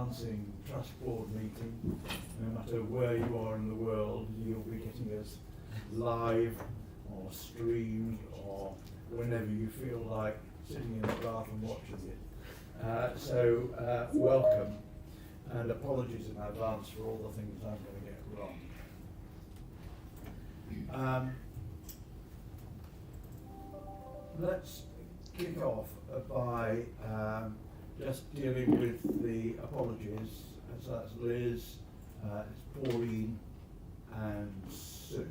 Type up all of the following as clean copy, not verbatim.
Advancing Trust Board meeting. No matter where you are in the world, you'll be getting us live or streamed or whenever you feel like sitting in the bath and watching it. So welcome, and apologies in advance for all the things I'm going to get wrong. Let's kick off by just dealing with the apologies. So that's Liz, it's Pauline and Sue.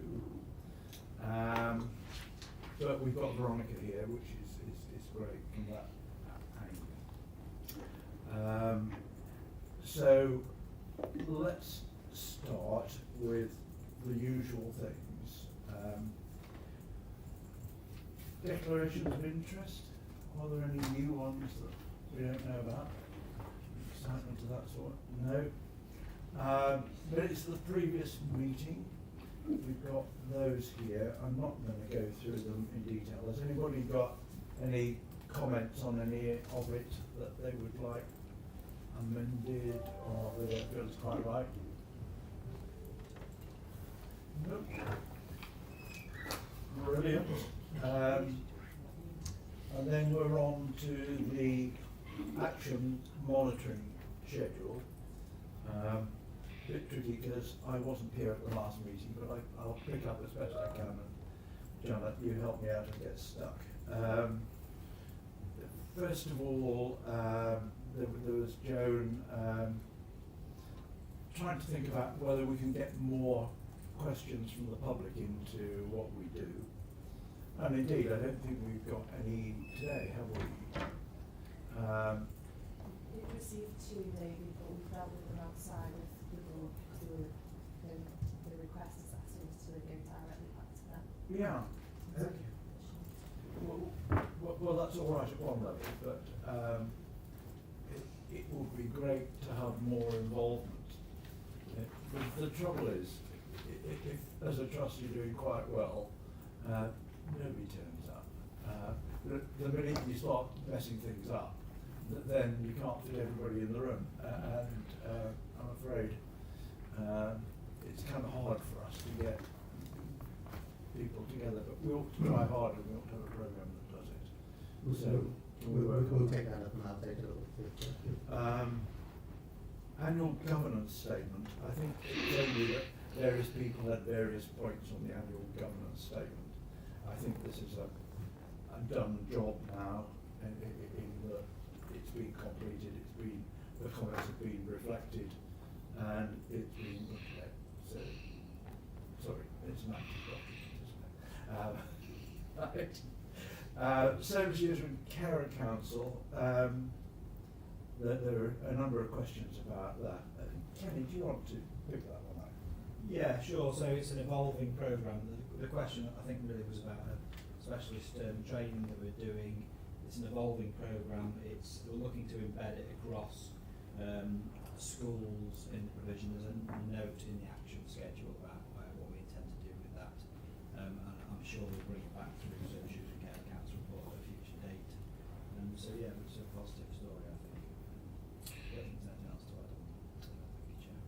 But we've got Veronica here, which is great from that angle. So let's start with the usual things. Declarations of interest. Are there any new ones that we don't know about? Excitement of that sort? No. Minutes of the previous meeting. We've got those here. I'm not going to go through them in detail. Has anybody got any comments on any of it that they would like amended or they don't feel it's quite right? Nope. Brilliant. And then we're on to the action monitoring schedule. Bit tricky because I wasn't here at the last meeting, but I'll pick up as best I can. And Janet, you help me out and get stuck. First of all, there was Joan trying to think about whether we can get more questions from the public into what we do. And indeed, I don't think we've got any today, have we? We received two, David, but we've dealt with them outside of people who the request is asking us to go directly back to them. Yeah. Okay. Well, that's all right at one level, but it would be great to have more involvement. The trouble is, if as a trust you're doing quite well, nobody turns up. The minute you start messing things up, then you can't fit everybody in the room, and I'm afraid it's kind of hard for us to get people together, but we ought to try harder. We ought to have a program that does it. So we'll take that up and I'll take it over. Annual governance statement. I think it's only that various people had various points on the annual governance statement. I think this is a done job now in that it's been completed, the comments have been reflected, and it's been looked at. So, sorry, it's an active document, isn't it? Right. Service User and Carer Council. There are a number of questions about that. Kenny, do you want to pick that one up? Yeah, sure. So it's an evolving programme. The question I think really was about a specialist training that we're doing. It's an evolving programme. We're looking to embed it across schools in the provision. There's a note in the action schedule about what we intend to do with that. And I'm sure we'll bring it back through Service User and Care Council report at a future date. So yeah, it's a positive story, I think. I think there's anything else to add on. Thank you, Chair.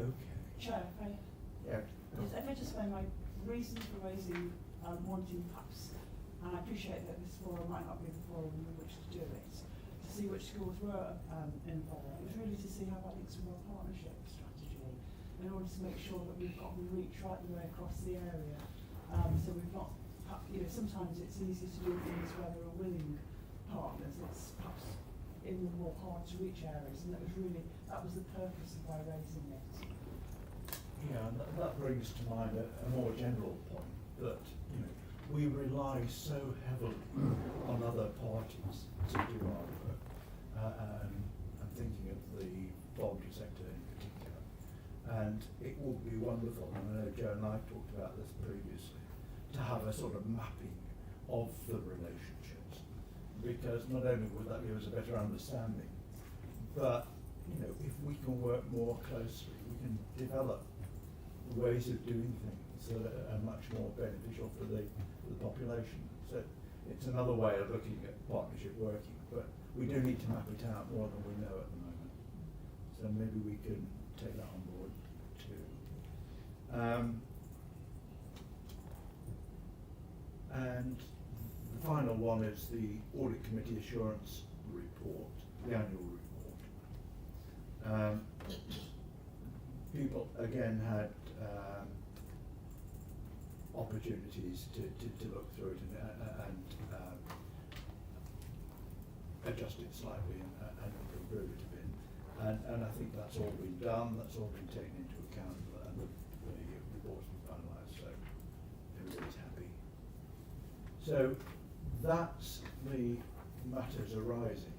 Okay. Chair, if I, Yeah. if I just find my reason for raising wanting perhaps, and I appreciate that this forum might not be the forum in which to do it, to see which schools were involved. It was really to see how that links with our partnership strategy in order to make sure that we've got the reach right the way across the area. So we've not, sometimes it's easy to do things where there are willing partners. It's perhaps in the more hard to reach areas, and that was the purpose of why raising it. Yeah, and that brings to mind a more general point that we rely so heavily on other parties to do our work. I'm thinking of the voluntary sector in particular, and it would be wonderful. And I know Joe and I talked about this previously, to have a sort of mapping of the relationships, because not only would that give us a better understanding, but if we can work more closely, we can develop ways of doing things that are much more beneficial for the population. So it's another way of looking at partnership working, but we do need to map it out more than we know at the moment. then maybe we can take that on board too. And the final one is the Audit Committee Assurance Report, the annual report. People again had opportunities to look through it and adjust it slightly and improve it a bit. And I think that's all been done, that's all been taken into account, and the report's been finalised, so everybody's happy. So that's the matters arising.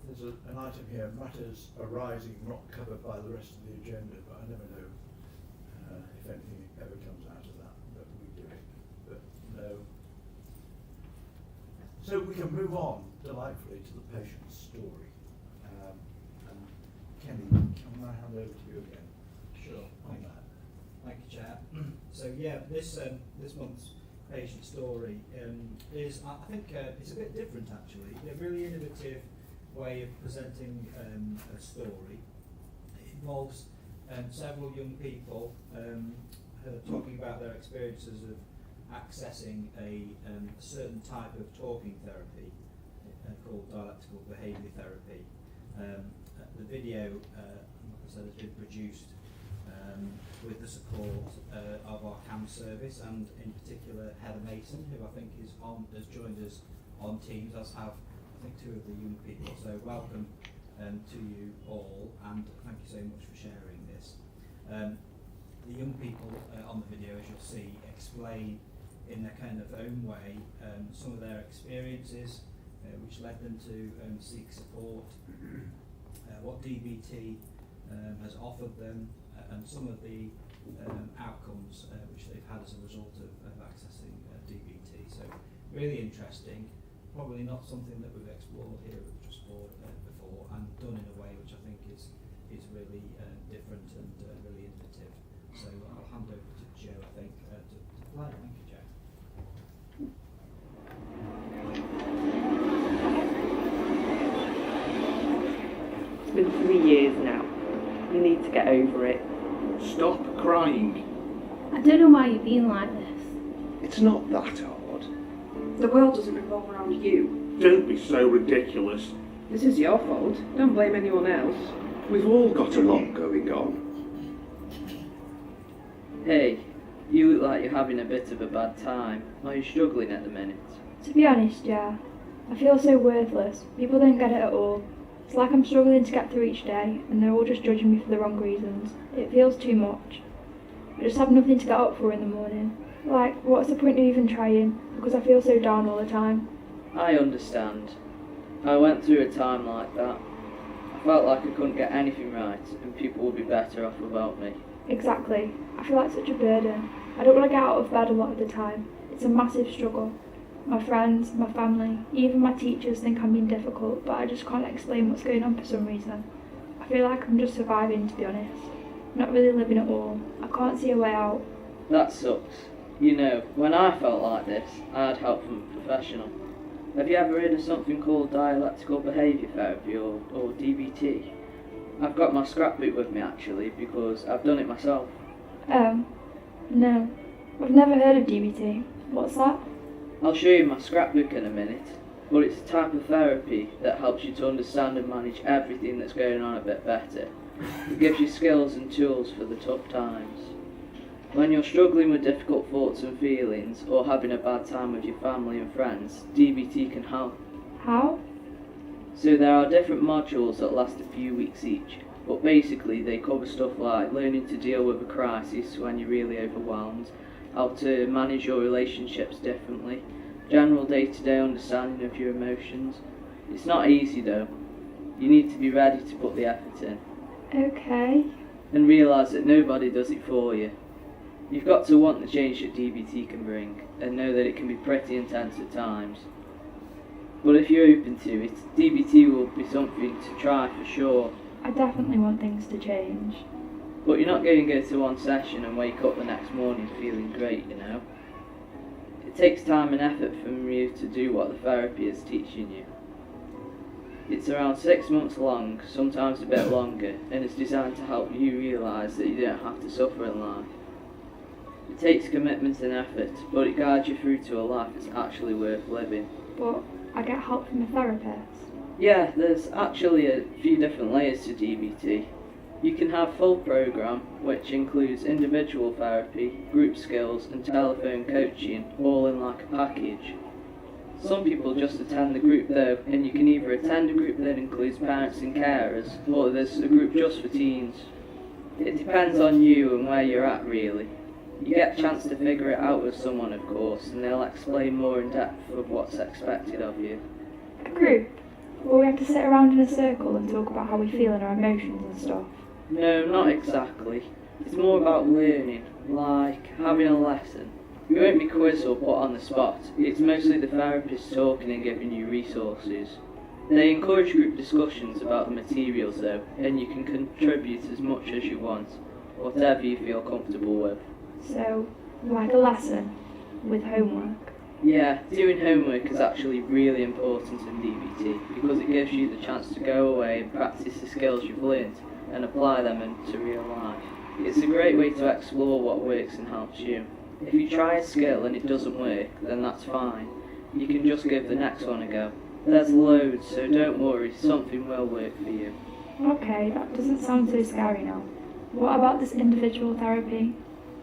There's an item here, matters arising not covered by the rest of the agenda, but I never know if anything ever comes out of that, but we do it, but no. So we can move on delightfully to the patient's story. And Kenny, can I hand over to you again? Sure. On that. Thank you, Chair. So yeah, this month's patient story is, I think, it's a bit different actually. A really innovative way of presenting a story. It involves several young people who are talking about their experiences of accessing a certain type of talking therapy called dialectical behaviour therapy. The video, like I said, has been produced with the support of our CAM service, and in particular Heather Mason, who I think has joined us on Teams, as have I think two of the young people. So welcome to you all, and thank you so much for sharing this. The young people on the video, as you'll see, explain in their kind of own way some of their experiences which led them to seek support, what DBT has offered them, and some of the outcomes which they've had as a result of accessing DBT. So really interesting, probably not something that we've explored here at the Trust Board before, and done in a way which I think is really different and really innovative. So I'll hand over to Joe, I think, to play. Thank you, Joe. It's been 3 years now. You need to get over it. Stop crying. I don't know why you're being like this. It's not that hard. The world doesn't revolve around you. Don't be so ridiculous. This is your fault. Don't blame anyone else. We've all got a lot going on. Hey, you look like you're having a bit of a bad time. Are you struggling at the minute? To be honest, yeah, I feel so worthless. People don't get it at all. It's like I'm struggling to get through each day, and they're all just judging me for the wrong reasons. It feels too much. I just have nothing to get up for in the morning. Like, what's the point of even trying? Because I feel so down all the time. I understand. I went through a time like that. I felt like I couldn't get anything right, and people would be better off without me. Exactly. I feel like such a burden. I don't want to get out of bed a lot of the time. It's a massive struggle. My friends, my family, even my teachers think I'm being difficult, but I just can't explain what's going on for some reason. I feel like I'm just surviving, to be honest. Not really living at all. I can't see a way out. That sucks. You know, when I felt like this, I had help from a professional. Have you ever heard of something called dialectical behaviour therapy or DBT? I've got my scrapbook with me actually, because I've done it myself. No. I've never heard of DBT. What's that? I'll show you my scrapbook in a minute, but it's a type of therapy that helps you to understand and manage everything that's going on a bit better. It gives you skills and tools for the tough times. When you're struggling with difficult thoughts and feelings, or having a bad time with your family and friends, DBT can help. How? So there are different modules that last a few weeks each, but basically they cover stuff like learning to deal with a crisis when you're really overwhelmed, how to manage your relationships differently, general day-to-day understanding of your emotions. It's not easy though. You need to be ready to put the effort in. Okay. And realise that nobody does it for you. You've got to want the change that DBT can bring, and know that it can be pretty intense at times. But if you're open to it, DBT will be something to try for sure. I definitely want things to change. But you're not going to go to one session and wake up the next morning feeling great, you know. It takes time and effort from you to do what the therapy is teaching you. It's around 6 months long, sometimes a bit longer, and is designed to help you realise that you don't have to suffer in life. It takes commitment and effort, but it guides you through to a life that's actually worth living. But I get help from a therapist. Yeah, there's actually a few different layers to DBT. You can have full program, which includes individual therapy, group skills and telephone coaching, all in like a package. Some people just attend the group though, and you can either attend a group that includes parents and carers, or there's a group just for teens. It depends on you and where you're at really. You get a chance to figure it out with someone of course, and they'll explain more in depth of what's expected of you. A group? Will we have to sit around in a circle and talk about how we feel and our emotions and stuff? No, not exactly. It's more about learning, like having a lesson. You won't be quizzed or put on the spot. It's mostly the therapist talking and giving you resources. They encourage group discussions about the materials though, and you can contribute as much as you want, whatever you feel comfortable with. So, like a lesson, with homework. Yeah, doing homework is actually really important in DBT because it gives you the chance to go away and practice the skills you've learnt and apply them into real life. It's a great way to explore what works and helps you. If you try a skill and it doesn't work, then that's fine. You can just give the next one a go. There's loads, so don't worry, something will work for you. Okay, that doesn't sound so scary now. What about this individual therapy?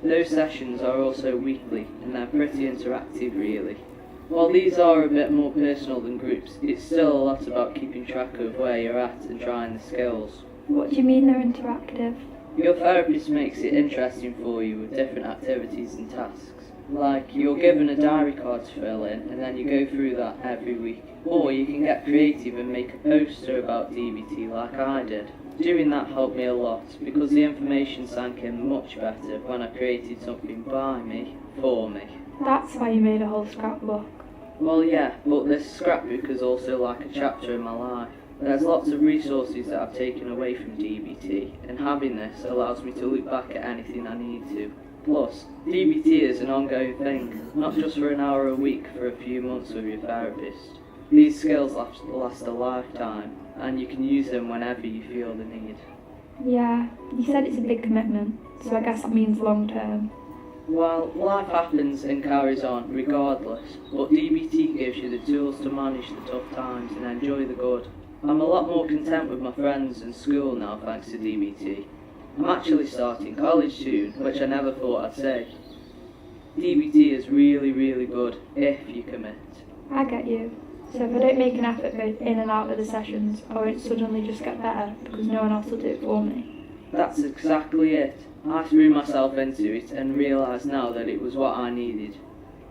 Those sessions are also weekly, and they're pretty interactive really. While these are a bit more personal than groups, it's still a lot about keeping track of where you're at and trying the skills. What do you mean they're interactive? Your therapist makes it interesting for you with different activities and tasks. Like, you're given a diary card to fill in, and then you go through that every week. Or you can get creative and make a poster about DBT like I did. Doing that helped me a lot, because the information sank in much better when I created something by me, for me. That's why you made a whole scrapbook. Well yeah, but this scrapbook is also like a chapter in my life. There's lots of resources that I've taken away from DBT, and having this allows me to look back at anything I need to. Plus, DBT is an ongoing thing, not just for an hour a week for a few months with your therapist. These skills last a lifetime, and you can use them whenever you feel the need. Yeah, you said it's a big commitment, so I guess that means long term. Well, life happens and carries on regardless, but DBT gives you the tools to manage the tough times and enjoy the good. I'm a lot more content with my friends and school now thanks to DBT. I'm actually starting college soon, which I never thought I'd say. DBT is really, really good if you commit. I get you. So if I don't make an effort both in and out of the sessions, I won't suddenly just get better because no one else will do it for me. That's exactly it. I threw myself into it and realised now that it was what I needed.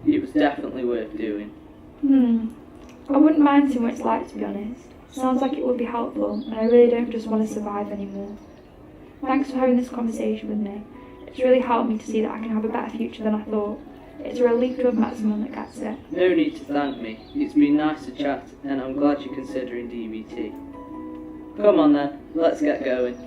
It was definitely worth doing. I wouldn't mind seeing what it's like, to be honest. Sounds like it would be helpful, and I really don't just want to survive anymore. Thanks for having this conversation with me. It's really helped me to see that I can have a better future than I thought. It's a relief to have met someone that gets it. No need to thank me. It's been nice to chat, and I'm glad you're considering DBT. Come on then, let's get going.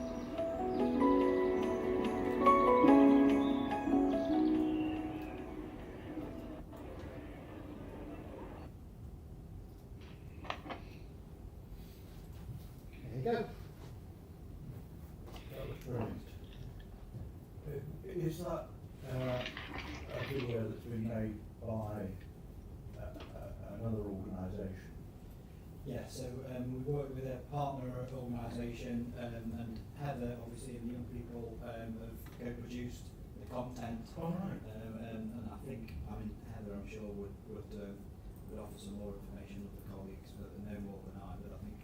There you go. That was brilliant. Is that a video that's been made by another organisation? Yeah, so we work with a partner organisation, and Heather, obviously, and the young people have co-produced the content. All right. And I think, Heather, I'm sure would offer some more information of the colleagues, but no more than I. But I think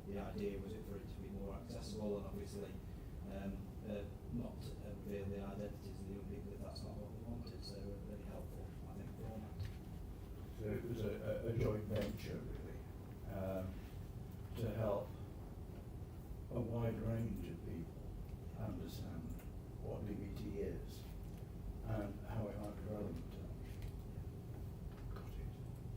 the idea was for it to be more accessible and obviously not reveal the identities of the young people if that's not what we wanted. So really helpful, I think, format. So it was a joint venture, really, to help a wide range of people understand what DBT is and how it might be relevant to them. Got it.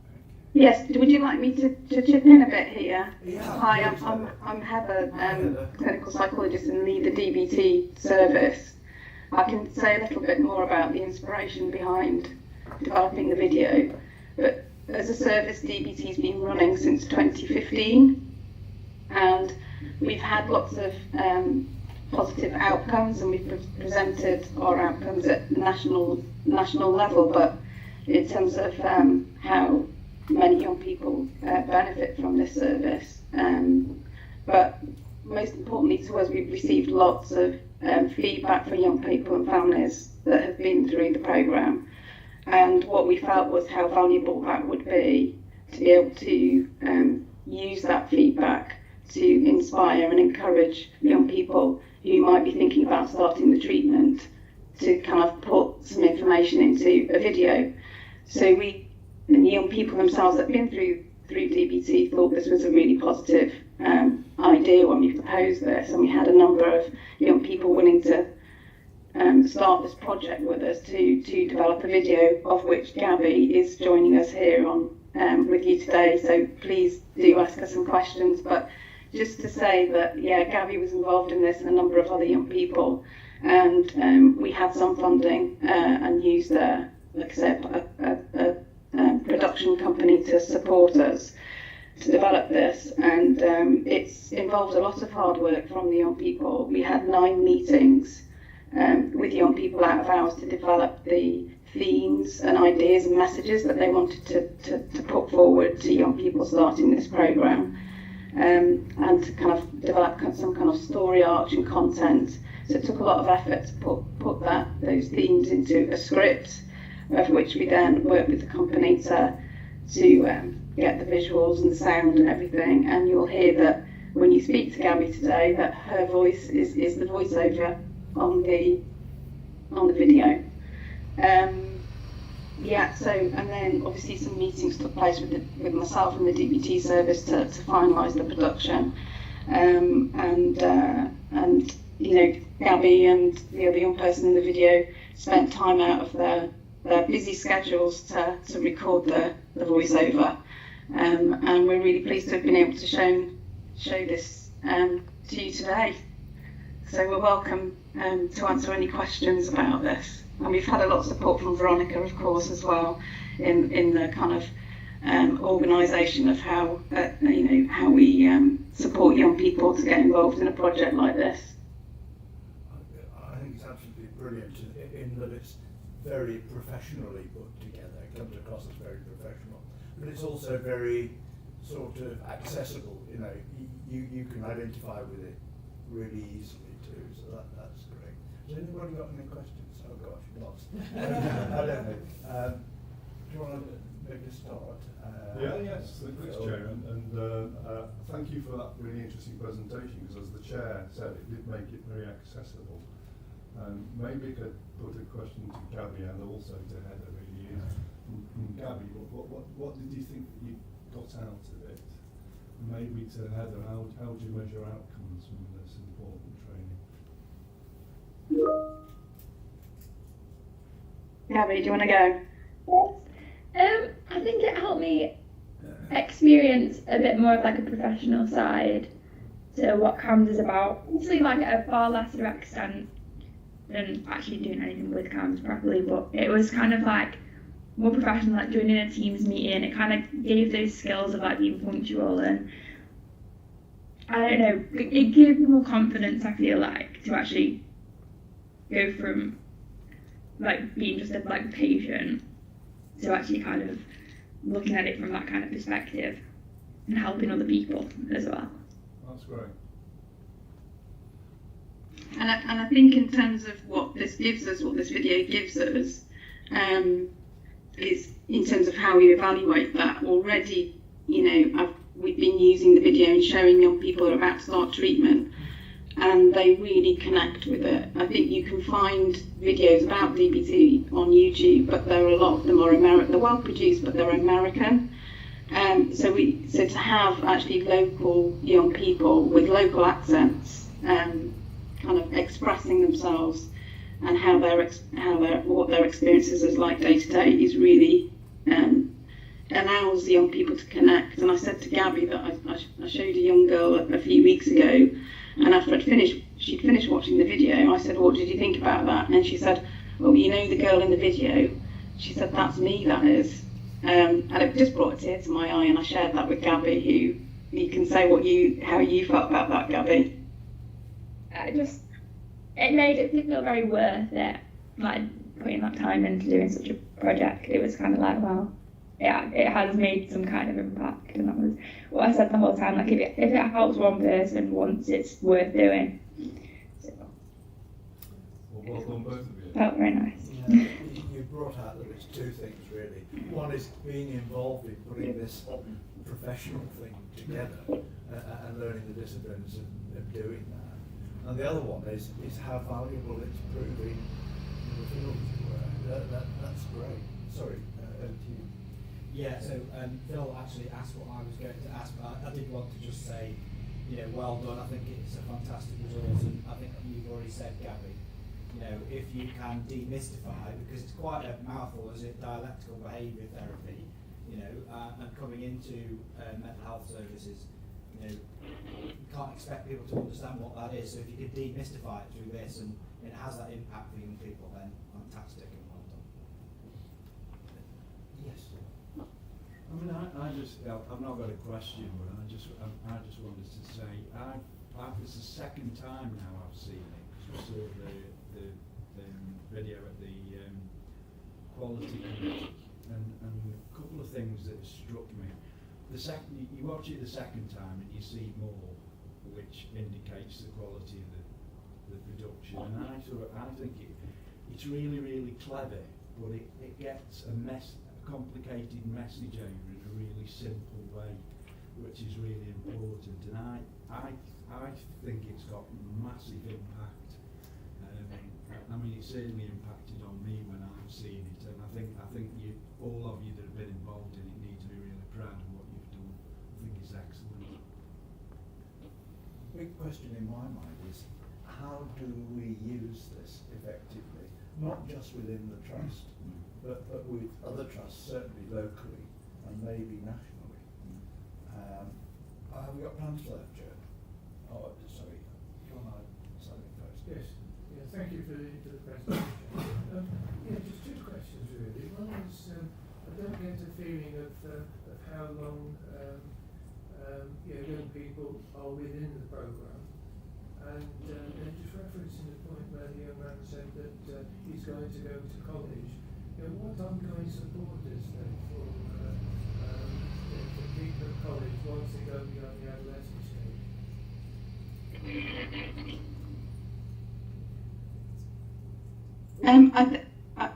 Okay. Yes, would you like me to chip in a bit here? Yeah, Hi, please, I'm Heather, Heather. clinical psychologist and lead the DBT service. I can say a little bit more about the inspiration behind developing the video, but as a service, DBT's been running since 2015. and we've had lots of positive outcomes, and we've presented our outcomes at national level, but in terms of how many young people benefit from this service. But most importantly to us, we've received lots of feedback from young people and families that have been through the programme, and what we felt was how valuable that would be to be able to use that feedback to inspire and encourage young people who might be thinking about starting the treatment to kind of put some information into a video. So we, and young people themselves that have been through DBT, thought this was a really positive idea when we proposed this, and we had a number of young people willing to start this project with us to develop a video, of which Gabby is joining us here on with you today, so please do ask us some questions. But just to say that, yeah, Gabby was involved in this and a number of other young people, and we had some funding and used, like I said, a production company to support us to develop this, and it's involved a lot of hard work from the young people. We had 9 meetings with young people out of hours to develop the themes and ideas and messages that they wanted to put forward to young people starting this programme, and to kind of develop some kind of story arc and content. So it took a lot of effort to put those themes into a script, of which we then worked with the company to get the visuals and the sound and everything. And you'll hear that when you speak to Gabby today, that her voice is the voiceover on the video. So, and then obviously some meetings took place with myself and the DBT service to finalise the production, and you know, Gabby and the other young person in the video spent time out of their busy schedules to record the voiceover, and we're really pleased to have been able to show this to you today. So we're welcome to answer any questions about this. And we've had a lot of support from Veronica, of course, as well, in the kind of organisation of how how we support young people to get involved in a project like this. I think it's absolutely brilliant in that it's very professionally put together. It comes across as very professional, but it's also very sort of accessible. You know, you can identify with it really easily too. So that's great. Has anybody got any questions? Oh gosh, lots. I don't know. Do you want to make a start? Yes, thanks, Chair, and thank you for that really interesting presentation, because as the Chair said, it did make it very accessible. Maybe I could put a question to Gabby and also to Heather, really. Gabby, what did you think that you got out of it? Maybe to Heather, how do you measure outcomes from this important training? Gabby, do you want to go? I think it helped me experience a bit more of like a professional side to what CAMS is about. Obviously, like at a far lesser extent than actually doing anything with CAMS properly, but it was kind of like more professional, like joining a Teams meeting. It kind of gave those skills of like being punctual, and I don't know, it gave me more confidence, I feel like, to actually go from like being just a like patient to actually kind of looking at it from that kind of perspective and helping other people as well. That's great. And I think in terms of what this gives us, what this video gives us, is in terms of how we evaluate that. Already, you know, we've been using the video and showing young people who are about to start treatment, and they really connect with it. I think you can find videos about DBT on YouTube, but there are a lot of them are American. They're well produced, but they're American. So to have actually local young people with local accents, kind of expressing themselves and what their experiences is like day to day is really allows the young people to connect. And I said to Gabby that I showed a young girl a few weeks ago, and after she'd finished watching the video, I said, "What did you think about that?" And she said, "Well, you know the girl in the video?" She said, "That's me, that is." And it just brought a tear to my eye, and I shared that with Gabby, you can say how you felt about that, Gabby. It made it feel very worth it, like putting that time into doing such a project. It was kind of like, wow, yeah, it has made some kind of impact, and that was what I said the whole time. Like if it helps one person once, it's worth doing. So, Well done, both of you. felt very nice. Yeah, you brought out that it's two things really. One is being involved in putting this professional thing together and learning the disciplines of doing that. And the other one is how valuable it's proving in the field, as it were. That's great. Sorry, over to you. Yeah, so Phil actually asked what I was going to ask, but I did want to just say, well done. I think it's a fantastic resource, and I think you've already said, Gabby, if you can demystify, because it's quite a mouthful, is it, dialectical behaviour therapy, and coming into mental health services, you can't expect people to understand what that is. So if you could demystify it through this, and it has that impact for young people, then fantastic and well done. Yes. I mean, I've not got a question, but I just wanted to say, it's the second time now I've seen it, because we saw the video at the quality committee, and a couple of things that struck me. You watch it the second time and you see more, which indicates the quality of the production. And I think it's really, really clever, but it gets a complicated message over in a really simple way, which is really important. And I think it's got massive impact. I mean, it certainly impacted on me when I've seen it, and I think all of you that have been involved in it need to be really proud of what you've done. I think it's excellent. Big question in my mind is, how do we use this effectively? Not just within the trust, but with other trusts, certainly locally and maybe nationally. Have we got plans for that, Joe? Oh, sorry. Come on, something first. Yes. Yeah, thank you for the presentation. Just two questions really. One is, I don't get a feeling of how long young people are within the programme. And just referencing the point where the young man said that he's going to go to college, what ongoing support is there for people at college once they go beyond the adolescent stage?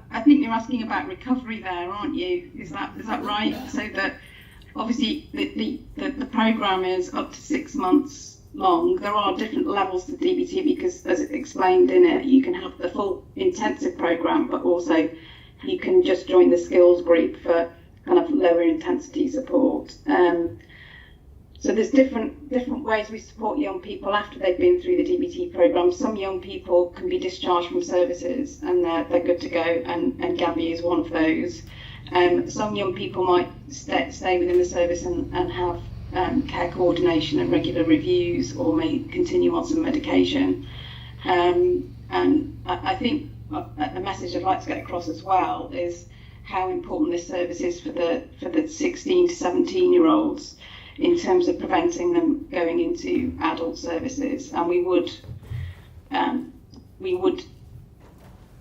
I think you're asking about recovery there, aren't you? Is that right? Yeah. So that obviously the programme is up to 6 months long. There are different levels to DBT because, as explained in it, you can have the full intensive programme, but also you can just join the skills group for kind of lower intensity support. So there's different ways we support young people after they've been through the DBT programme. Some young people can be discharged from services and they're good to go, and Gabby is one of those. Some young people might stay within the service and have care coordination and regular reviews, or may continue on some medication. And I think a message I'd like to get across as well is how important this service is for the 16 to 17-year-olds in terms of preventing them going into adult services. And we would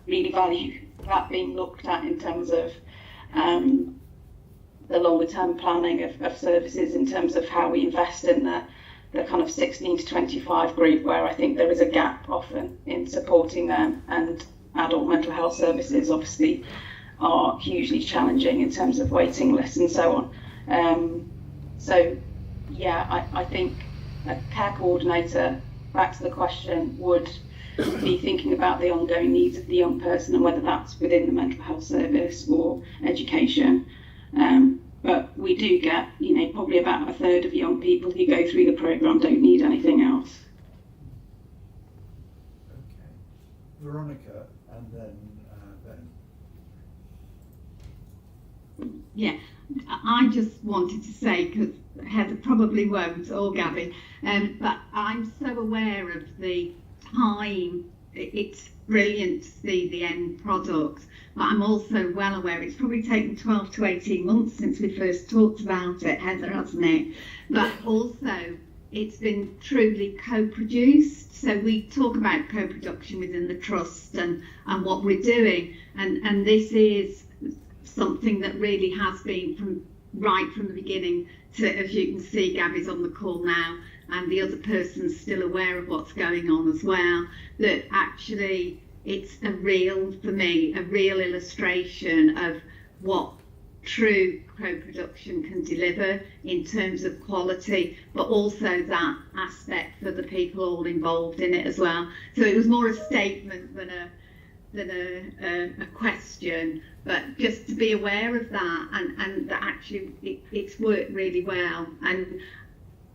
really value that being looked at in terms of the longer term planning of services, in terms of how we invest in the kind of 16 to 25 group, where I think there is a gap often in supporting them, and adult mental health services obviously are hugely challenging in terms of waiting lists and so on. So yeah, I think a care coordinator, back to the question, would be thinking about the ongoing needs of the young person and whether that's within the mental health service or education. But we do get, probably about a third of young people who go through the programme don't need anything else. Okay. Veronica, and then Ben. Yeah, I just wanted to say, because Heather probably won't, or Gabby, but I'm so aware of the time it's brilliant to see the end product, but I'm also well aware it's probably taken 12 to 18 months since we first talked about it, Heather, hasn't it? But also it's been truly co-produced. So we talk about co-production within the trust and what we're doing, and this is something that really has been right from the beginning to, as you can see, Gabby's on the call now, and the other person's still aware of what's going on as well, that actually it's for me, a real illustration of what true co-production can deliver in terms of quality, but also that aspect for the people all involved in it as well. So it was more a statement than a question, but just to be aware of that, and that actually it's worked really well. And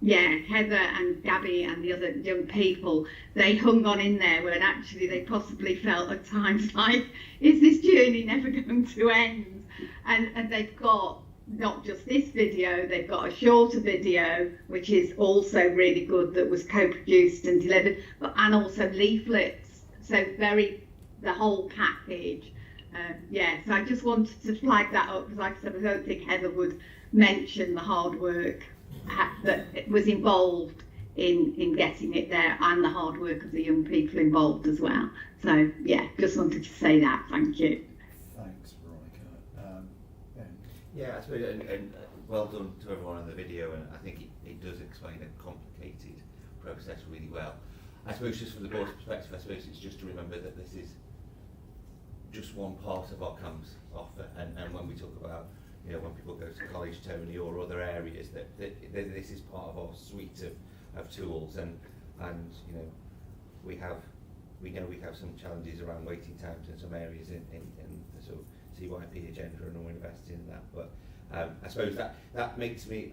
yeah, Heather and Gabby and the other young people, they hung on in there when actually they possibly felt at times like, is this journey never going to end? And they've got not just this video, they've got a shorter video, which is also really good, that was co-produced and delivered, and also leaflets, so the whole package. So I just wanted to flag that up, because like I said, I don't think Heather would mention the hard work that was involved in getting it there, and the hard work of the young people involved as well. So yeah, just wanted to say that. Thank you. Thanks, Veronica. Ben? Yeah, I suppose, and well done to everyone on the video, and I think it does explain a complicated process really well. I suppose just from the board's perspective, I suppose it's just to remember that this is just one part of our CAMS offer, and when we talk about, you know, when people go to college, Tony, or other areas, that this is part of our suite of tools, and you know, we know we have some challenges around waiting times in some areas in the sort of CYP agenda, and we're investing in that. But I suppose that makes me,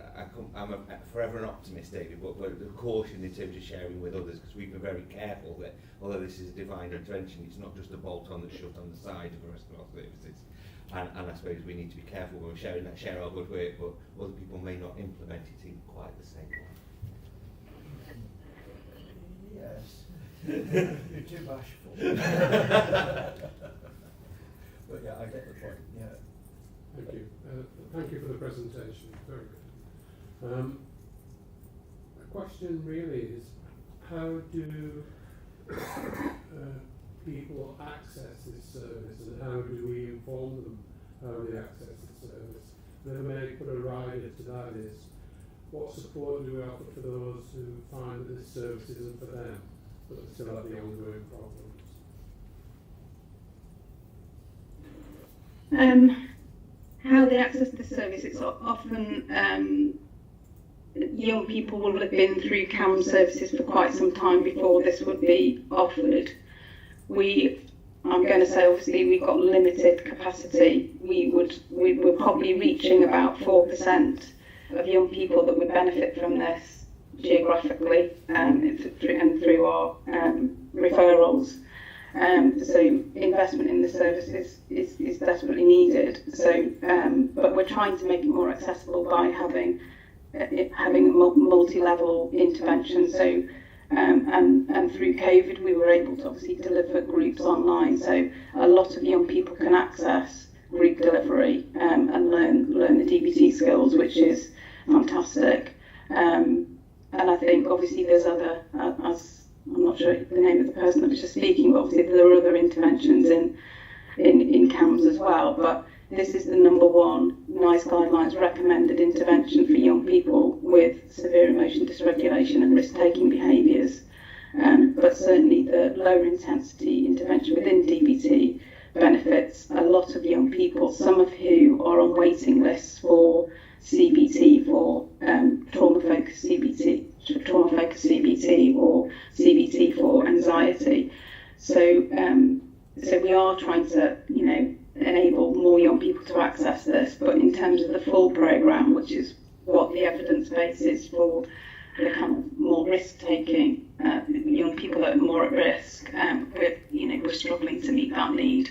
I'm forever an optimist, David, but the caution in terms of sharing with others, because we've been very careful that although this is a divine intervention, it's not just a bolt-on that's shut on the side of the rest of our services. And I suppose we need to be careful when we're sharing that, share our good work, but other people may not implement it in quite the same way. Yes. You're too bashful. But yeah, I get the point. Yeah. Thank you. Thank you for the presentation. Very good. The question really is, how do people access this service, and how do we inform them how they access the service? The main put a rider to that is, what support do we offer for those who find that this service isn't for them, but they still have the ongoing problems? How they access the service, it's often young people will have been through CAMS services for quite some time before this would be offered. I'm going to say, obviously, we've got limited capacity. We're probably reaching about 4% of young people that would benefit from this geographically, and through our referrals. So investment in the service is desperately needed. So, but we're trying to make it more accessible by having multi-level intervention. So, and through COVID, we were able to obviously deliver groups online. So a lot of young people can access group delivery and learn the DBT skills, which is fantastic. And I think obviously there's other, as I'm not sure the name of the person that was just speaking, but obviously there are other interventions in CAMS as well. But this is the #1 NICE guidelines recommended intervention for young people with severe emotion dysregulation and risk-taking behaviours. But certainly the lower intensity intervention within DBT benefits a lot of young people, some of who are on waiting lists for CBT, for trauma-focused CBT or CBT for anxiety. So we are trying to, you know, enable more young people to access this, but in terms of the full programme, which is what the evidence base is for the kind of more risk-taking young people that are more at risk, we're struggling to meet that need.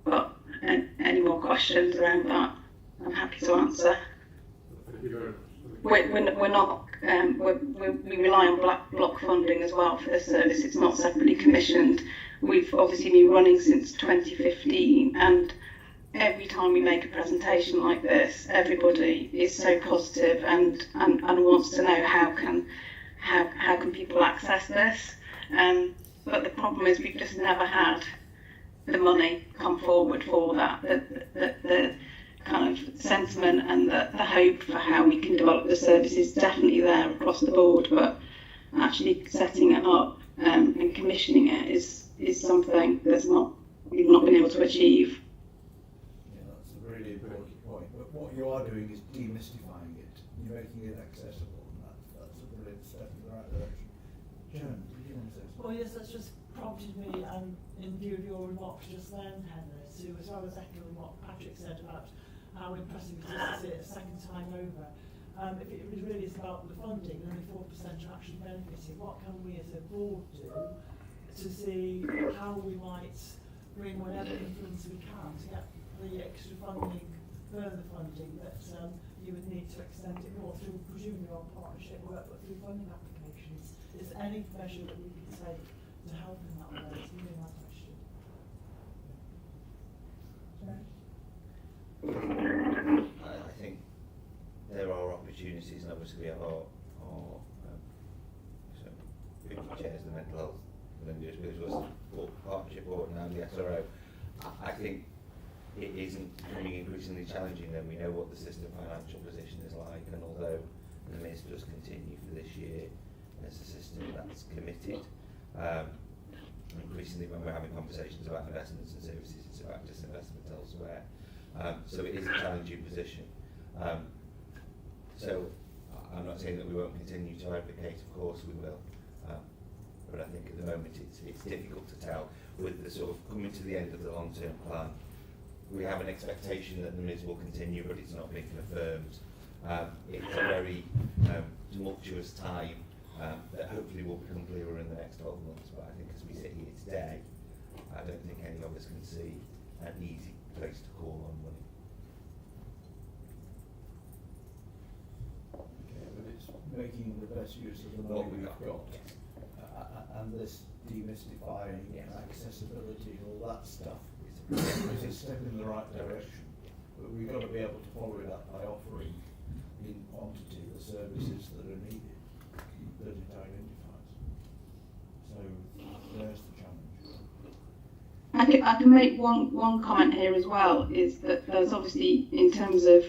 But any more questions around that, I'm happy to answer. Thank you very much. we're not, we rely on block funding as well for this service. It's not separately commissioned. We've obviously been running since 2015, and every time we make a presentation like this, everybody is so positive and wants to know how can people access this. But the problem is we've just never had the money come forward for that. The kind of sentiment and the hope for how we can develop the service is definitely there across the board, but actually setting it up and commissioning it is something that's we've not been able to achieve. Yeah, that's a really important point. But what you are doing is demystifying it. You're making it accessible, and that's a brilliant step in the right direction. Joan, do you want to say something? Well, yes, that's just prompted me in view of your remarks just then, Henry, to as well as echoing what Patrick said about how impressive it is to see it a second time over. If it really is about the funding, and only 4% are actually benefiting, what can we as a board do to see how we might bring whatever influence we can to get the extra funding, further funding that you would need to extend it more through, presumably on partnership work, but through funding applications. Is there any measure that we can take to help in that way? It's really my question. I think there are opportunities, and obviously we have our chairs of the mental health and individuals partnership board and now the SRO. I think it isn't becoming increasingly challenging, and we know what the system financial position is like, and although the MIS does continue for this year as a system that's committed, increasingly when we're having conversations about investments and services, it's about disinvestment elsewhere. So it is a challenging position. So I'm not saying that we won't continue to advocate, of course we will. But I think at the moment it's difficult to tell. With the sort of coming to the end of the long-term plan, we have an expectation that the MIS will continue, but it's not being confirmed. It's a very tumultuous time that hopefully will become clearer in the next 12 months. But I think as we sit here today, I don't think any of us can see an easy place to call on money. Okay, but it's making the best use of the money we've got. And this demystifying accessibility and all that stuff is a step in the right direction. But we've got to be able to follow it up by offering in quantity the services that are needed, that it identifies. So there's the challenge. I can make one comment here as well, is that there's obviously, in terms of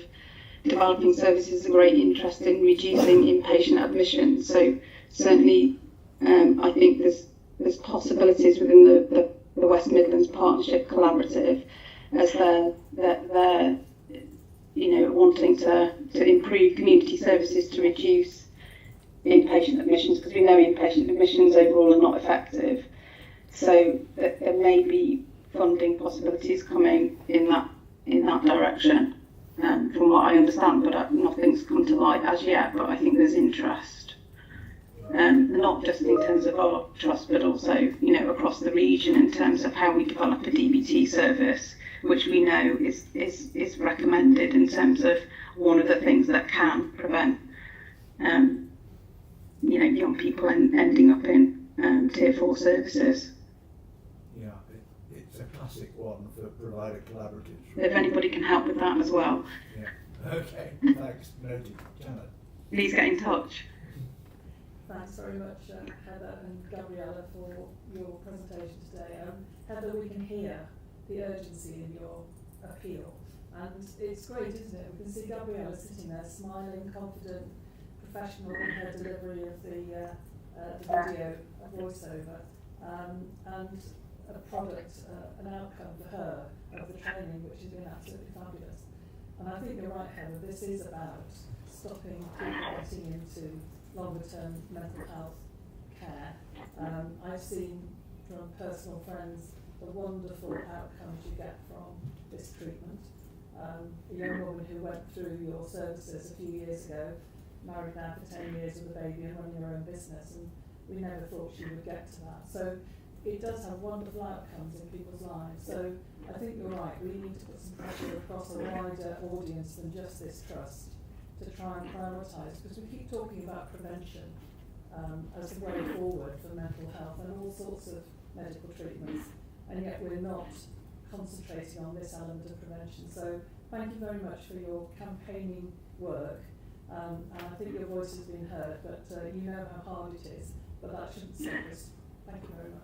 developing services, a great interest in reducing inpatient admissions. So certainly I think there's possibilities within the West Midlands Partnership Collaborative, as they're wanting to improve community services to reduce inpatient admissions, because we know inpatient admissions overall are not effective. So there may be funding possibilities coming in that direction, from what I understand, but nothing's come to light as yet. But I think there's interest. Not just in terms of our trust, but also, across the region in terms of how we develop a DBT service, which we know is recommended in terms of one of the things that can prevent, young people ending up in Tier 4 services. Yeah, it's a classic one for provider collaboratives. If anybody can help with that as well. Yeah. Okay, thanks. Noted. Janet. Please get in touch. Thanks very much, Heather and Gabriella, for your presentation today. Heather, we can hear the urgency in your appeal, and it's great, isn't it? We can see Gabriella sitting there, smiling, confident, professional in her delivery of the video voiceover, and a product, an outcome for her of the training, which has been absolutely fabulous. And I think you're right, Heather, this is about stopping people getting into longer-term mental health care. I've seen from personal friends the wonderful outcomes you get from this treatment. A young woman who went through your services a few years ago, married now for 10 years with a baby and running her own business, and we never thought she would get to that. So it does have wonderful outcomes in people's lives. So I think you're right, we need to put some pressure across a wider audience than just this trust to try and prioritise, because we keep talking about prevention as the way forward for mental health and all sorts of medical treatments, and yet we're not concentrating on this element of prevention. So thank you very much for your campaigning work, and I think your voice has been heard, but you know how hard it is, but that shouldn't stop us. Thank you very much.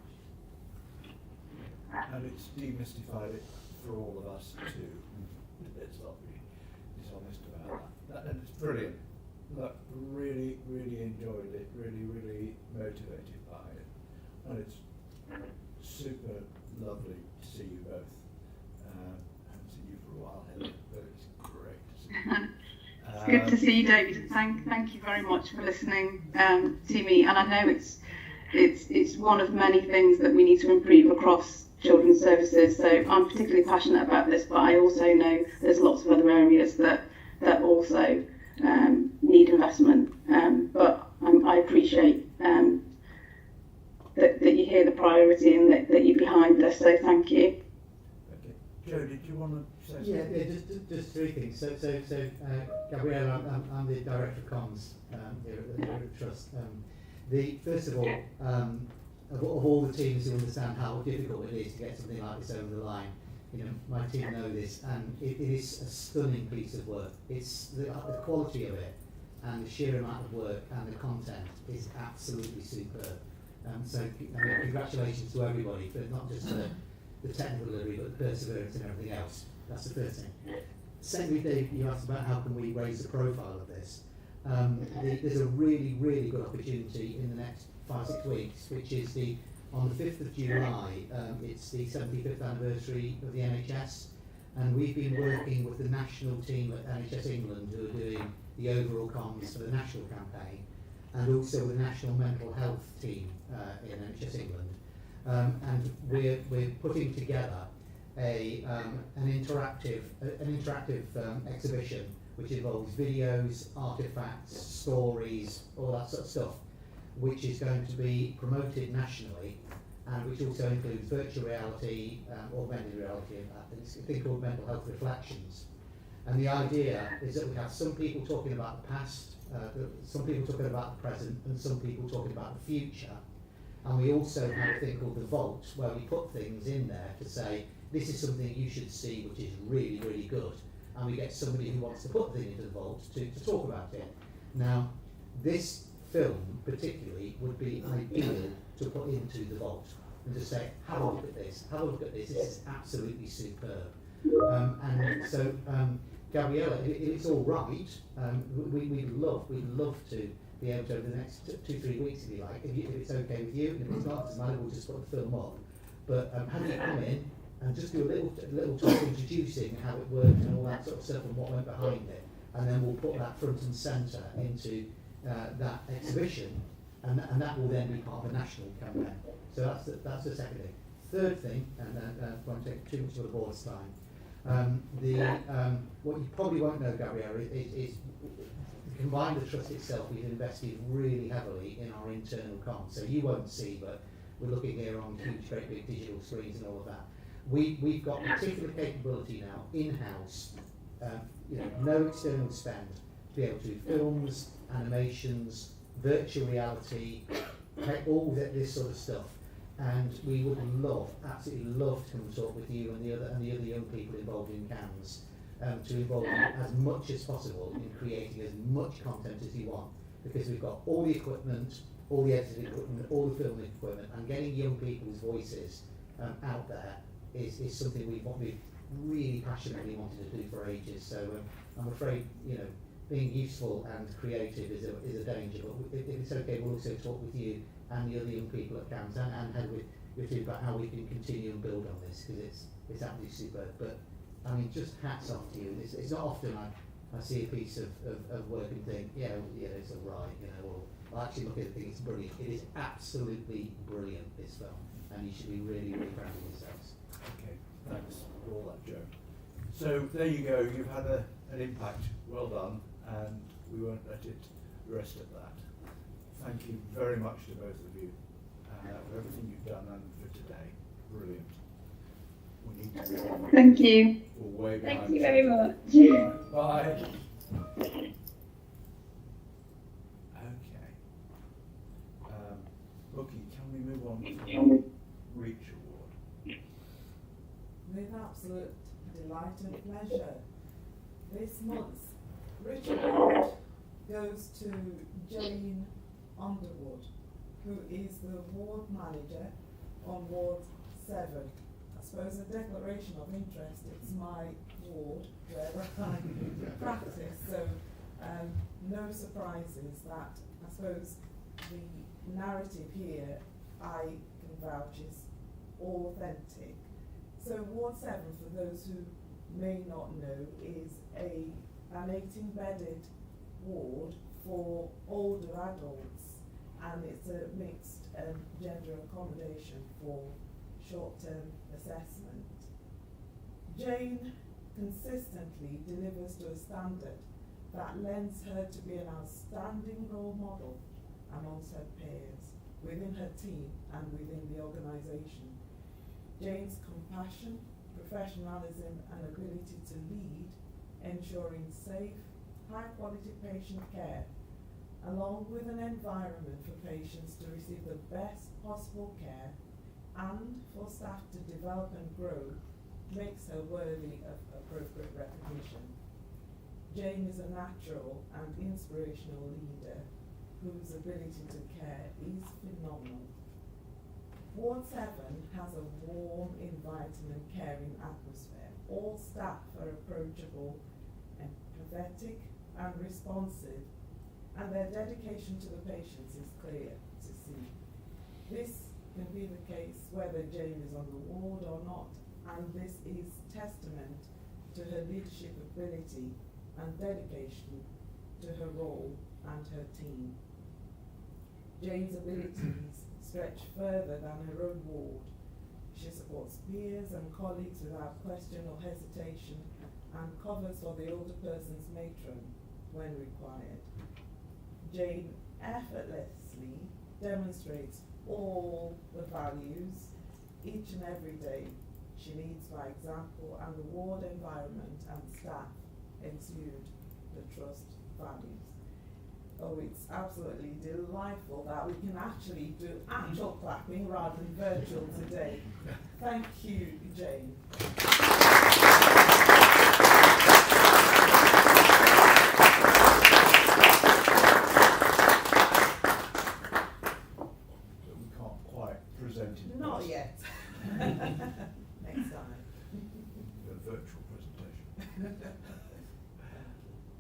And it's demystified it for all of us too. Let's not be dishonest about that. And it's brilliant. Look, really, really enjoyed it. Really, really motivated by it. And it's super lovely to see you both. I haven't seen you for a while, Heather, but it's great to see you. It's good to see you, David. Thank you very much for listening to me. And I know it's one of many things that we need to improve across children's services. So I'm particularly passionate about this, but I also know there's lots of other areas that also need investment. But I appreciate that you hear the priority and that you're behind this. So thank you. Okay. Joe, did you want to say something? Yeah, just three things. So Gabrielle, I'm the Director of Comms here at the Trust. First of all, of all the teams who understand how difficult it is to get something like this over the line, you know, my team know this, and it is a stunning piece of work. It's the quality of it and the sheer amount of work and the content is absolutely superb. So congratulations to everybody for not just the technical delivery, but the perseverance and everything else. That's the first thing. Secondly, Dave, you asked about how can we raise the profile of this. There's a really, really good opportunity in the next 5-6 weeks, which is on the 5th of July, it's the 75th anniversary of the NHS, and we've been working with the national team at NHS England who are doing the overall comms for the national campaign, and also the national mental health team in NHS England. And we're putting together an interactive exhibition which involves videos, artefacts, stories, all that sort of stuff, which is going to be promoted nationally, and which also includes virtual reality, augmented reality, and it's a thing called Mental Health Reflections. And the idea is that we have some people talking about the past, some people talking about the present, and some people talking about the future. And we also have a thing called the Vault, where we put things in there to say, this is something you should see, which is really, really good. And we get somebody who wants to put the thing into the Vault to talk about it. Now, this film particularly would be ideal to put into the Vault and to say, have a look at this, this is absolutely superb. And so, Gabriella, if it's all right, we'd love to be able to, over the next 2-3 weeks, if you like, if it's okay with you, and if it's not, it doesn't matter, we'll just put the film up. But have you come in and just do a little talk introducing how it worked and all that sort of stuff and what went behind it, and then we'll put that front and centre into that exhibition, and that will then be part of a national campaign. So that's the second thing. Third thing, and I won't take too much of the board's time. What you probably won't know, Gabrielle, is combined the trust itself, we've invested really heavily in our internal comms. So you won't see, but we're looking here on huge, great big digital screens and all of that. We've got particular capability now in-house, no external spend, to be able to do films, animations, virtual reality, all this sort of stuff. And we would absolutely love to come and talk with you and the other young people involved in CAMS, to involve you as much as possible in creating as much content as you want, because we've got all the equipment, all the editing equipment, all the filming equipment, and getting young people's voices out there is something we've really passionately wanted to do for ages. So I'm afraid, being useful and creative is a danger, but if it's okay, we'll also talk with you and the other young people at CAMS and head with you about how we can continue and build on this, because it's absolutely superb. But I mean, just hats off to you. It's not often I see a piece of work and think, yeah, it's all right, or I actually look at it and think it's brilliant. It is absolutely brilliant, this film, and you should be really, really proud of yourselves. Okay, thanks for all that, Joe. So there you go, you've had an impact, well done, and we won't let it rest at that. Thank you very much to both of you for everything you've done and for today. Brilliant. We need to go on. Thank you. We're way behind. Thank you very much. Bye. on to the Reach Award. With absolute delight and pleasure. This month's Reach Award goes to Jane Underwood, who is the ward manager on Ward 7. I suppose a declaration of interest, it's my ward where I practice, so no surprises that I suppose the narrative here I can vouch is authentic. So Ward 7, for those who may not know, is an 18-bedded ward for older adults, and it's a mixed gender accommodation for short-term assessment. Jane consistently delivers to a standard that lends her to be an outstanding role model amongst her peers, within her team and within the organisation. Jane's compassion, professionalism and ability to lead, ensuring safe, high-quality patient care, along with an environment for patients to receive the best possible care and for staff to develop and grow, makes her worthy of appropriate recognition. Jane is a natural and inspirational leader whose ability to care is phenomenal. Ward 7 has a warm, inviting and caring atmosphere. All staff are approachable, empathetic and responsive, and their dedication to the patients is clear to see. This can be the case whether Jane is on the ward or not, and this is testament to her leadership ability and dedication to her role and her team. Jane's abilities stretch further than her own ward. She supports peers and colleagues without question or hesitation and covers for the older person's matron when required. Jane effortlessly demonstrates all the values each and every day. She leads by example, and the ward environment and staff exude the trust values. Oh, it's absolutely delightful that we can actually do actual clapping rather than virtual today. Thank you, Jane. We can't quite present it. Not yet. Next time. A virtual presentation.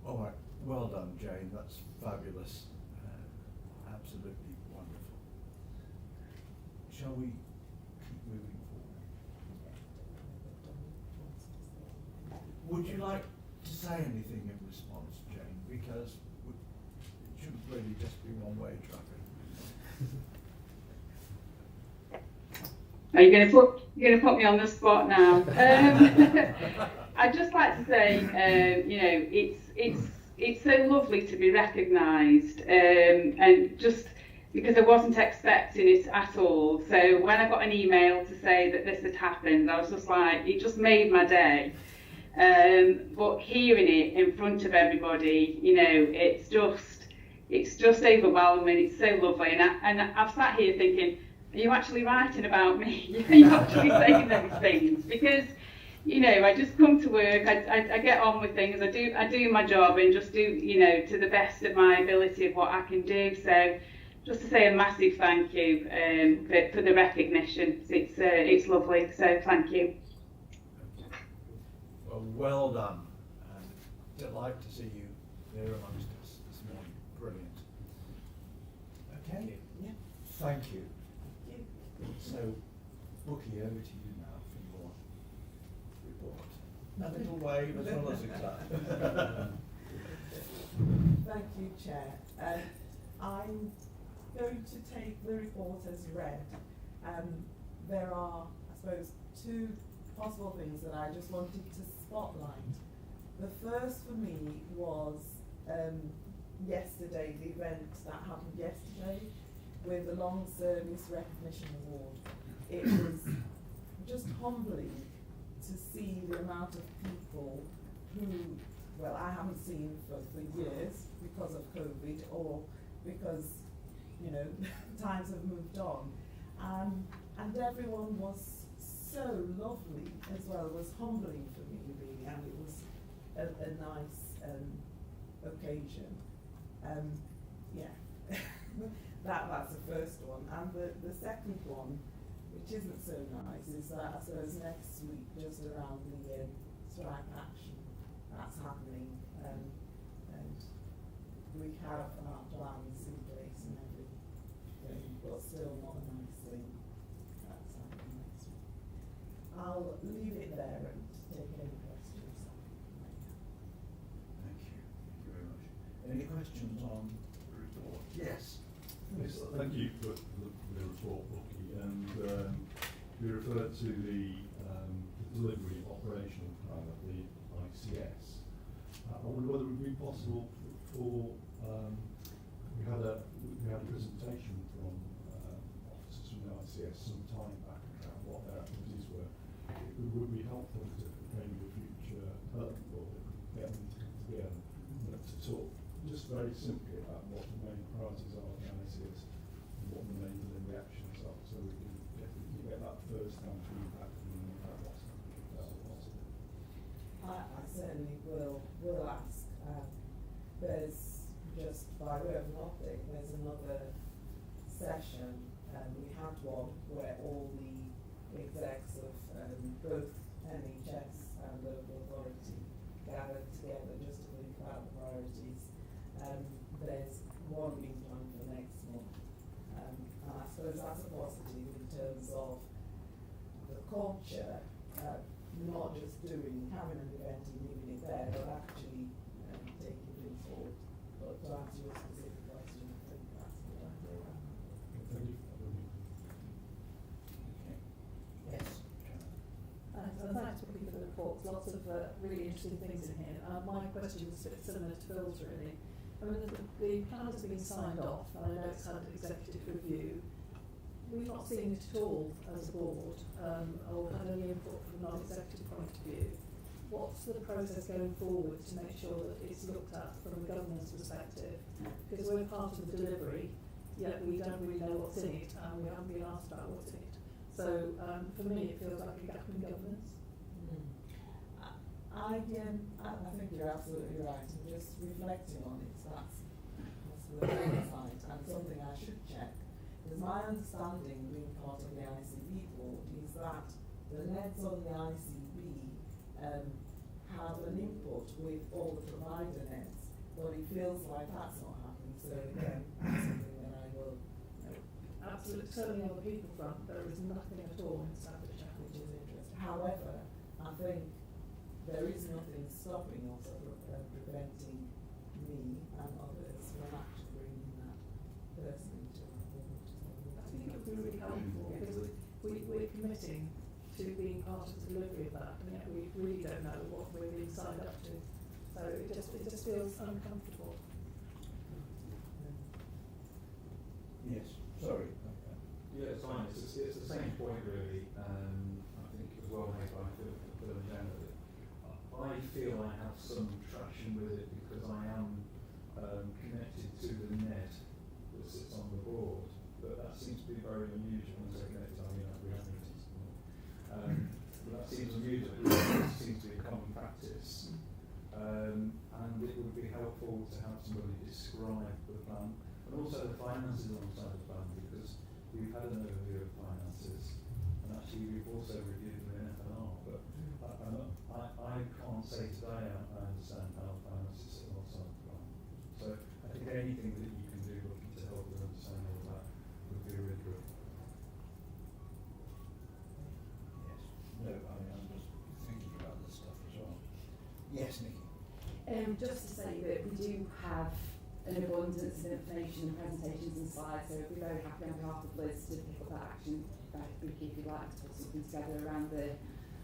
All right, well done, Jane. That's fabulous. Absolutely wonderful. Shall we keep moving forward? Would you like to say anything in response, Jane? Because it shouldn't really just be one-way traffic. Are you going to put me on the spot now? I'd just like to say, you know, it's so lovely to be recognised, and just because I wasn't expecting it at all. So when I got an email to say that this had happened, I was just like, it just made my day. But hearing it in front of everybody, you know, it's just overwhelming. It's so lovely, and I've sat here thinking, are you actually writing about me? Are you actually saying those things? Because, you know, I just come to work, I get on with things, I do my job and just do, you know, to the best of my ability of what I can do. So just to say a massive thank you for the recognition. It's lovely, so thank you. Well done, and delight to see you here amongst us this morning. Brilliant. Okay, yeah. Thank you. So, Bookie, over to you now for your report. A little wave as well as exact. Thank you, Chair. I'm going to take the report as read. There are, I suppose, two possible things that I just wanted to spotlight. The first for me was yesterday, the event that happened yesterday with the Long Service Recognition Award. It was just humbling to see the amount of people who, well, I haven't seen for years because of COVID or because, you know, times have moved on. And everyone was so lovely as well. It was humbling for me really, and it was a nice occasion. Yeah, that's the first one. And the second one, which isn't so nice, is that I suppose next week, just around the strike action, that's happening, and we have our plans in place and everything, but still not a nice thing. That's happening next week. I'll leave it there and take any questions. Thank you. Thank you very much. Any questions on the report? Yes. Yes, thank you for the report, Bucky. And you referred to the delivery operational plan of the ICS. I wonder whether it would be possible for we had a presentation from officers from the ICS some time back about what their activities were. It would be helpful to maybe the future development board get them to come together to talk just very simply about what the main priorities are of the ICS and what the main delivery actions are, so we can get that first-hand feedback from them about what's possible. I certainly will ask. There's, just by way of an update, there's another session, we had one where all the execs of both NHS and local authority gathered together just to think about the priorities. There's one being planned for next month, and I suppose that's a positive in terms of the culture, not just having an event and leaving it there, but actually taking things forward. But to answer your specific question, I think that's the idea. Thank you. Okay. Yes. Thanks, and thanks for the reports. Lots of really interesting things in here. My question was a bit similar to Phil's really. I mean, the plan has been signed off, and I know it's had an executive review. We've not seen it at all as a board, or had any input from a non-executive point of view. What's the process going forward to make sure that it's looked at from a governance perspective? Because we're part of the delivery, yet we don't really know what's in it, and we haven't been asked about what's in it. So for me, it feels like a gap in governance. I think you're absolutely right. I'm just reflecting on it. That's the side, and something I should check. Because my understanding, being part of the ICB board, is that the NEDs on the ICB have an input with all the provider NEDs, but it feels like that's not happening. So again, that's something that I will note. Absolutely, certainly on the people front, there is nothing at all in Staffordshire. Which is interesting. However, I think there is nothing stopping us or preventing me and others from actually bringing that person into our board. I think it would be really helpful because we're committing to being part of the delivery of that, and yet we really don't know what we're being signed up to. So it just feels uncomfortable. Yes. Sorry. Yeah, it's fine. It's the same point really. I think it was well made by Phil and Jenna. I feel I have some traction with it because I am connected to the NED that sits on the board, but that seems to be very unusual. When I say connected, I mean we have meetings. But that seems unusual. It seems to be a common practice, and it would be helpful to have somebody describe the plan and also the finances alongside the plan, because we've had an overview of finances, and actually we've also reviewed them in F&R, but I can't say today I understand how finances sit alongside the plan. So I think anything that you can do looking to help them understand all of that would be really good. Yes. No, I'm just thinking about this stuff as well. Yes, Nikki. Just to say that we do have an abundance of information and presentations and slides, so we'd be very happy on behalf of Liz to pick up that action, Vicky, if you'd like to put something together around the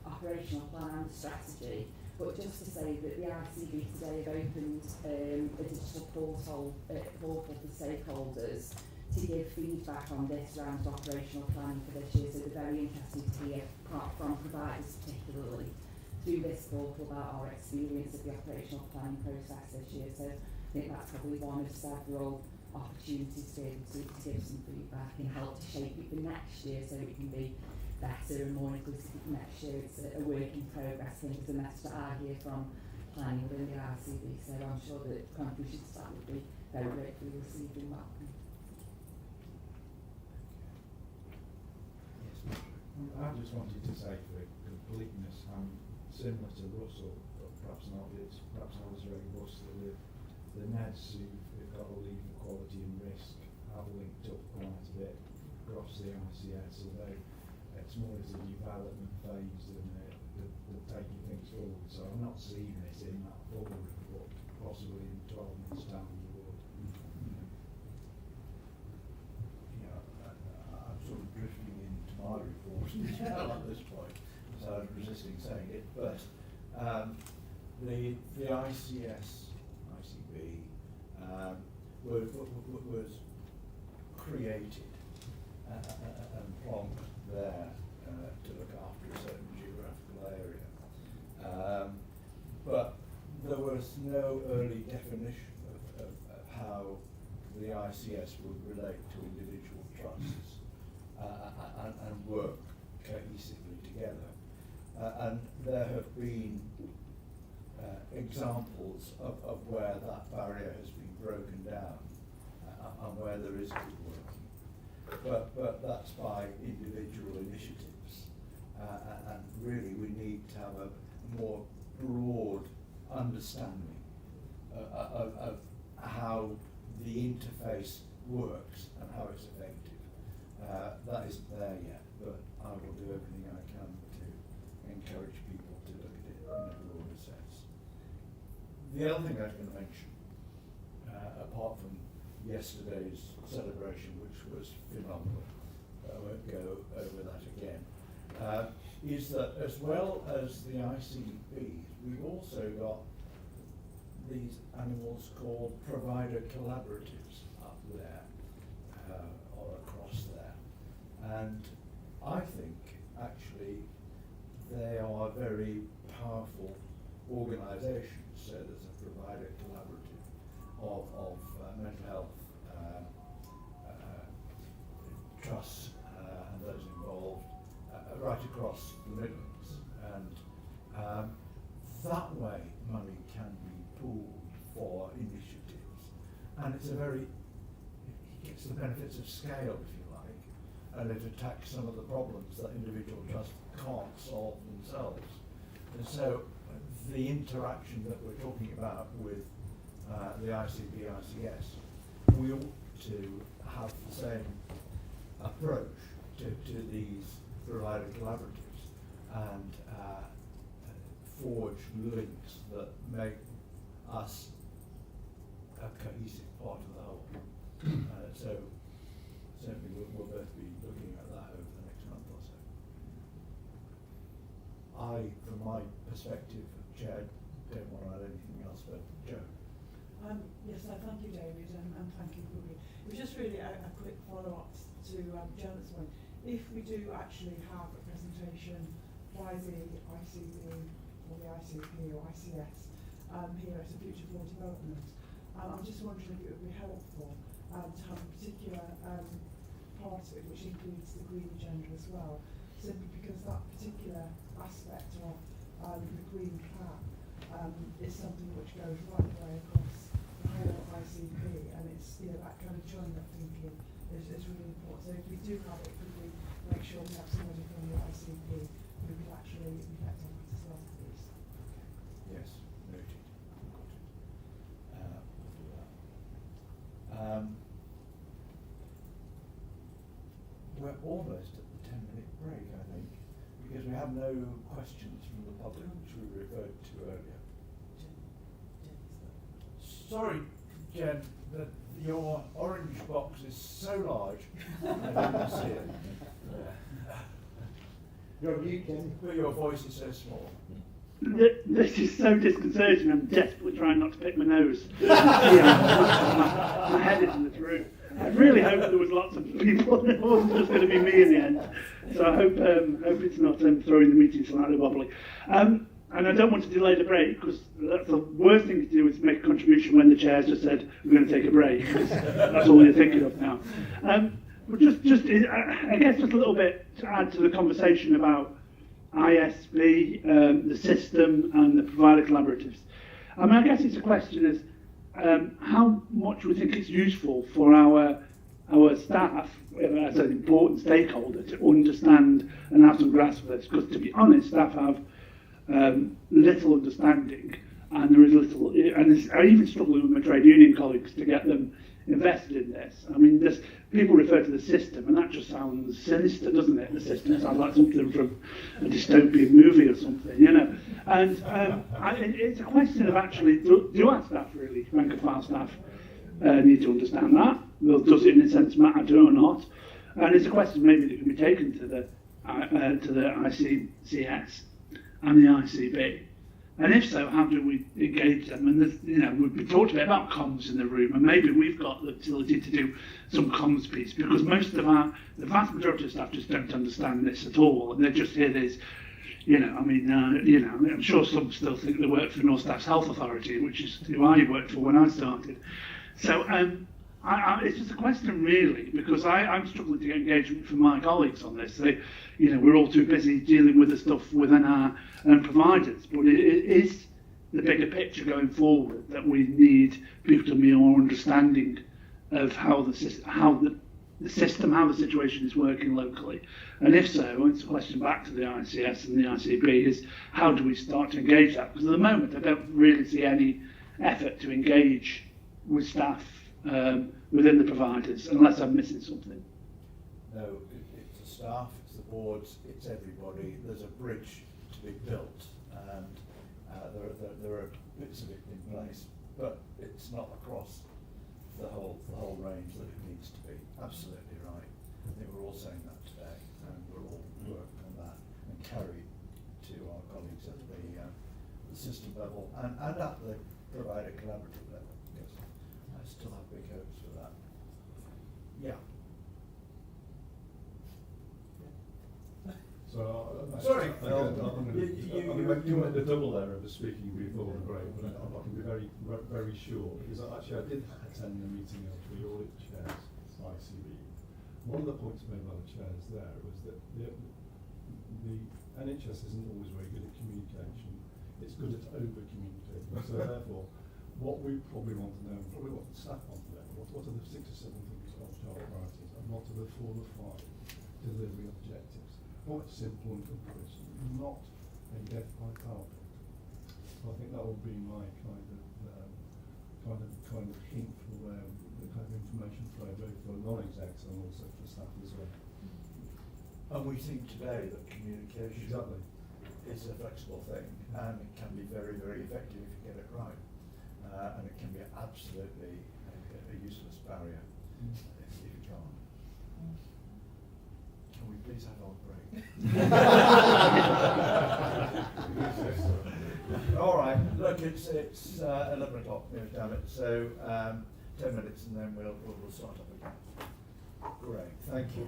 operational plan and strategy. But just to say that the ICB today have opened a digital portal for stakeholders to give feedback on this round of operational planning for this year, so they're very interested to hear from providers particularly through this portal about our experience of the operational planning process this year. So I think that's probably one of several opportunities to be able to give some feedback and help to shape it for next year so it can be better and more inclusive for next year. It's a work in progress, I think, is the message that I hear from planning within the RCB, so I'm sure that contributions to that would be very gratefully received and welcome. I just wanted to say for completeness, I'm similar to Russell, but perhaps not as robust. The NEDs who've got all the equality and risk have linked up quite a bit across the ICS, although it's more as a development phase than taking things forward. So I'm not seeing it in that full report, possibly in 12 months' time you would. I'm sort of drifting into my report as well at this point, so I'm resisting saying it, but the ICB was created and plonked there to look after a certain geographical area. But there was no early definition of how the ICS would relate to individual trusts and work cohesively together. And there have been examples of where that barrier has been broken down and where there is good working. But that's by individual initiatives. And really we need to have a more broad understanding of how the interface works and how it's effective. That isn't there yet, but I will do everything I can to encourage people to look at it in a broader sense. The other thing I was going to mention, apart from yesterday's celebration, which was phenomenal, I won't go over that again, is that as well as the ICBs, we've also got these animals called provider collaboratives up there, or across there. And I think actually they are very powerful organisations. So there's a provider collaborative of mental health trusts and those involved right across the Midlands. And that way money can be pooled for initiatives. And it's it gets the benefits of scale, if you like, and it attacks some of the problems that individual trusts can't solve themselves. And so the interaction that we're talking about with the ICB, ICS, we ought to have the same approach to these provider collaboratives and forge links that make us a cohesive part of the whole. So certainly we'll both be looking at that over the next month or so. From my perspective, Chair, don't want to add anything else, but Joe. Yes, thank you, David, and thank you, Ruby. It was just really a quick follow-up to Janet's point. If we do actually have a presentation by the ICB or the ICP or ICS here at a future board development, I'm just wondering if it would be helpful to have a particular part of it which includes the green agenda as well, simply because that particular aspect of the green plan is something which goes right the way across the whole ICP, and it's that kind of joined-up thinking is really important. So if we do have it, could we make sure we have somebody from the ICP who could actually reflect on that as well, please? Yes, noted. Got it. We'll do that. We're almost at the 10-minute break, I think, because we have no questions from the public, which we referred to earlier. Sorry, Jen, that your orange box is so large, I didn't see it. You're mute, Jen. But your voice is so small. This is so disconcerting. I'm desperately trying not to pick my nose. My head is in the throat. I really hope there was lots of people and it wasn't just going to be me in the end. So I hope it's not throwing the meeting slightly wobbly. and I don't want to delay the break, because that's the worst thing to do is make a contribution when the chair's just said we're going to take a break. That's all you're thinking of now. But I guess just a little bit to add to the conversation about ISB, the system and the provider collaboratives. I mean, I guess it's a question is how much we think it's useful for our staff as an important stakeholder to understand and have some grasp of this. Because to be honest, staff have little understanding, and there is little, and I even struggling with my trade union colleagues to get them invested in this. I mean, people refer to the system, and that just sounds sinister, doesn't it? The system sounds like something from a dystopian movie or something, you know. And it's a question of actually, do our staff really, rank and file staff, need to understand that? Well, does it in a sense matter or not? And it's a question maybe that can be taken to the ICCS and the ICB. And if so, how do we engage them? And we've talked a bit about comms in the room, and maybe we've got the ability to do some comms piece, because the vast majority of staff just don't understand this at all, and they just hear this. I'm sure some still think they work for North Staffs Health Authority, which is who I worked for when I started. So it's just a question really, because I'm struggling to get engagement from my colleagues on this. We're all too busy dealing with the stuff within our providers, but it is the bigger picture going forward that we need people to be more understanding of how the situation is working locally. And if so, it's a question back to the ICS and the ICB is how do we start to engage that? Because at the moment I don't really see any effort to engage with staff within the providers, unless I'm missing something. No, it's the staff, it's the boards, it's everybody. There's a bridge to be built, and there are bits of it in place, but it's not across the whole range that it needs to be. Absolutely right. I think we're all saying that today, and we're all working on that and carry to our colleagues at the system level and at the provider collaborative level. Yes, I still have big hopes for that. Yeah. So, sorry, I'm going to make the double error of speaking before the break, but I can be very, very short, because actually I did attend the meeting of the audit chairs, ICB. One of the points made by the chairs there was that the NHS isn't always very good at communication. It's good at over-communicating. So therefore, what we probably want to know, and probably what the staff want to know, what are the 6 or 7 things of child priorities, and what are the 4 or 5 delivery objectives? Quite simple and concise, not a death by PowerPoint. So I think that would be my kind of hint for where the kind of information flow, both for non-execs and also for staff as well. And we think today that communication is a flexible thing, and it can be very, very effective if you get it right, and it can be absolutely a useless barrier if you can't. Can we please have our break? All right. Look, it's 11 o'clock. Damn it. So 10 minutes, and then we'll start up again. Great. Thank you.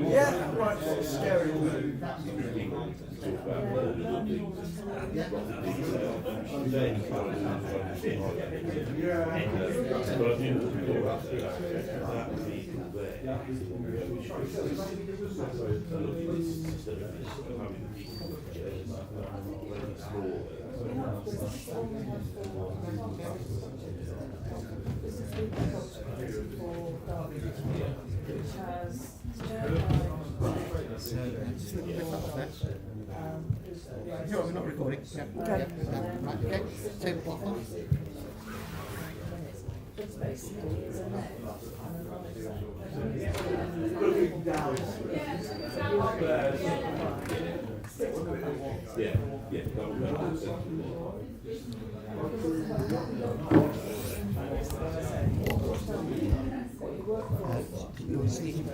Yeah, right, it's scary. This is the project for Derby, which has No, we're not recording. Yeah. Okay. Right, okay. Table cloth on. It's basically it's a net and You'll see him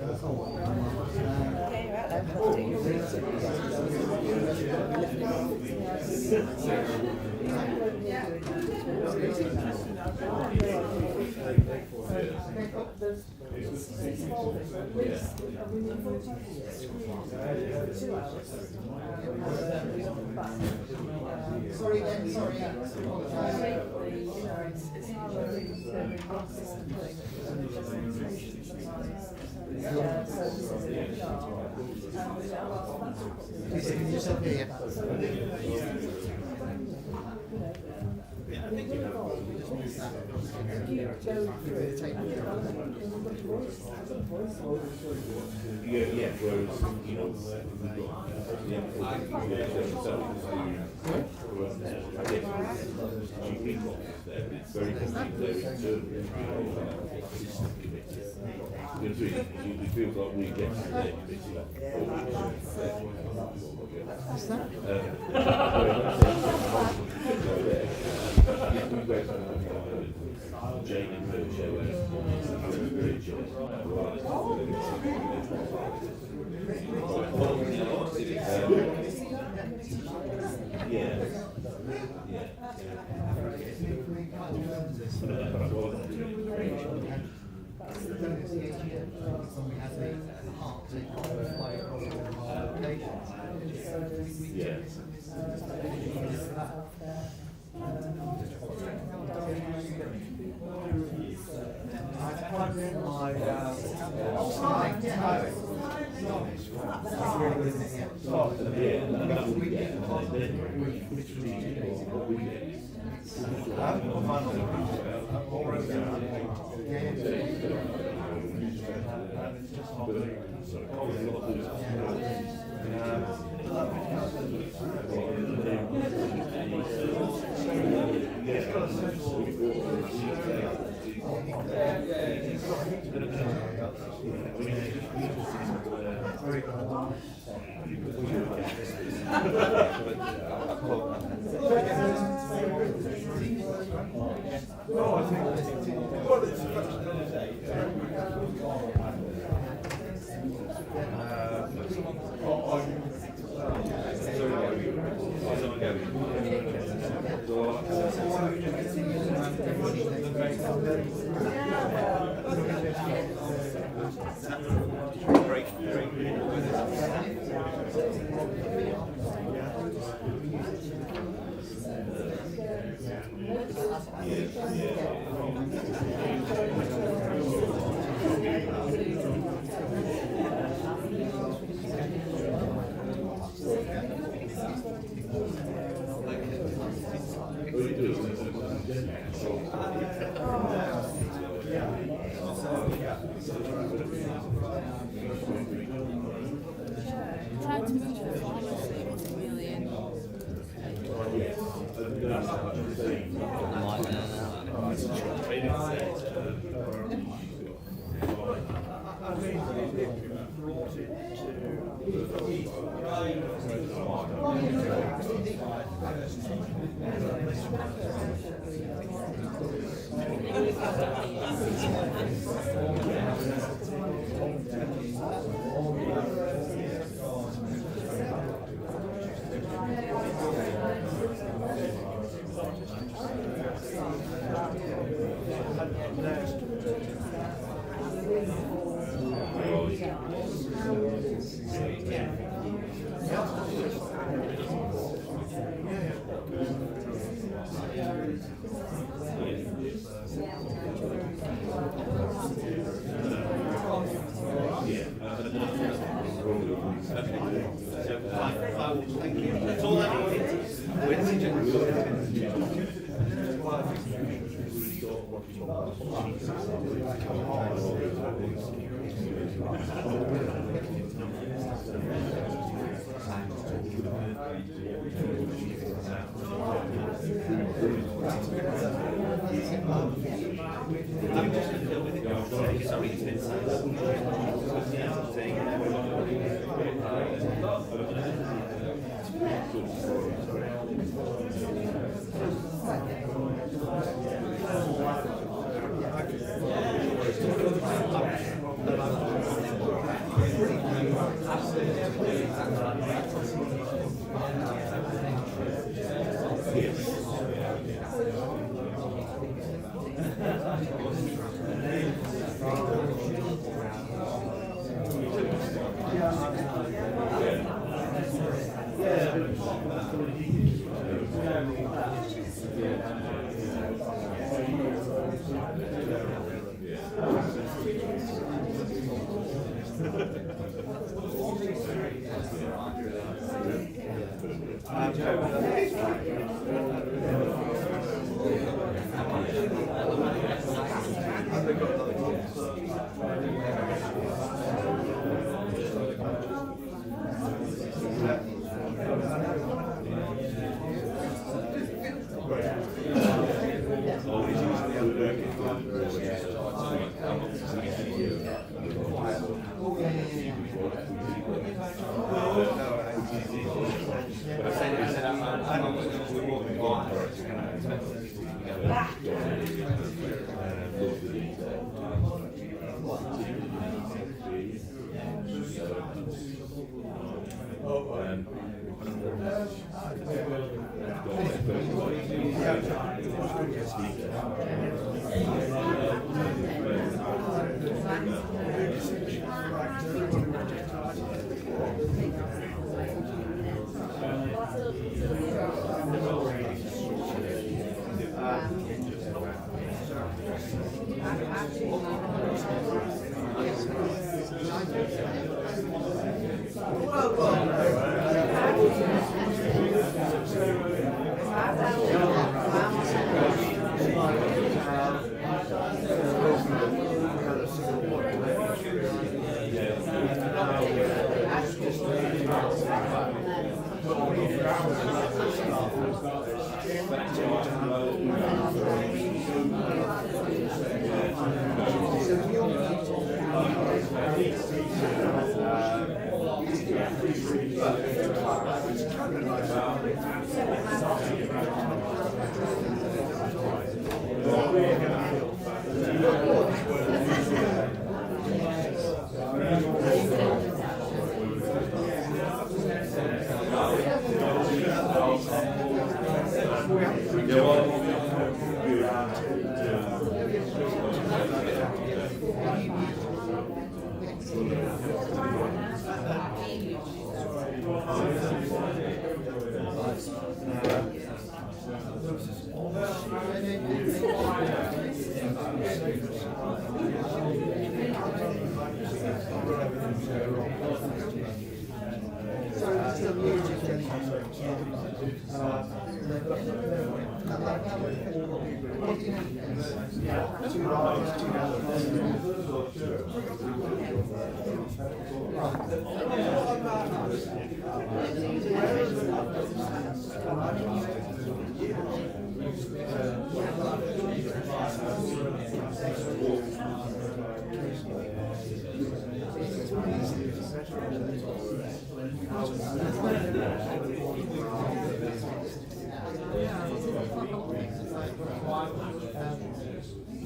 Sorry. Yeah, whereas, you know, very it feels like we get Jane and her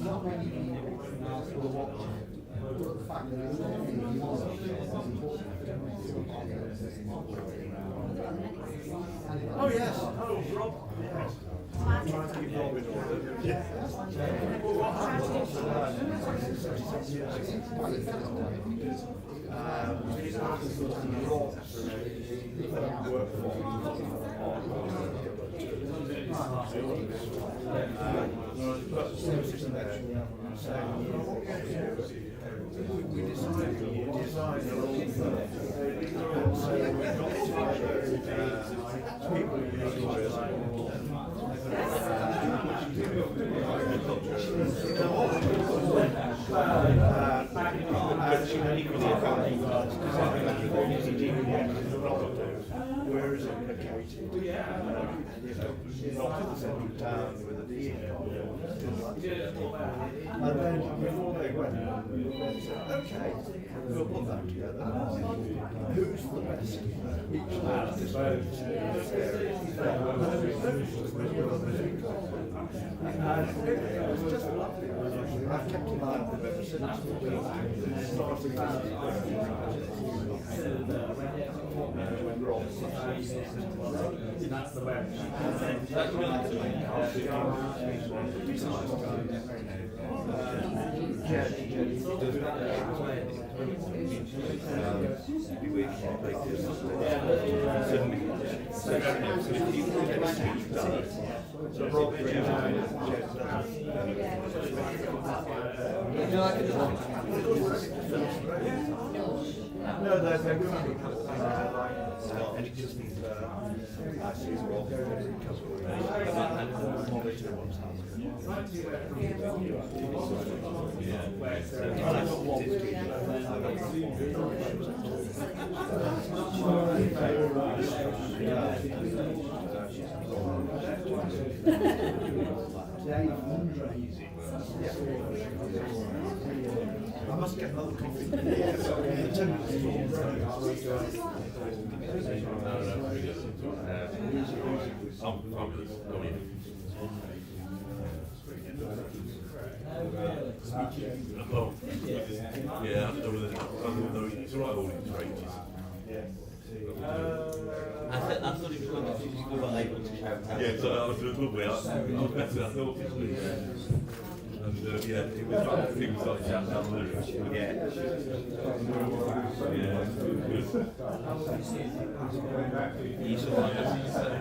Not many people will watch but the fact that it's not Oh yes, oh Rob, yes. I'm trying to keep Rob in order. Yeah. Well, what happens he's asked Rob to work we decided to design a role so we've got people who where is it located? Not at the centre of town with a decent and then before they went, they said, okay, we'll put that together. Who's the best? Each lad is and it was just lovely. I've kept in mind with them ever since when Rob that's the way. No, they're good. And it just means actually Rob monitor what's happening. I must get another coffee. Yeah, it's all right, all these ranges. I thought it was going to be able to shout out. Yeah, so I was lovely. I was better than I thought it was. And yeah, it was like things like shouting out the lyrics. Yeah. You saw my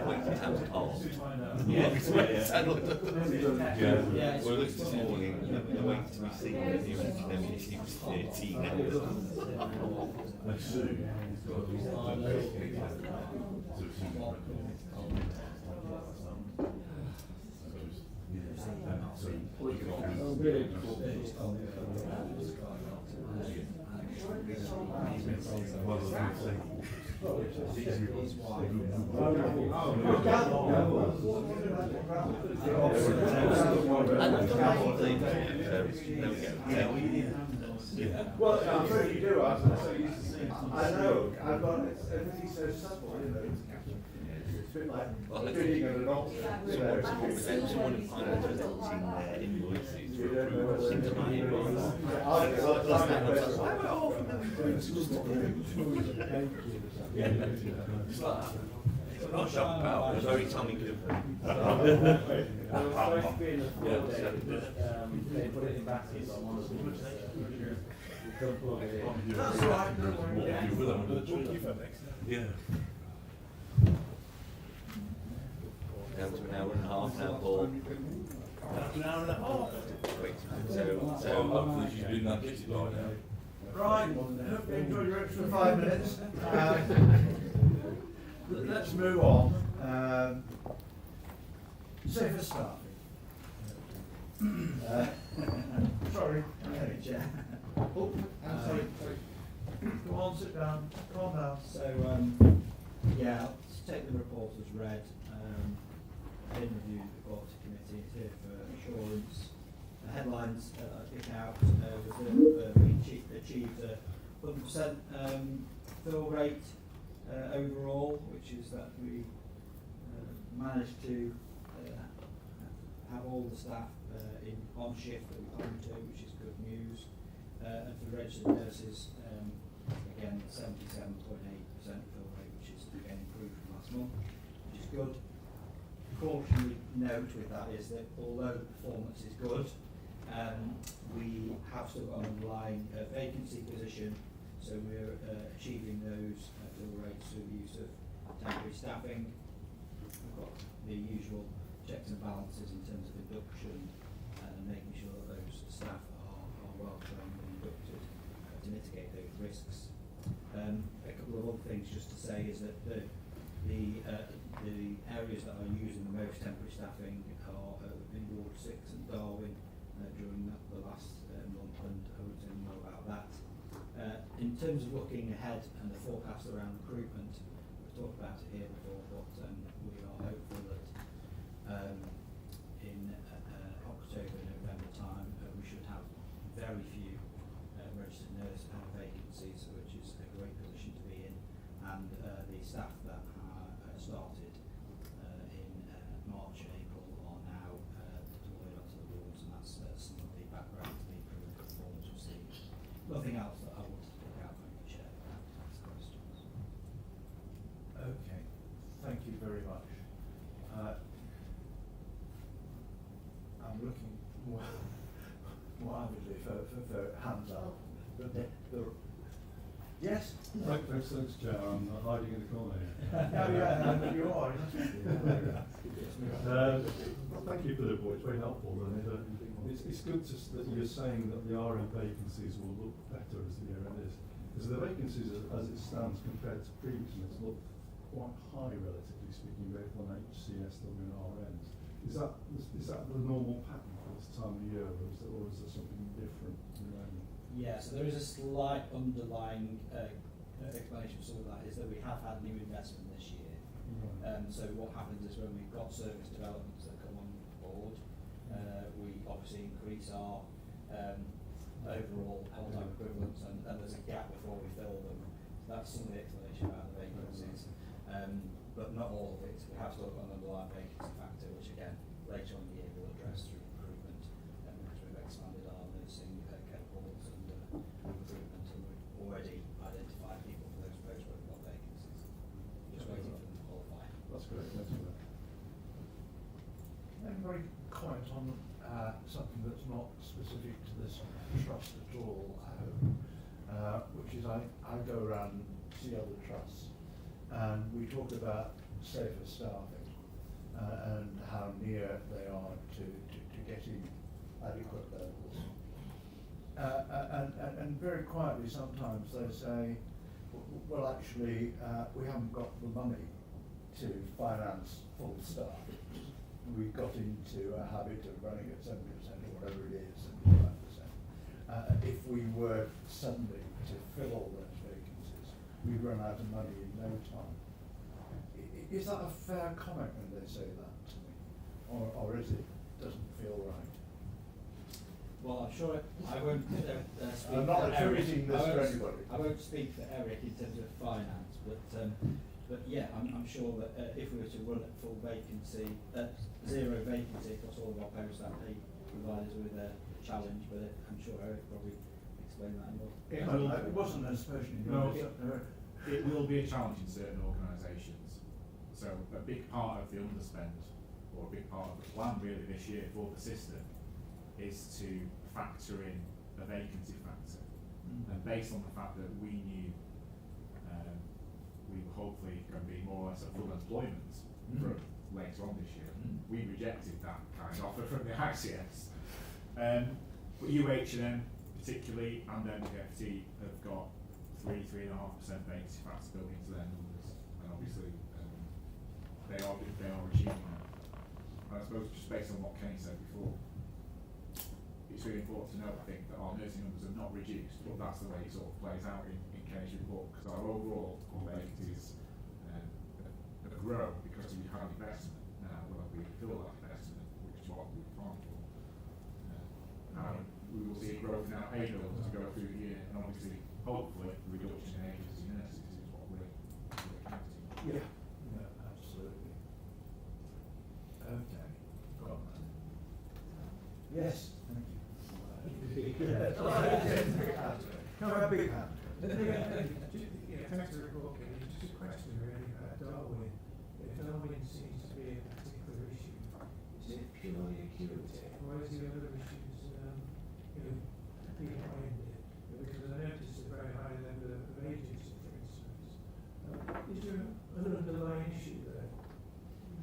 waiting times past. Yeah. Yeah. Well, look this morning, the wait to be seen, and it was 13 hours. And soon. Well, I'm sure you do. I know. I've got everything's so simple, you know. It's a bit like bidding at an auction. Someone in finance was editing their invoices for approval into my inbox. It's not shop power, it's very Tommy Cooper. They put it in baskets on one of them. That's right. Yeah. Down to an hour and a half now, Paul. An hour and a half. So hopefully she's doing that kitty by now. Right, hope you enjoyed your extra 5 minutes. Let's move on. Safer staffing. Sorry, Chair. Oh, I'm sorry. Go on, sit down. Calm down. So, yeah, I'll take the report as read. I didn't review the quality committee. It's here for assurance. the headlines I pick out was that we achieved a 100% fill rate overall, which is that we managed to have all the staff on shift that we planned to, which is good news. And for registered nurses, again 77.8% fill rate, which is again improved from last month, which is good. Cautionary note with that is that although the performance is good, we have still got an underlying vacancy position, so we're achieving those fill rates through the use of temporary staffing. We've got the usual checks and balances in terms of induction and making sure that those staff are well trained and inducted to mitigate those risks. A couple of other things just to say is that the areas that are using the most temporary staffing are in Ward 6 and Darwin during the last month, and I won't say more about that. In terms of looking ahead and the forecast around recruitment, we've talked about it here before, but we are hopeful that in October, November time, we should have very few registered nurse vacancies, which is a great position to be in, and the staff that started in March and April are now deployed onto the wards, and that's some of the background to the improved performance we're seeing. Nothing else that I wanted to pick out from you, Chair. That's questions. Okay, thank you very much. I'm looking more avidly for hands up. Yes? Thanks, Chair. I'm hiding in the corner here. You are. Thank you for the report. It's very helpful. And it's good that you're saying that the RM vacancies will look better as the year end is. Because the vacancies, as it stands compared to previously, it's looked quite high, relatively speaking, both on HCSW and RMs. Is that the normal pattern for this time of year, or is there something different? Yeah, so there is a slight underlying explanation for some of that, is that we have had new investment this year. So what happens is when we've got service developments that come on board, we obviously increase our overall full-time equivalents, and there's a gap before we fill them. So that's some of the explanation about the vacancies. But not all of it. We have still got an underlying vacancy factor, which again, later on in the year we'll address through recruitment, because we've expanded our nursing cohorts and recruitment, and we've already identified people for those posts where we've got vacancies. Just waiting for them to qualify. That's great. Thanks for that. Anybody comment on something that's not specific to this trust at all, I hope, which is I go around and see other trusts, and we talk about safer staffing and how near they are to getting adequate levels. And very quietly sometimes they say, well actually we haven't got the money to finance full staff. We got into a habit of running at 70% or whatever it is, 75%. If we were suddenly to fill all those vacancies, we'd run out of money in no time. Is that a fair comment when they say that to me? Or is it doesn't feel right? Well, I'm sure I won't speak I'm not for Eric. attributing this to anybody. I won't speak for Eric in terms of finance, but yeah, I'm sure that if we were to run at full vacancy, zero vacancy across all of our posts, that may provide us with a challenge, but I'm sure Eric probably explain that more. It wasn't an aspersion. It will be a challenge in certain organisations. So a big part of the underspend, or a big part of the plan really this year for the system, is to factor in a vacancy factor. And based on the fact that we knew we were hopefully going to be more or less at full employment from later on this year, we rejected that kind of offer from the ICS. But UH&M particularly, and then the FT have got 3.5% vacancy factor built into their numbers, and obviously they are achieving that. And I suppose just based on what Kenny said before, it's really important to note, I think, that our nursing numbers are not reduced, but that's the way it sort of plays out in Kenny's report, because our overall vacancies grow because we have investment now, whether we fill that investment, which is what we plan for. pay bills as we go through the year, and obviously, hopefully, the reduction in agency nurses is what we're counting. Yeah, absolutely. Okay, got that. Yes, thank you. Yes. Come on, big hand. Yeah, thanks for the report, Kenny. Just a question really about Darwin. If Darwin seems to be a particular issue, is it purely acuity, or is there other issues, behind it? Because I noticed a very high level of agency, for instance. Is there an underlying issue there?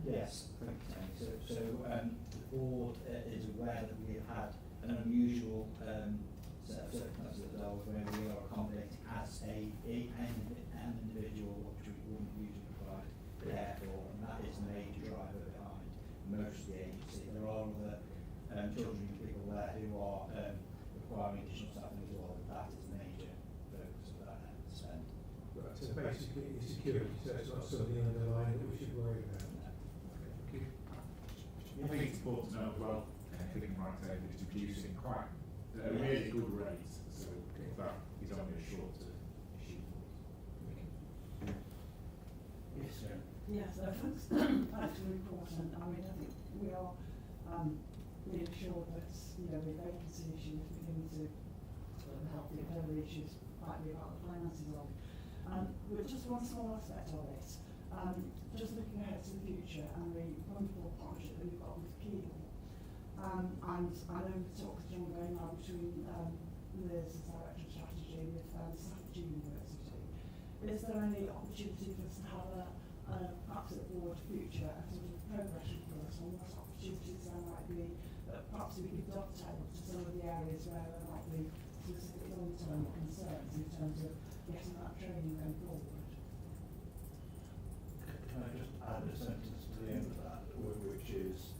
Yes, thank you, Tony. So the board is aware that we have had an unusual set of circumstances at Darwin where we are accommodating as an individual which we wouldn't usually provide care for, and that is a major driver behind most of the agency. There are other children and people there who are requiring additional staffing as well, but that is a major focus of that spend. Right, so basically it's security, so it's not something underlying that we should worry about. Okay, thank you. I think it's important to note as well, I think Mike said it's producing quite a really good rate, so that is only a short-term issue for us. Yes, sir. Yes, thanks for the report, and I mean, I think we are being assured that, with vacancy issues, beginning to help the other issues might be about the finances of it. With just one small aspect of it, just looking ahead to the future and the wonderful partnership that we've got with Keele. And I know the talks are ongoing now between Liz as Director of Strategy with Staffordshire University. Is there any opportunity for us to have perhaps at the board future, a sort of progression for us on what opportunities there might be that perhaps we could dovetail to some of the areas where there might be specific long-term concerns in terms of getting that training going forward? Can I just add a sentence to the end of that, which is,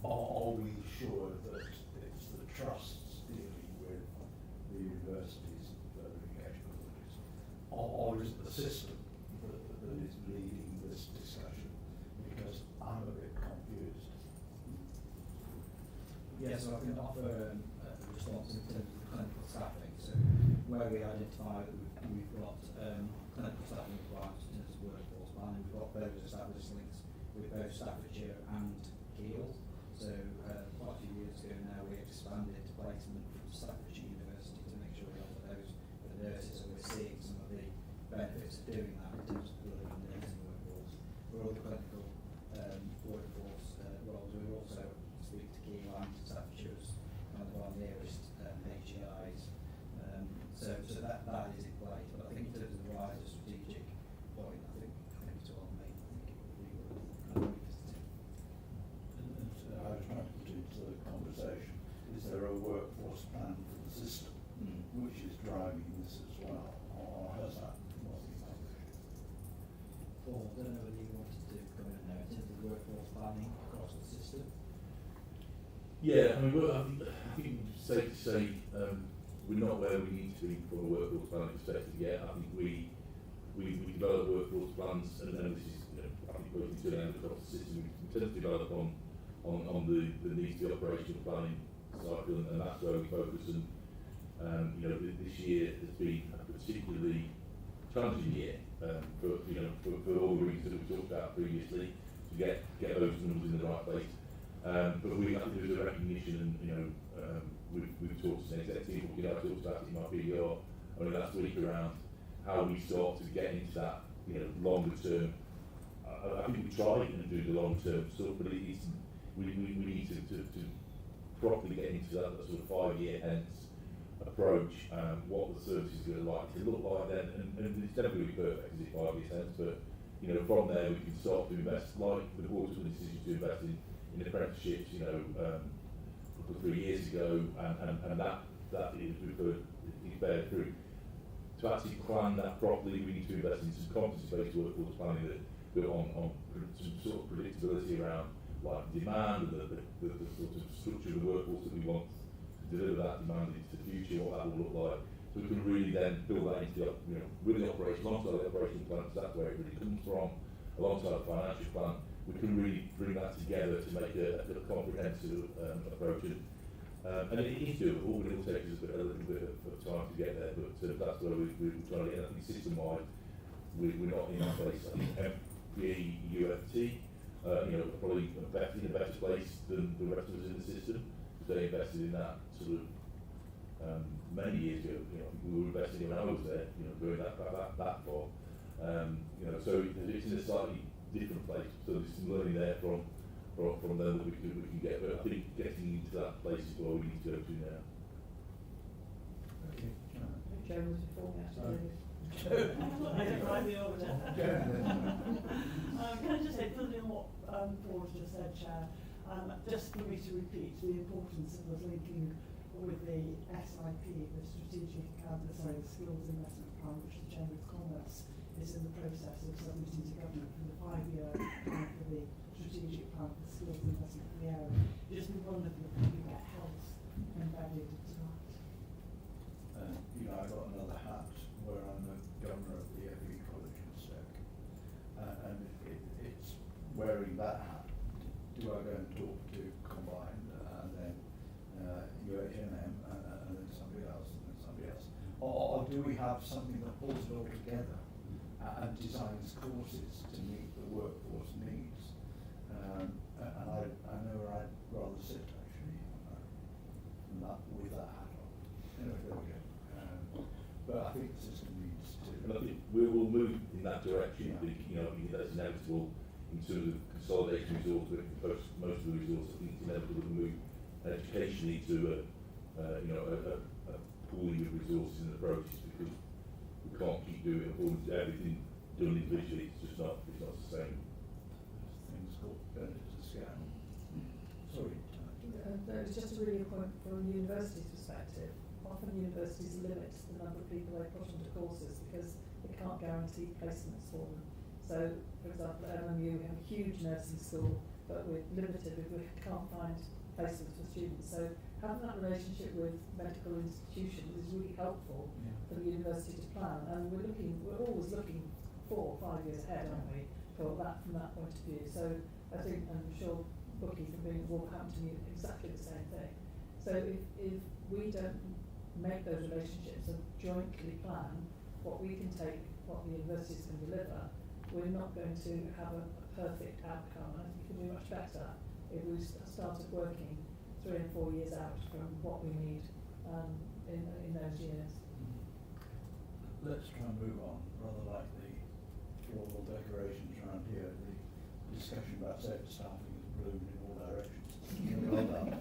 are we sure that it's the trusts dealing with the university's furthering capabilities, or is it the system that is leading this discussion? Because I'm a bit confused. Yes, so I can offer a response in terms of clinical staffing. So where we identify that we've got clinical staffing requirements in terms of workforce planning, we've got those established links with both Staffordshire and Keele. So quite a few years ago now we expanded placement from Staffordshire University to make sure we offer those for the nurses, and we're seeing some of the benefits of doing that in terms of building the nursing workforce. For all the clinical workforce roles, we also speak to Keele and Staffordshire's kind of our nearest HEIs. So that is in place, but I think in terms of the wider strategic point, I think it's well made. I think it would be worth kind of revisiting. I was trying to put into the conversation, is there a workforce plan for the system which is driving this as well, or has that not been published? Paul, I don't know whether you wanted to come in now in terms of workforce planning across the system. Yeah, I mean, I think it's safe to say we're not where we need to be from a workforce planning perspective yet. I think we develop workforce plans, and this is, I think, both internally and across the system. We tend to develop on the needs of the operational planning cycle, and that's where we focus. And this year has been a particularly challenging year for all the reasons that we talked about previously, to get those numbers in the right place. But I think there's a recognition, and we've talked to the exec team, I talked about it in my PDR only last week around how we start to get into that longer term. I think we try and do the long term stuff, but we need to properly get into that sort of 5-year hence approach. What the service is going to look like then, and it's never going to be perfect, is it, 5 years hence? But from there we can start to invest, like the board took the decision to invest in apprenticeships, a couple of 3 years ago, and that is bear fruit. To actually plan that properly, we need to invest in some competency-based workforce planning that on some sort of predictability around like demand, and the sort of structure of the workforce that we want to deliver that demand into the future, what that will look like. So we can really then build that into with the operation, alongside the operational plan, because that's where it really comes from, alongside the financial plan. We can really bring that together to make a comprehensive approach. And it is doable, but it will take us a little bit of time to get there. But that's where we're trying to get. I think system-wide, we're not in a place. I think MPE, UFT, probably in a better place than the rest of us in the system. They invested in that sort of many years ago. We were investing when I was there. Going that far. So it's in a slightly different place. So there's some learning there from them that we can get. But I think getting into that place is where we need to go to now. Okay. Joe was before me, actually. I don't mind the order. Can I just say, building on what Paul just said, Chair, just for me to repeat the importance of us linking with the SIP, the Strategic the Skills Investment Plan, which the Chamber of Commerce is in the process of submitting to Government for the 5-year plan for the Strategic Plan for Skills Investment for the area. It'd just be wonderful if we could get health embedded into that. I've got another hat where I'm the governor of the FE College in Stoke, and it's wearing that hat. Do I go and talk to Combine and then UHNM and then somebody else and then somebody else, or do we have something that pulls it all together and designs courses to meet the workforce needs? And I know where I'd rather sit actually, with that hat on. Anyway, there we go. But I think the system needs to. And I think we will move in that direction. I think that's inevitable in terms of consolidating resources. Most of the resources, I think it's inevitable to move educationally to a pooling of resources and approaches, because we can't keep doing everything done individually. It's just not sustainable. Things called to scam. Sorry. It's just a really good point from the university's perspective. Often universities limit the number of people they put onto courses because they can't guarantee placements for them. So, for example, at LMU we have a huge nursing school, but we're limited if we can't find placements for students. So having that relationship with medical institutions is really helpful for the university to plan. And we're always looking 4 or 5 years ahead, aren't we, for that from that point of view. So I think, and I'm sure Bucky from being at Wolverhampton knew exactly the same thing. So if we don't make those relationships and jointly plan what we can take, what the universities can deliver, we're not going to have a perfect outcome. And I think we can do much better if we started working 3 and 4 years out from what we need in those years. Let's try and move on, rather like the floral decorations around here. The discussion about safe staffing has bloomed in all directions. Well done.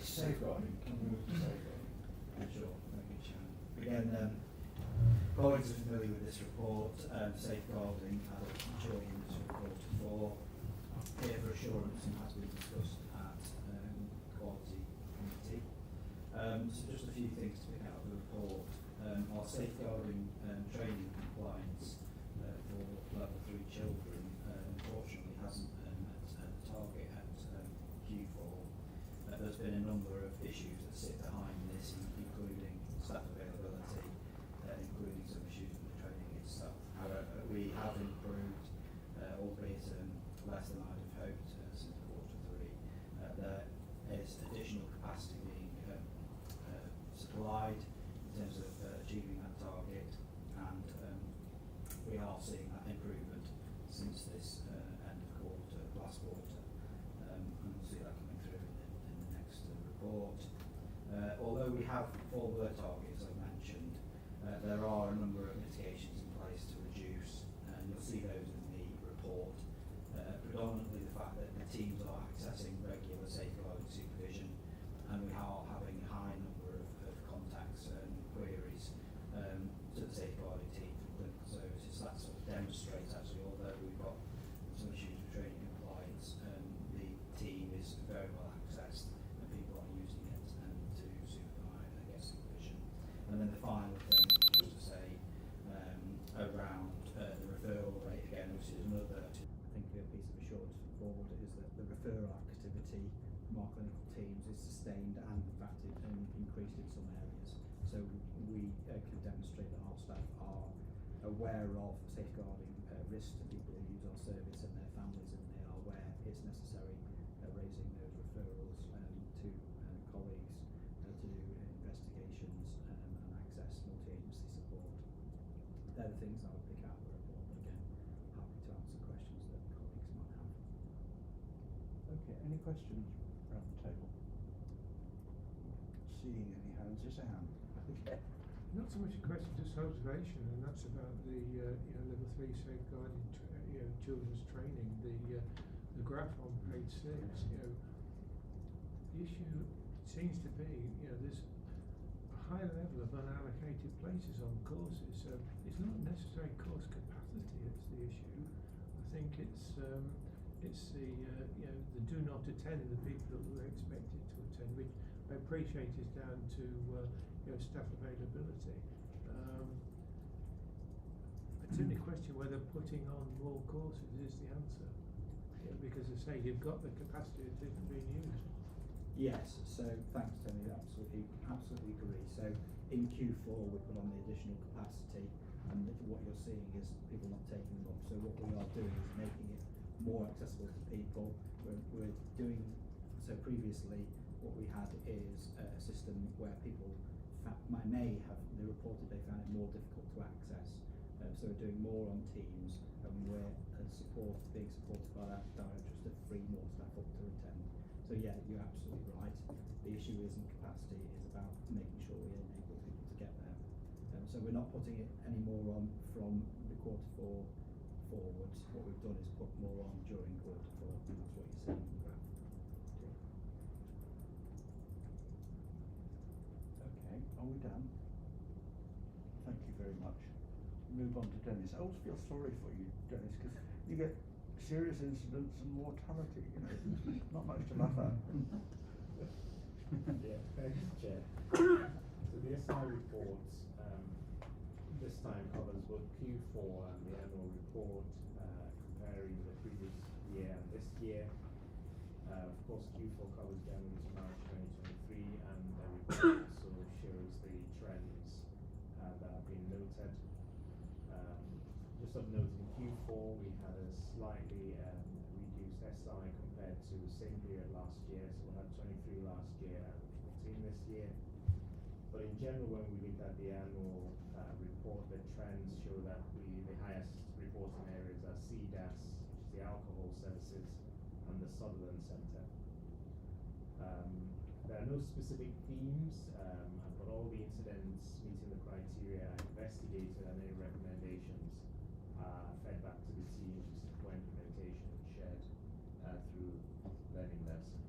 Safeguarding, can we move to safeguarding? Sure, thank you, Chairman. Again, colleagues are familiar with this report, Safeguarding Adult Children Report 4. Here for assurance and has been discussed at Quality Committee. So just a few things to pick out of the report. Our safeguarding training compliance for level 3 children unfortunately hasn't met the target at Q4. There's been a number of issues that sit behind this, including staff availability, including some issues with the training itself. However, we have improved, albeit less than I'd have hoped since Q3. There is additional capacity being supplied in terms of achieving that target, and we are seeing that improvement since this end of last quarter, and we'll see that coming through in the next report. Although we have 4 work targets, as I mentioned, there are a number of mitigations in place to reduce, and you'll see those in the report. Predominantly the fact that the teams are accessing regular safeguarding supervision, and we are having a high number of contacts and queries to the safeguarding team from clinical services. That sort of demonstrates actually, although we've got some issues with training compliance, the team is very well accessed and people are using it to supervise and get supervision. And then the final thing, just to say, around the referral rate again, which is another, I think, a piece of assurance forward, is that the referral activity from our clinical teams is sustained and in fact it increased in some areas. So we can demonstrate that our staff are aware of safeguarding risks to people who use our service and their families, and they are aware it's necessary raising those referrals Any questions around the table? Seeing any hands, yes, Anne. Okay. Not so much a question, just observation, and that's about the level 3 safeguarding children's training. The graph on page 6. The issue seems to be there's a high level of unallocated places on courses, so it's not necessarily course capacity that's the issue. I think it's the do not attend, the people who are expected to attend, which I appreciate is down to staff availability. It's only a question whether putting on more courses is the answer, because as I say, you've got the capacity that isn't being used. Yes, so thanks Tony, absolutely agree. So in Q4 we put on the additional capacity, and what you're seeing is people not taking them up. So what we are doing is making it more accessible to people. We're doing, so previously what we had is a system where people they reported they found it more difficult to access. So we're doing more on Teams, and we're being supported by that directors to free more staff up to attend. So yeah, you're absolutely right. The issue isn't capacity, it's about making sure we enable people to get there. So we're not putting it any more on from the quarter 4 forwards. What we've done is put more on during quarter 4, and that's what you're seeing in the graph. Okay, are we done? Thank you very much. Move on to Dennis. I always feel sorry for you, Dennis, because you get serious incidents and mortality, not much to laugh at. Yeah, thanks, Chair. So the SI reports this time covers both Q4 and the annual report, comparing the previous year and this year. Of course, Q4 covers January to March 2023, and the report also shows the trends that have been noted. Just of note, in Q4 we had a slightly reduced SI compared to the same period last year. So we had 23 last year and 14 this year. But in general, when we look at the annual report, the trends show that the highest reporting areas are CDAS, which is the alcohol services, and the Sutherland Centre. There are no specific themes, but all the incidents meeting the criteria are investigated, and any recommendations are fed back to the teams for implementation and shared through learning lessons.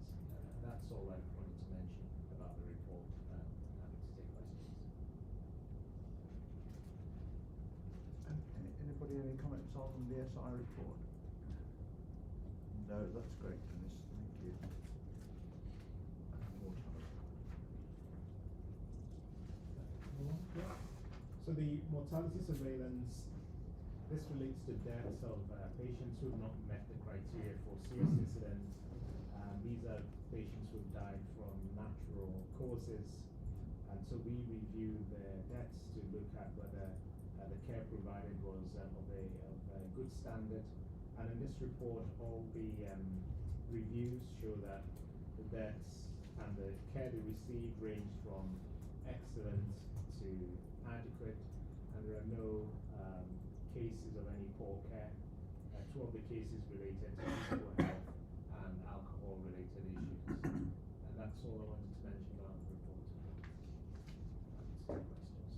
That's all I wanted to mention about the report. Happy to take questions. Okay, anybody any comments on the SI report? No, that's great, Dennis, thank you. So the mortality surveillance, this relates to deaths of patients who have not met the criteria for serious incidents. These are patients who have died from natural causes, and so we review the deaths to look at whether the care provided was of a good standard. And in this report, all the reviews show that the deaths and the care they received range from excellent to adequate, and there are no cases of any poor care. 2 of the cases related to physical health and alcohol related issues. And that's all I wanted to mention about the report. Questions?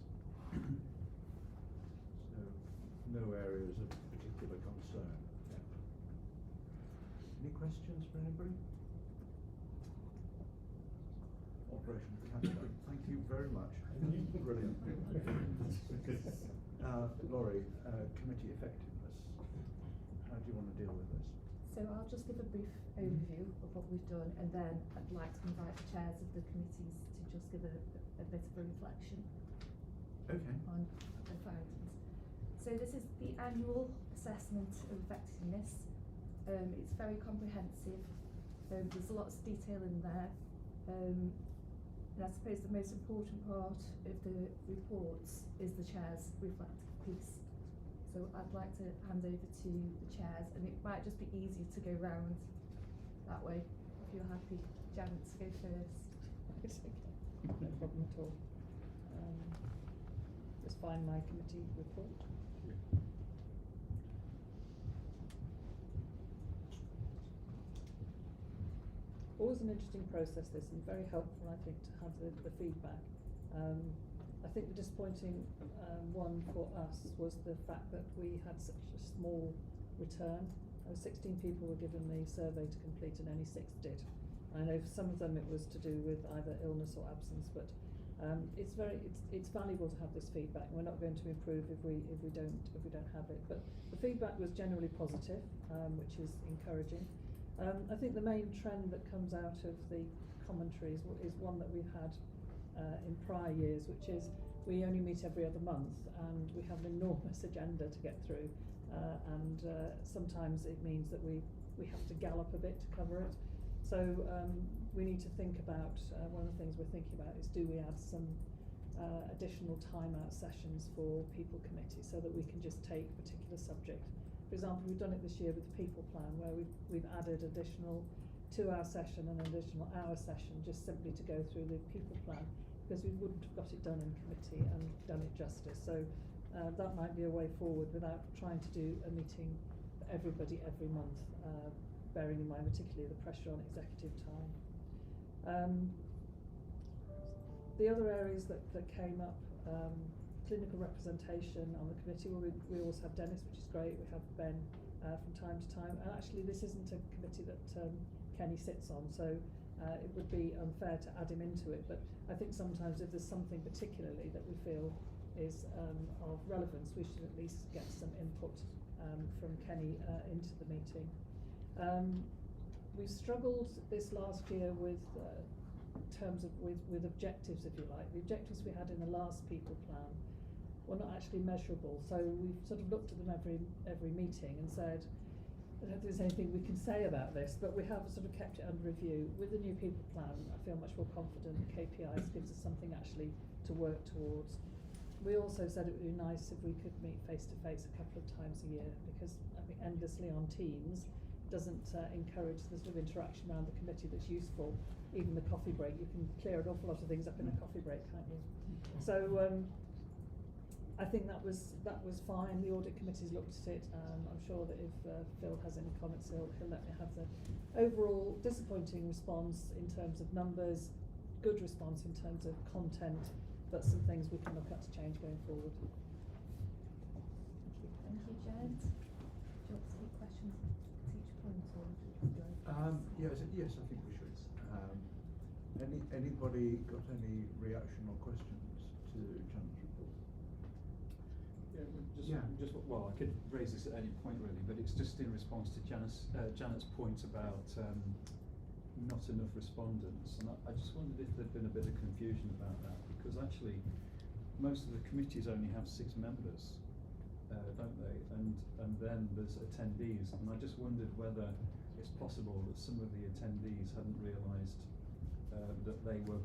No areas of particular concern. Yeah. Any questions for anybody? Operation Catcher. Thank you very much. Brilliant. Laurie, committee effectiveness. How do you want to deal with this? So I'll just give a brief overview of what we've done, and then I'd like to invite the chairs of the committees to just give a bit of a reflection on the findings. So this is the annual assessment of effectiveness. It's very comprehensive. There's lots of detail in there. And I suppose the most important part of the reports is the chair's reflective piece. So I'd like to hand over to the chairs, and it might just be easier to go round that way, if you're happy, Janet, to go first. It's okay, no problem at all. Just find my committee report. always an interesting process, this, and very helpful, I think, to have the feedback. I think the disappointing one for us was the fact that we had such a small return. 16 people were given the survey to complete and only 6 did. I know for some of them it was to do with either illness or absence, but it's valuable to have this feedback. We're not going to improve if we don't have it. But the feedback was generally positive, which is encouraging. I think the main trend that comes out of the commentaries is one that we've had in prior years, which is we only meet every other month and we have an enormous agenda to get through, and sometimes it means that we have to gallop a bit to cover it. So we need to think about, one of the things we're thinking about is, do we add some additional time-out sessions for people committee so that we can just take a particular subject. For example, we've done it this year with the people plan, where we've added additional 2-hour session and an additional hour session just simply to go through the people plan, because we wouldn't have got it done in committee and done it justice. So that might be a way forward without trying to do a meeting for everybody every month, bearing in mind particularly the pressure on executive time. The other areas that came up, clinical representation on the committee. Well, we also have Dennis, which is great. We have Ben from time to time. And actually, this isn't a committee that Kenny sits on, so it would be unfair to add him into it. But I think sometimes if there's something particularly that we feel is of relevance, we should at least get some input from Kenny into the meeting. We've struggled this last year with terms of with objectives, if you like. The objectives we had in the last people plan were not actually measurable, so we've sort of looked at them every meeting and said, I don't think there's anything we can say about this, but we have sort of kept it under review. With the new people plan, I feel much more confident that KPIs gives us something actually to work towards. We also said it would be nice if we could meet face to face a couple of times a year, because I think endlessly on Teams doesn't encourage the sort of interaction around the committee that's useful. Even the coffee break, you can clear an awful lot of things up in a coffee break, can't you? So I think that was fine. The audit committee's looked at it. I'm sure that if Phil has any comments, he'll let me have the overall disappointing response in terms of numbers, good response in terms of content, but some things we can look at to change going forward. Thank you, Janet. Do you want to take questions at each point, or yes, I think we should. Anybody got any reaction or questions to Janet's report? Well, I could raise this at any point really, but it's just in response to Janet's point about not enough respondents, and I just wondered if there'd been a bit of confusion about that, because actually most of the committees only have 6 members, don't they? And then there's attendees, and I just wondered whether it's possible that some of the attendees hadn't realised that they were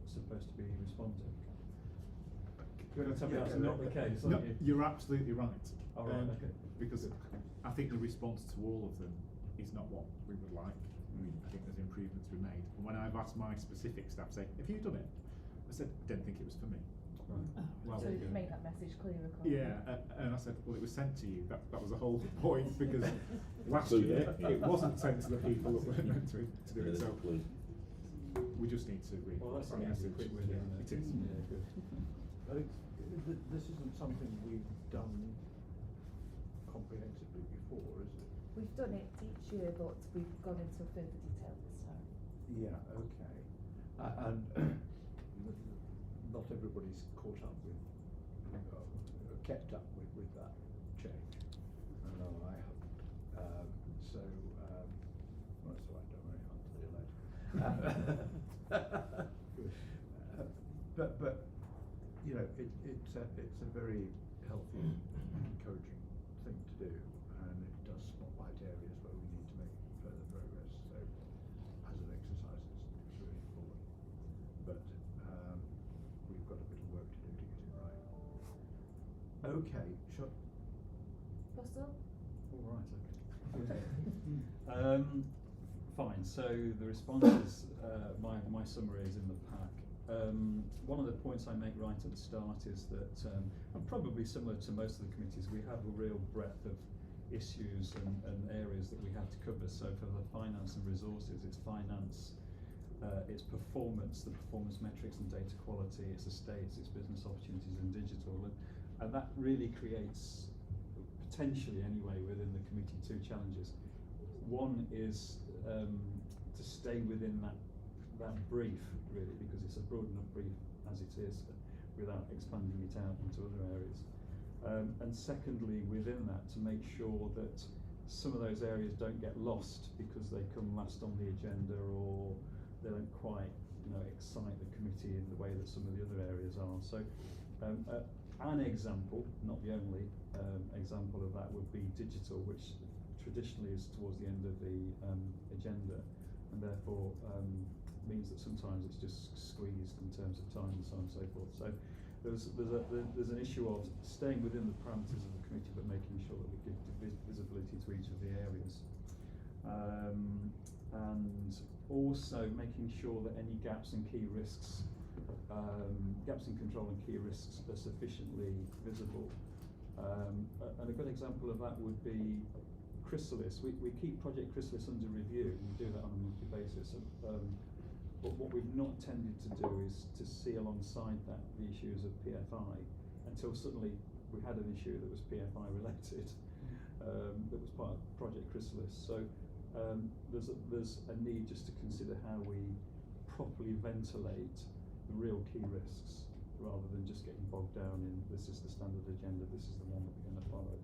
supposed to be responding. You're going to tell me that's not the case, No, aren't you? you're absolutely right. All right, okay. Because I think the response to all of them is not what we would like. I think there's improvements to be made. And when I've asked my specific staff, say, have you done it? I said, I didn't think it was for me. Right. Well, so you make that message clearer. Yeah, and I said, well, it was sent to you. That was the whole point, because last year it wasn't sent to the people that were meant to do it. So we just need to read well, that's the a message. quick win, isn't it? It is. Yeah, good. I think this isn't something we've done comprehensively before, is it? We've done it each year, but we've gone into further detail this time. Yeah, okay. And not everybody's caught up with, kept up with that change. No, I haven't. That's why I don't very hard to relate. But you know, it's a very healthy and encouraging thing to do, and it does spotlight areas where we need to make further progress. So, as an exercise, it's really important. But we've got a bit of work to do to get it right. Okay, sure. Russell? All right, okay. Fine, so the responses, my summary is in the pack. One of the points I make right at the start is that, and probably similar to most of the committees, we have a real breadth of issues and areas that we have to cover. So for the finance and resources, it's finance, it's performance, the performance metrics and data quality, it's estates, it's business opportunities and digital, and that really creates, potentially anyway, within the committee, two challenges. One is to stay within that brief, really, because it's a broad enough brief as it is, without expanding it out into other areas. And secondly, within that, to make sure that some of those areas don't get lost because they come last on the agenda, or they don't quite, excite the committee in the way that some of the other areas are. So, an example, not the only example of that, would be digital, which traditionally is towards the end of the agenda, and therefore means that sometimes it's just squeezed in terms of time and so on and so forth. So there's an issue of staying within the parameters of the committee, but making sure that we give visibility to each of the areas, and also making sure that any gaps and key risks, gaps in control and key risks, are sufficiently visible. And a good example of that would be Chrysalis. We keep Project Chrysalis under review, and we do that on a monthly basis. But what we've not tended to do is to see alongside that the issues of PFI, until suddenly we had an issue that was PFI related, that was part of Project Chrysalis. So there's a need just to consider how we properly ventilate the real key risks, rather than just getting bogged down in this is the standard agenda, this is the one that we're going to follow.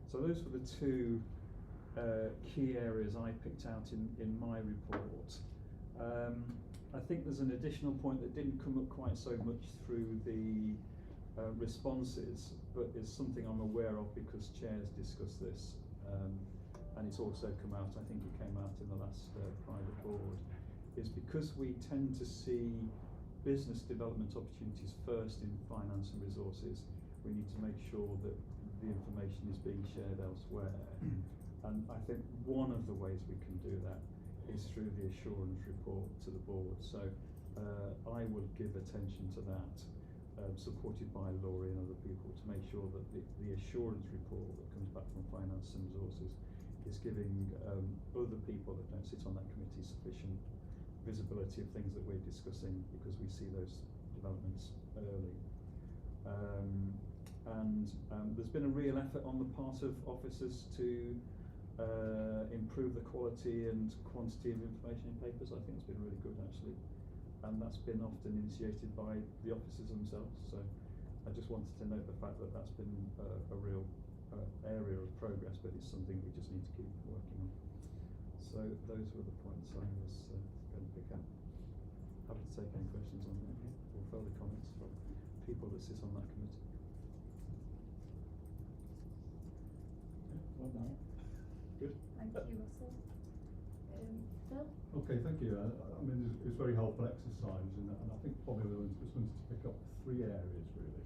So those were the two key areas I picked out in my report. I think there's an additional point that didn't come up quite so much through the responses, but is something I'm aware of because chairs discussed this, and it's also come out, I think it came out in the last private board, is because we tend to see business development opportunities first in finance and resources, we need to make sure that the information is being shared elsewhere. And I think one of the ways we can do that is through the assurance report to the board. So I would give attention to that, supported by Laurie and other people, to make sure that the assurance report that comes back from finance and resources is giving other people that don't sit on that committee sufficient visibility of things that we're discussing, because we see those developments early. And there's been a real effort on the part of officers to improve the quality and quantity of information in papers. I think it's been really good, actually, and that's been often initiated by the officers themselves. So I just wanted to note the fact that that's been a real area of progress, but it's something we just need to keep working on. So those were the points I was going to pick up. Happy to take any questions on that or further comments from people that sit on that committee. Well done. Good. Thank you, Russell. Phil? Okay, thank you. I mean, it's very helpful exercise, and I think probably we just wanted to pick up three areas, really.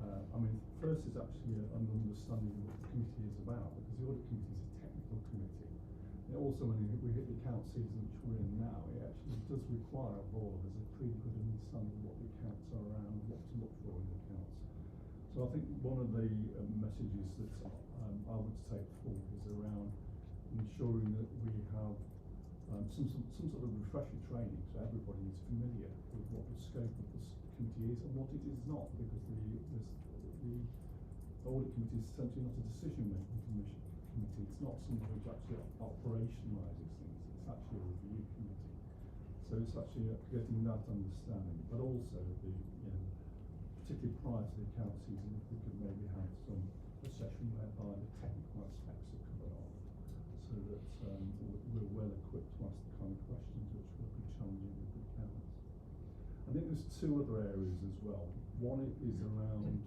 I mean, first is actually an understanding of what the committee is about, because the audit committee is a technical committee. And also, when we hit the account season, which we're in now, it actually does require of all of us a pretty good understanding of what the accounts are around, what to look for in the accounts. So I think one of the messages that I would take forward is around ensuring that we have some sort of refresher training, so everybody is familiar with what the scope of this committee is and what it is not, because the audit committee is essentially not a decision-making committee. It's not something which actually operationalises things. It's actually a review committee. So it's actually getting that understanding, but also particularly prior to the account season, if we could maybe have some session whereby the technical aspects are covered off, so that we're well equipped to ask the kind of questions which will be challenging with the accounts. I think there's two other areas as well. One is around,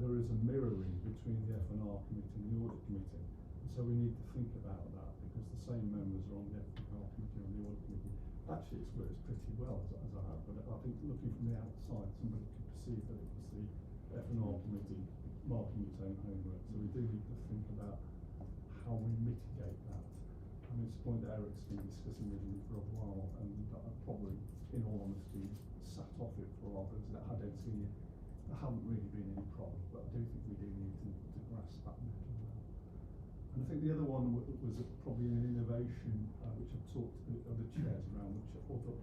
there is a mirroring between the F&R committee and the audit committee, and so we need to think about that, because the same members are on the F&R committee and the audit committee. Actually, it's works pretty well as I have, but I think looking from the outside, somebody could perceive that it was the F&R committee marking its own homework. So we do need to think about how we mitigate that. I mean, it's a point that Eric's been discussing with me for a while, and I probably, in all honesty, sat off it for a while because I don't see there haven't really been any problems, but I do think we do need to grasp that matter well. And I think the other one was probably an innovation which I've talked to other chairs around, which other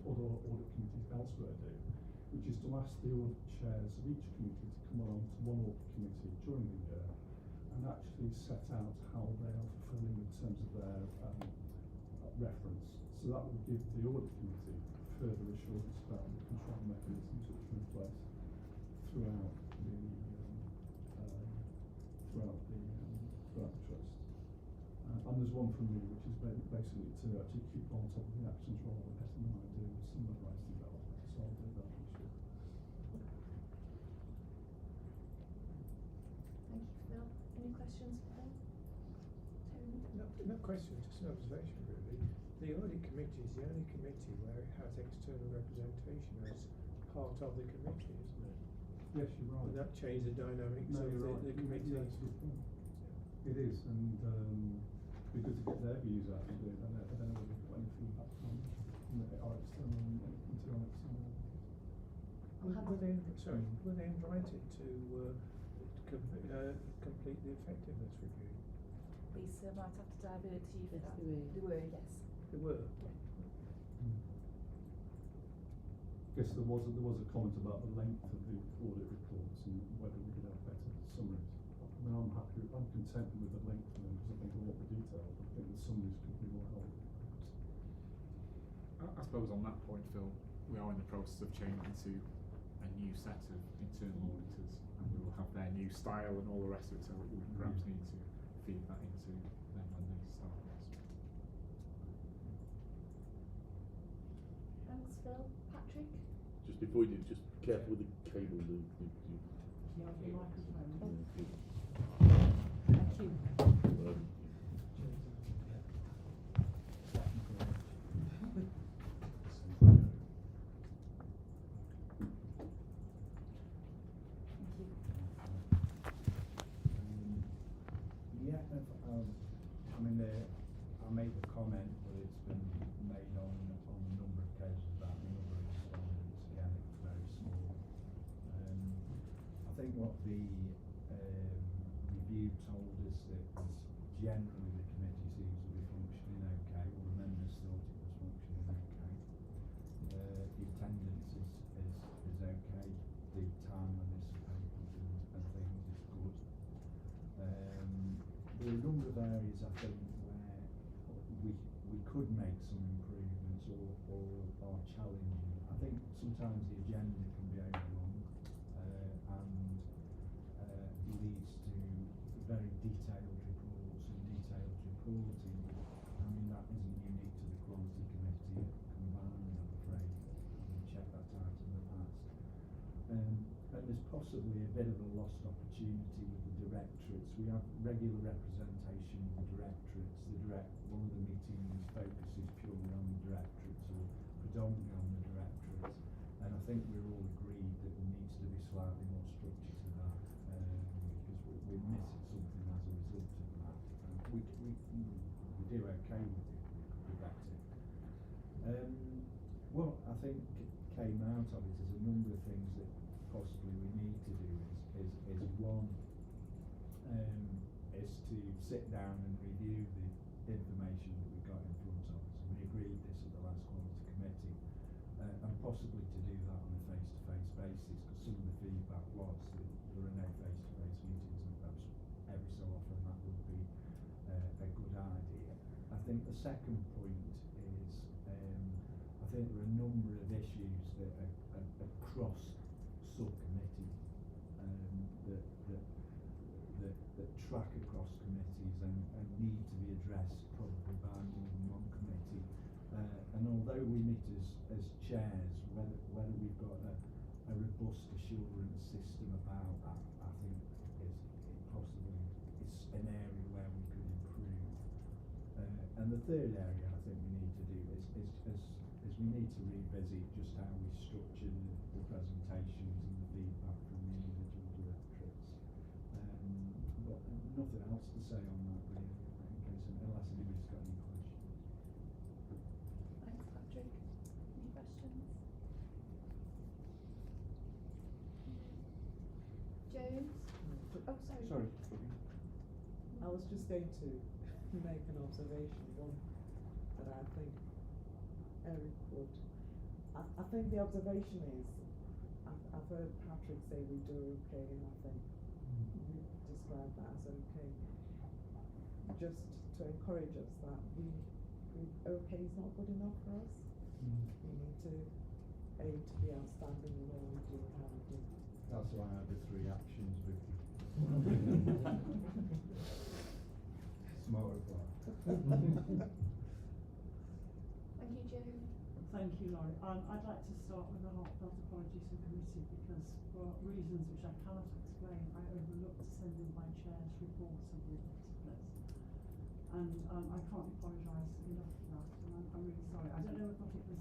audit committees elsewhere do, which is to ask the audit chairs of each committee to come along to one audit committee during the year and actually set out how they are fulfilling in terms of their reference. So that will give the audit committee further assurance about the control mechanisms which are in place throughout the trust. And there's one from me, which is basically to actually keep on top of the actions rather than letting them do summarise development. So I'll do that this year. Thank you, Phil. Any questions for Phil? Not question, just an observation really. The audit committee is the only committee where it has external representation as part of the committee, isn't it? Yes, you're right. Would that change the dynamics No, of you're right. the committee? Yeah, that's a good point. It is, and it'd be good to get their views out of it. I don't know whether we've got any feedback from our external and into our external. Were they invited to complete the effectiveness review? Lisa might have to divert to you for that. They were, yes. They were. I guess there was a comment about the length of the audit reports and whether we could have better summaries. I mean, I'm content with the length of them because I think a lot of the detail, but I think the summaries could be more helpful. I suppose on that point, Phil, we are in the process of changing to a new set of internal auditors, and we will have their new style and all the rest of it, so we perhaps need to feed that into them when they start this. Thanks, Phil. Patrick? Just before you do, just careful with the cable. Yeah, the microphone. Thank you. Yeah, I mean, I made the comment, but it's been made on a number of occasions about the number of respondents. Again, it's very small. I think what the review told us that was generally the committee seems to be functioning okay, or the members thought it was functioning okay. The attendance is okay. The timeliness of papers and things is good. There are a number of areas I think where we could make some improvements or are challenging. I think sometimes the agenda can be overrun and leads to very detailed reports and detailed reporting. I mean, that isn't unique to the Quality Committee combined, I'm afraid. I've checked that out in the past. And there's possibly a bit of a lost opportunity with the directorates. We have regular representation of the directorates. One of the meetings focuses purely on the directorates or predominantly on the directorates. And I think we're all agreed that there needs to be slightly more structure to that because we're missing something as a result of that. We do okay with that. What I think came out of it is a number of things that possibly we need to do is one is to sit down and review the information that we've got in front of us. And we agreed this at the last Quality Committee, and possibly to do that on a face-to-face basis, because some of the feedback was that there are no face-to-face meetings, and perhaps every so often that would be a good idea. I think the second point is I think there are a number of issues that are across subcommittees that track across committees and need to be addressed probably by more than one committee. And although we meet as chairs, whether we've got a robust assurance system about that, I think it's an area where we could improve. And the third area I think we need to do is we need to revisit just how we structure the presentations and the feedback from the individual directorates. But nothing else to say on that really, unless anybody's got any questions. Thanks, Patrick. Any questions? James? Oh, sorry. Sorry. I was just going to make an observation, one that I think Eric would. I think the observation is, I've heard Patrick say we do okay, and I think we describe that as okay. Just to encourage us that okay is not good enough for us. We need to aim to be outstanding in all we do and how we do. That's why I did 3 actions with you. Smart reply. Thank you, June. Thank you, Laurie. I'd like to start with a heartfelt apology to the committee because for reasons which I cannot explain, I overlooked sending my chair's report of the effectiveness. And I can't apologise enough for that, and I'm really sorry. I don't know if it was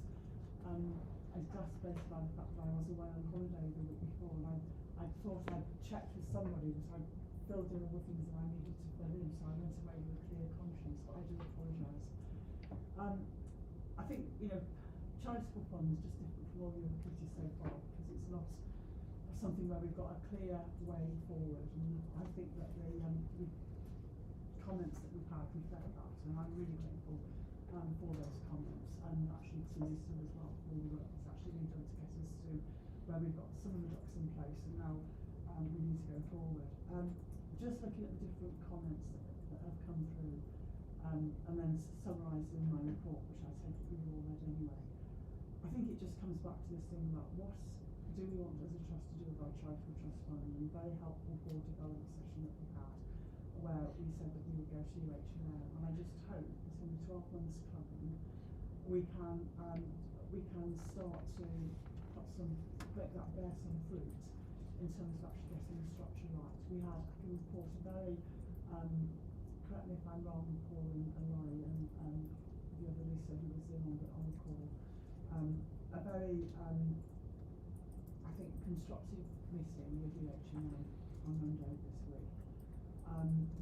exacerbated by the fact that I was away on holiday the week before, and I thought I'd checked with somebody that I filled in all the things that I needed to fill in, so I went away with a clear conscience, but I do apologise. I think, charitable funds is just different from all the other committees so far because it's not something where we've got a clear way forward, and I think that the comments that we've had reflect that, and I'm really grateful for those comments, and actually to Lisa as well for all the work that's actually been done to get us to where we've got some of the ducks in place, and now we need to go forward. Just looking at the different comments that have come through, and then summarising my report, which I take it we've all read anyway. I think it just comes back to this thing about what do we want as a trust to do with our charitable trust fund, and very helpful board development session that we had, where we said that we would go to UHM, and I just hope that in the 12 months coming, we can start to make that bear some fruit in terms of actually getting the structure right. We had, I can report a very, correct me if I'm wrong, Paul and Laurie and the other Lisa who was in on the call, a very, I think, constructive meeting with UHM on Monday this week,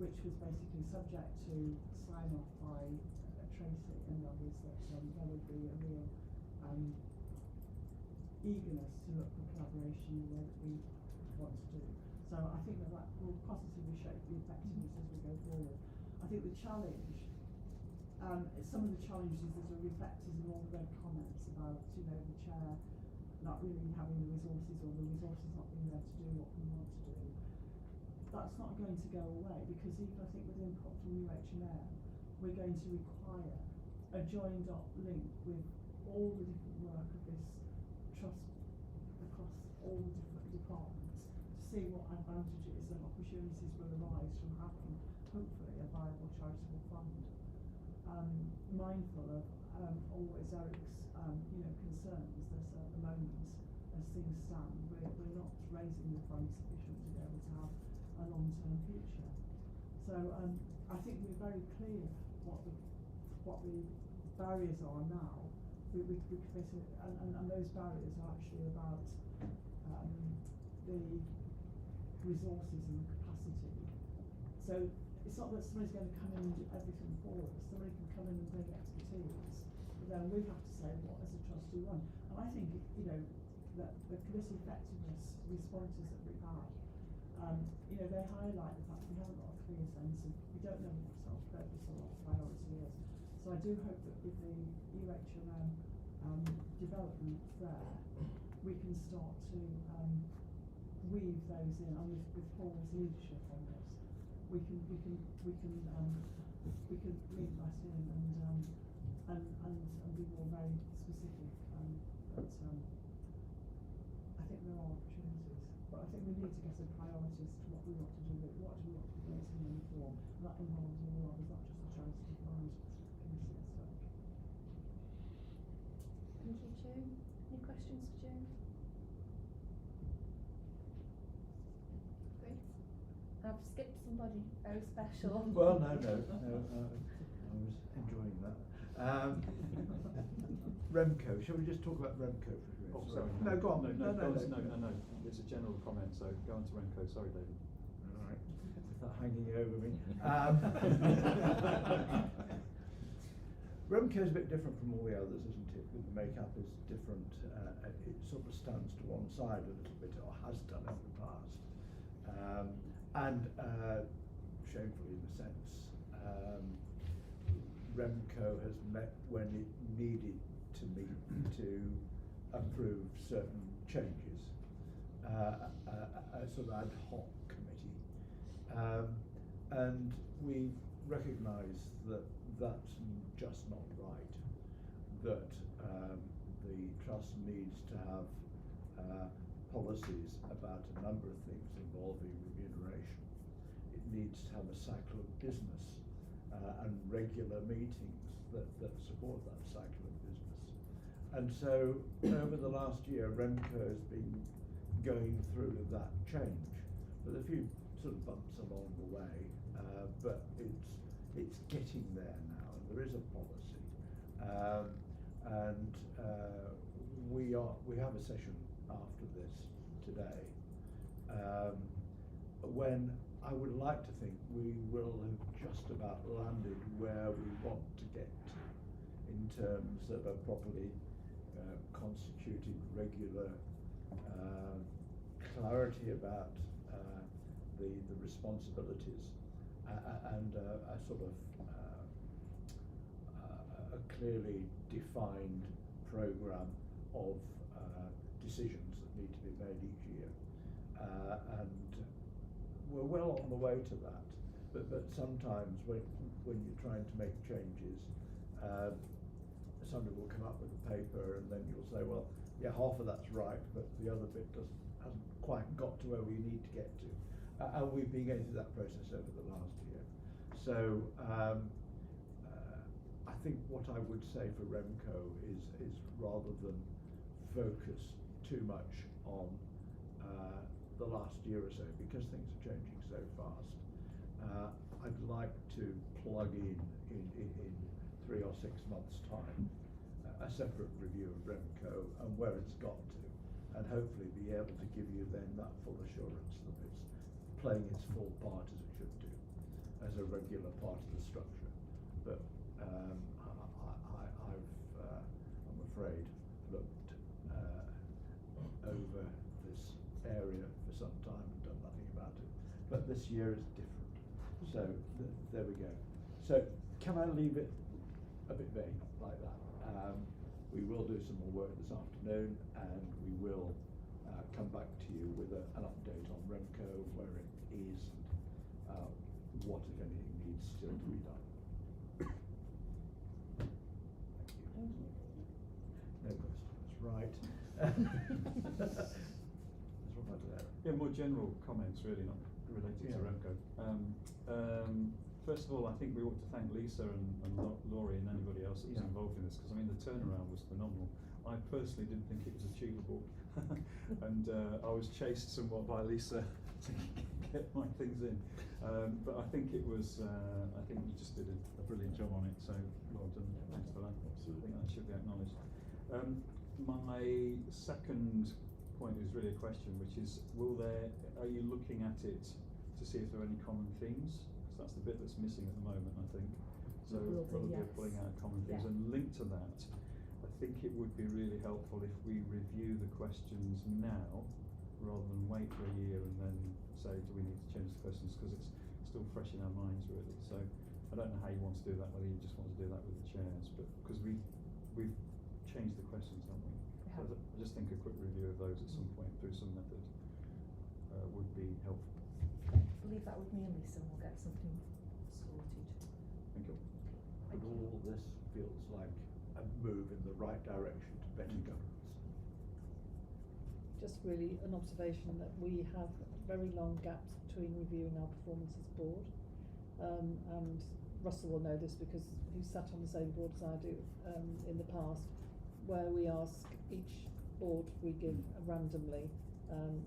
which was basically subject to sign-off by Tracy and others that there would be a real eagerness to look for collaboration in the way that we want to do. So I think that will positively shape the effectiveness as we go forward. I think the challenge, some of the challenges that are reflected in all the red comments about, the chair not really having the resources or the resources not being there to do what we want to do. That's not going to go away because even I think with input from UHM, we're going to require a joined up link with all the different work of this trust across all the different departments to see what advantages and opportunities will arise from having, hopefully, a viable charitable fund. Mindful of always Eric's concerns that at the moment, as things stand, we're not raising the funds sufficient to be able to have a long-term future. So I think we're very clear what the barriers are now. And those barriers are actually about the resources and the capacity. So it's not that somebody's going to come in and do everything for us. Somebody can come in and bring expertise, but then we have to say what as a trust we want. And I think that the committee effectiveness responses that we've had, they highlight the fact that we haven't got a clear sense of, we don't know what self-purpose or what priority is. So I do hope that with the UHM developments there, we can start to weave those in, and with Paul's leadership on this, we can lead that in and be more very specific. But I think there are opportunities, but I think we need to get a priority as to what we want to do with it. What do we want to do raising money for? And that involves all of us, not just the charity fund committee as such. Thank you, June. Any questions for June? Great. I've skipped somebody very special. Well, no, I was enjoying that. Remco, shall we just talk about Remco for a minute? Oh, sorry. No, go on. No. It's a general comment, so go on to Remco. Sorry, David. All right. Not hanging over me. Remco is a bit different from all the others, isn't it? The makeup is different. It sort of stands to one side a little bit, or has done in the past. And shamefully in a sense. Remco has met when it needed to meet to approve certain changes, a sort of ad hoc committee, and we recognise that that's just not right, that the trust needs to have policies about a number of things involving remuneration. It needs to have a cycle of business and regular meetings that support that cycle of business. And so over the last year, Remco has been going through that change with a few sort of bumps along the way, but it's getting there now, and there is a policy. We have a session after this today, when I would like to think we will have just about landed where we want to get to in terms of a properly constituted, regular clarity about the responsibilities and a sort of a clearly defined programme of decisions that need to be made each year, and we're well on the way to that. But sometimes when you're trying to make changes, somebody will come up with a paper, and then you'll say, well, yeah, half of that's right, but the other bit hasn't quite got to where we need to get to. And we've been going through that process over the last year. So I think what I would say for Remco is rather than focus too much on the last year or so, because things are changing so fast, I'd like to plug in 3 or 6 months' time a separate review of Remco and where it's got to, and hopefully be able to give you then that full assurance that it's playing its full part as it should do, as a regular part of the structure. But I'm afraid, looked over this area for some time and done nothing about it. But this year is different. So there we go. So can I leave it a bit vague like that? We will do some more work this afternoon, and we will come back to you with an update on Remco, where it is, and what, if anything, needs still to be done. Thank you. No questions, right. That's what I do. Yeah, more general comments, really, not related to Remco. First of all, I think we ought to thank Lisa and Laurie and anybody else that was involved in this, because I mean the turnaround was phenomenal. I personally didn't think it was achievable, and I was chased somewhat by Lisa to get my things in. But I think it was. I think you just did a brilliant job on it. So well done. Thanks for that. Absolutely. I think that should be acknowledged. My second point is really a question, which is: are you looking at it to see if there are any common themes? Because that's the bit that's missing at the moment, I think. So we'll be pulling out common themes, and linked to that, I think it would be really helpful if we review the questions now, rather than wait for a year and then say, do we need to change the questions, because it's still fresh in our minds, really. So I don't know how you want to do that, whether you just want to do that with the chairs, but because we've changed the questions, haven't we? So I just think a quick review of those at some point through some method would be helpful. Leave that with me and Lisa, and we'll get something sorted. Thank you. But all this feels like a move in the right direction to better governance. Just really an observation that we have very long gaps between reviewing our performance as board, and Russell will know this because he sat on the same board as I do in the past, where we ask each board, we give randomly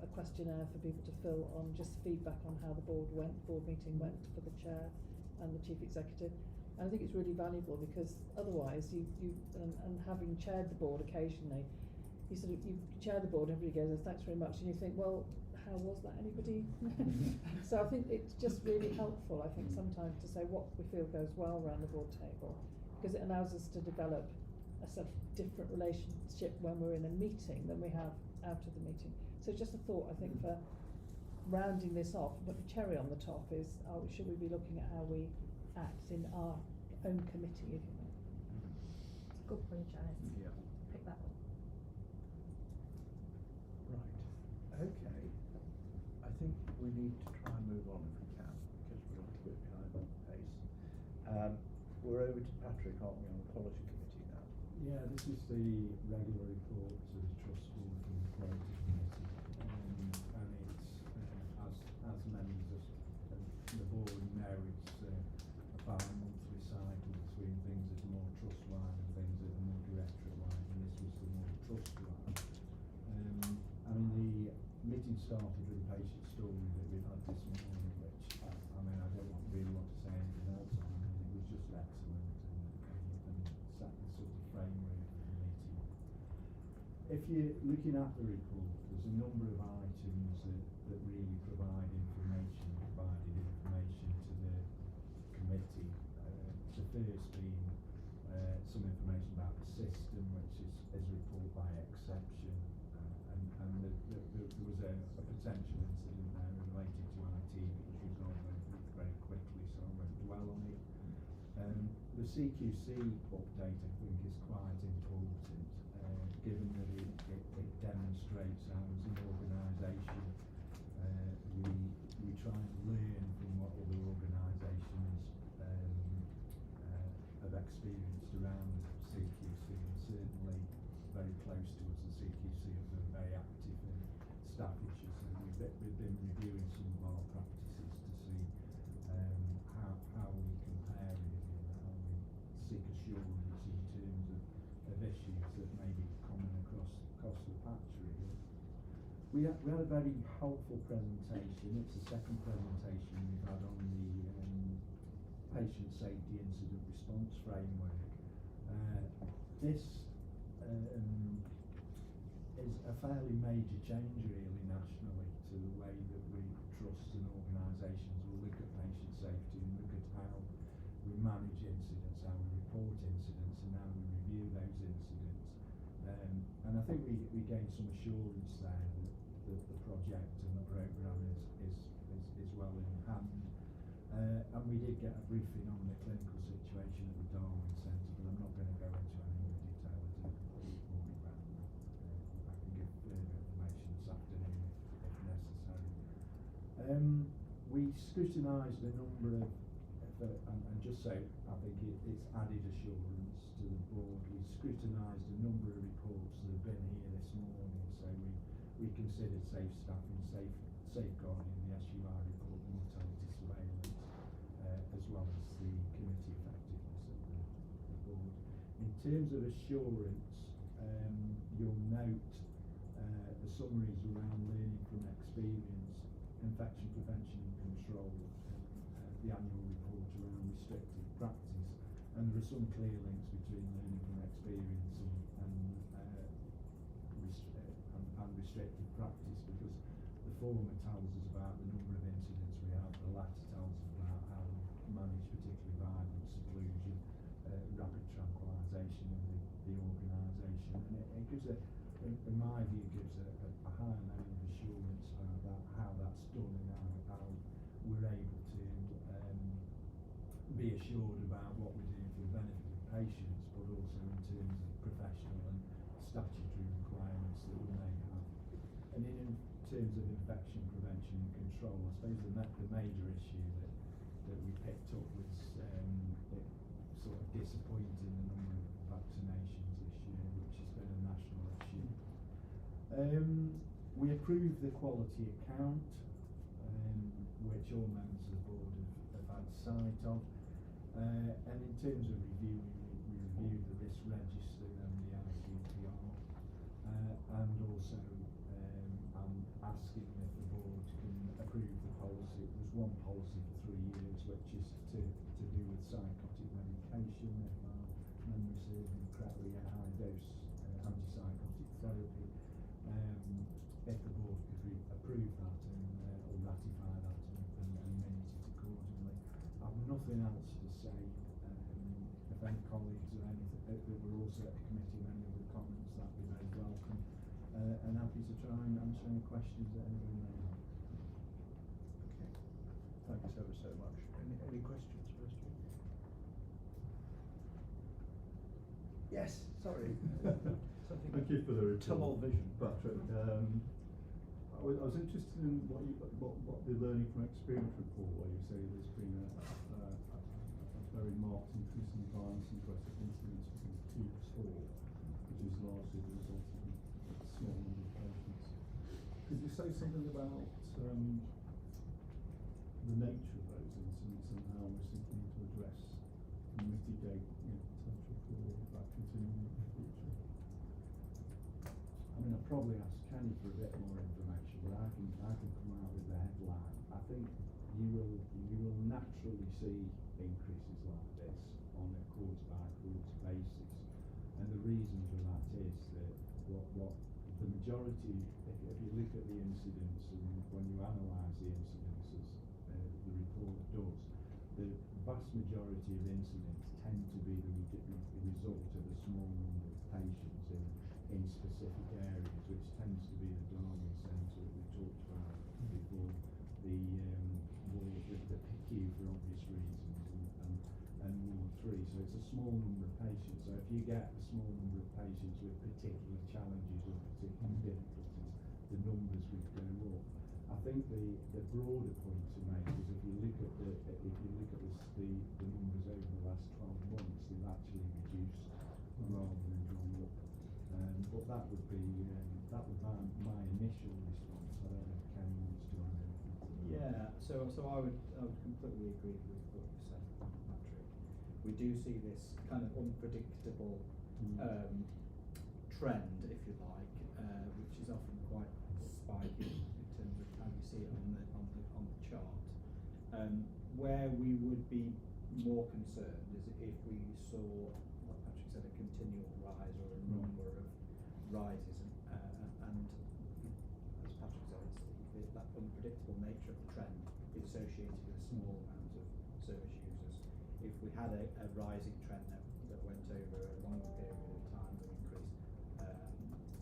a questionnaire for people to fill on just feedback on how the board meeting went for the chair and the chief executive. And I think it's really valuable, because otherwise you and having chaired the board occasionally, you chair the board and everybody goes, thanks very much, and you think, well, how was that, anybody? So I think it's just really helpful, I think, sometimes to say what we feel goes well around the board table, because it allows us to develop a sort of different relationship when we're in a meeting than we have out of the meeting. So just a thought, I think, for rounding this off, but the cherry on the top is, should we be looking at how we act in our own committee, if you know? It's a good point, Janice. Yeah. Pick that up. Right. Okay. I think we need to try and move on if we can, because we're a little bit behind on the pace. We're over to Patrick, aren't we, on the policy committee now? Yeah, this is the regular report to the Trust Board and the Quality Committee, and it's, as members of the board know, it's a bi-monthly cycle between things that are more trust-wide and things that are more directorate-wide, and this was the more trust-wide. I mean, the meeting started with a patient story that we've had this morning, which, I mean, I don't really want to say anything else on it. It was just excellent and set the sort of framework for the meeting. If you're looking at the report, there's a number of items that really provide information to the committee. The first being some information about the system, which is report by exception, and there was a potential incident there related to IT that was resolved very quickly, so I won't dwell on it. The CQC update, I think, is quite important, given that it demonstrates how, as an organisation, we try and learn from what other organisations have experienced around CQC, and certainly very close to us, the CQC have been very active in Staffordshire, so we've been reviewing some of our practices to see how we compare it and how we seek assurance in terms of issues that may be common across the patch, really. We had a very helpful presentation. It's the second presentation we've had on the patient safety incident response framework. This is a fairly major change, really, nationally, to the way that we trust and organisations will look at patient safety and look at how we manage incidents, how we report incidents, and how we review those incidents. And I think we gained some assurance there that the project and the programme is well in hand. And we did get a briefing on the clinical situation at the Darwin Centre, but I'm not going to go into any more detail as a morning round. I can give further information this afternoon if necessary. We scrutinised a number of, and just so I think it's added assurance to the board, we scrutinised a number of reports that have been here this morning, so we considered safe staffing, safeguarding, the SUI report, the mortality surveillance, as well as the committee effectiveness of the board. In terms of assurance, you'll note the summaries around learning from experience, infection prevention and control, the annual report around restrictive practice, and there are some clear links between learning from experience and restrictive practice, because the former tells us about the number of incidents we have, the latter tells us about how we manage particularly violence, seclusion, rapid tranquilisation of the organisation, and it gives in my view, gives a high level of assurance about how that's done and how we're able to be assured about what we're doing for the benefit of patients, but also in terms of professional and statutory requirements that we may have. And in terms of infection prevention and control, I suppose the major issue that we picked up was sort of disappointing the number of vaccinations this year, which has been a national issue. We approved the quality account, which all members of the board have had sight of. And in terms of reviewing, we reviewed the risk register and the ICPR, and also I'm asking if the board can approve the policy. There's one policy for 3 years, which is to do with psychotic medication, if my memory serves me correctly, a high dose antipsychotic therapy. If the board could approve that or ratify that and minute it accordingly. I've nothing else to say. If any colleagues or anything that were also at the committee, any other comments, that'd be very welcome. And happy to try and answer any questions that anybody may have. Thanks ever so much. Any questions for us? Yes, sorry. Thank you for the report, tunnel vision. Patrick. I was interested in what the learning from experience report, where you say there's been a very marked increase in violence and aggressive incidents within 2 to 4, which is largely the result of a small number of patients. Could you say something about the nature of those incidents and how we're seeking to address and mitigate potential for that continuing in the future? I mean, I'd probably ask Kenny for a bit more information, but I can come out with the headline. I think you will naturally see increases like this on a quarter-by-quarter basis, and the reason for that is that what the majority, if you look at the incidents and when you analyse the incidents as the report does, the vast majority of incidents tend to be the result of a small number of patients in specific areas, which tends to be the Darwin Centre that we talked about before, the PICU for obvious reasons, and Ward 3. So it's a small number of patients. So if you get a small number of patients with particular challenges or particular difficulties, the numbers would go up. I think the broader point to make is if you look at the numbers over the last 12 months, they've actually reduced rather than gone up. But that would be my initial response. I don't know if Ken wants to add anything to that. Yeah, so I would completely agree with what you said, Patrick. We do see this kind of unpredictable trend, if you like, which is often quite spiky in terms of how you see it on the chart. Where we would be more concerned is if we saw, like Patrick said, a continual rise or a number of rises, and as Patrick said, that unpredictable nature of the trend is associated with a small amount of service users. If we had a rising trend that went over a longer period of time and increased,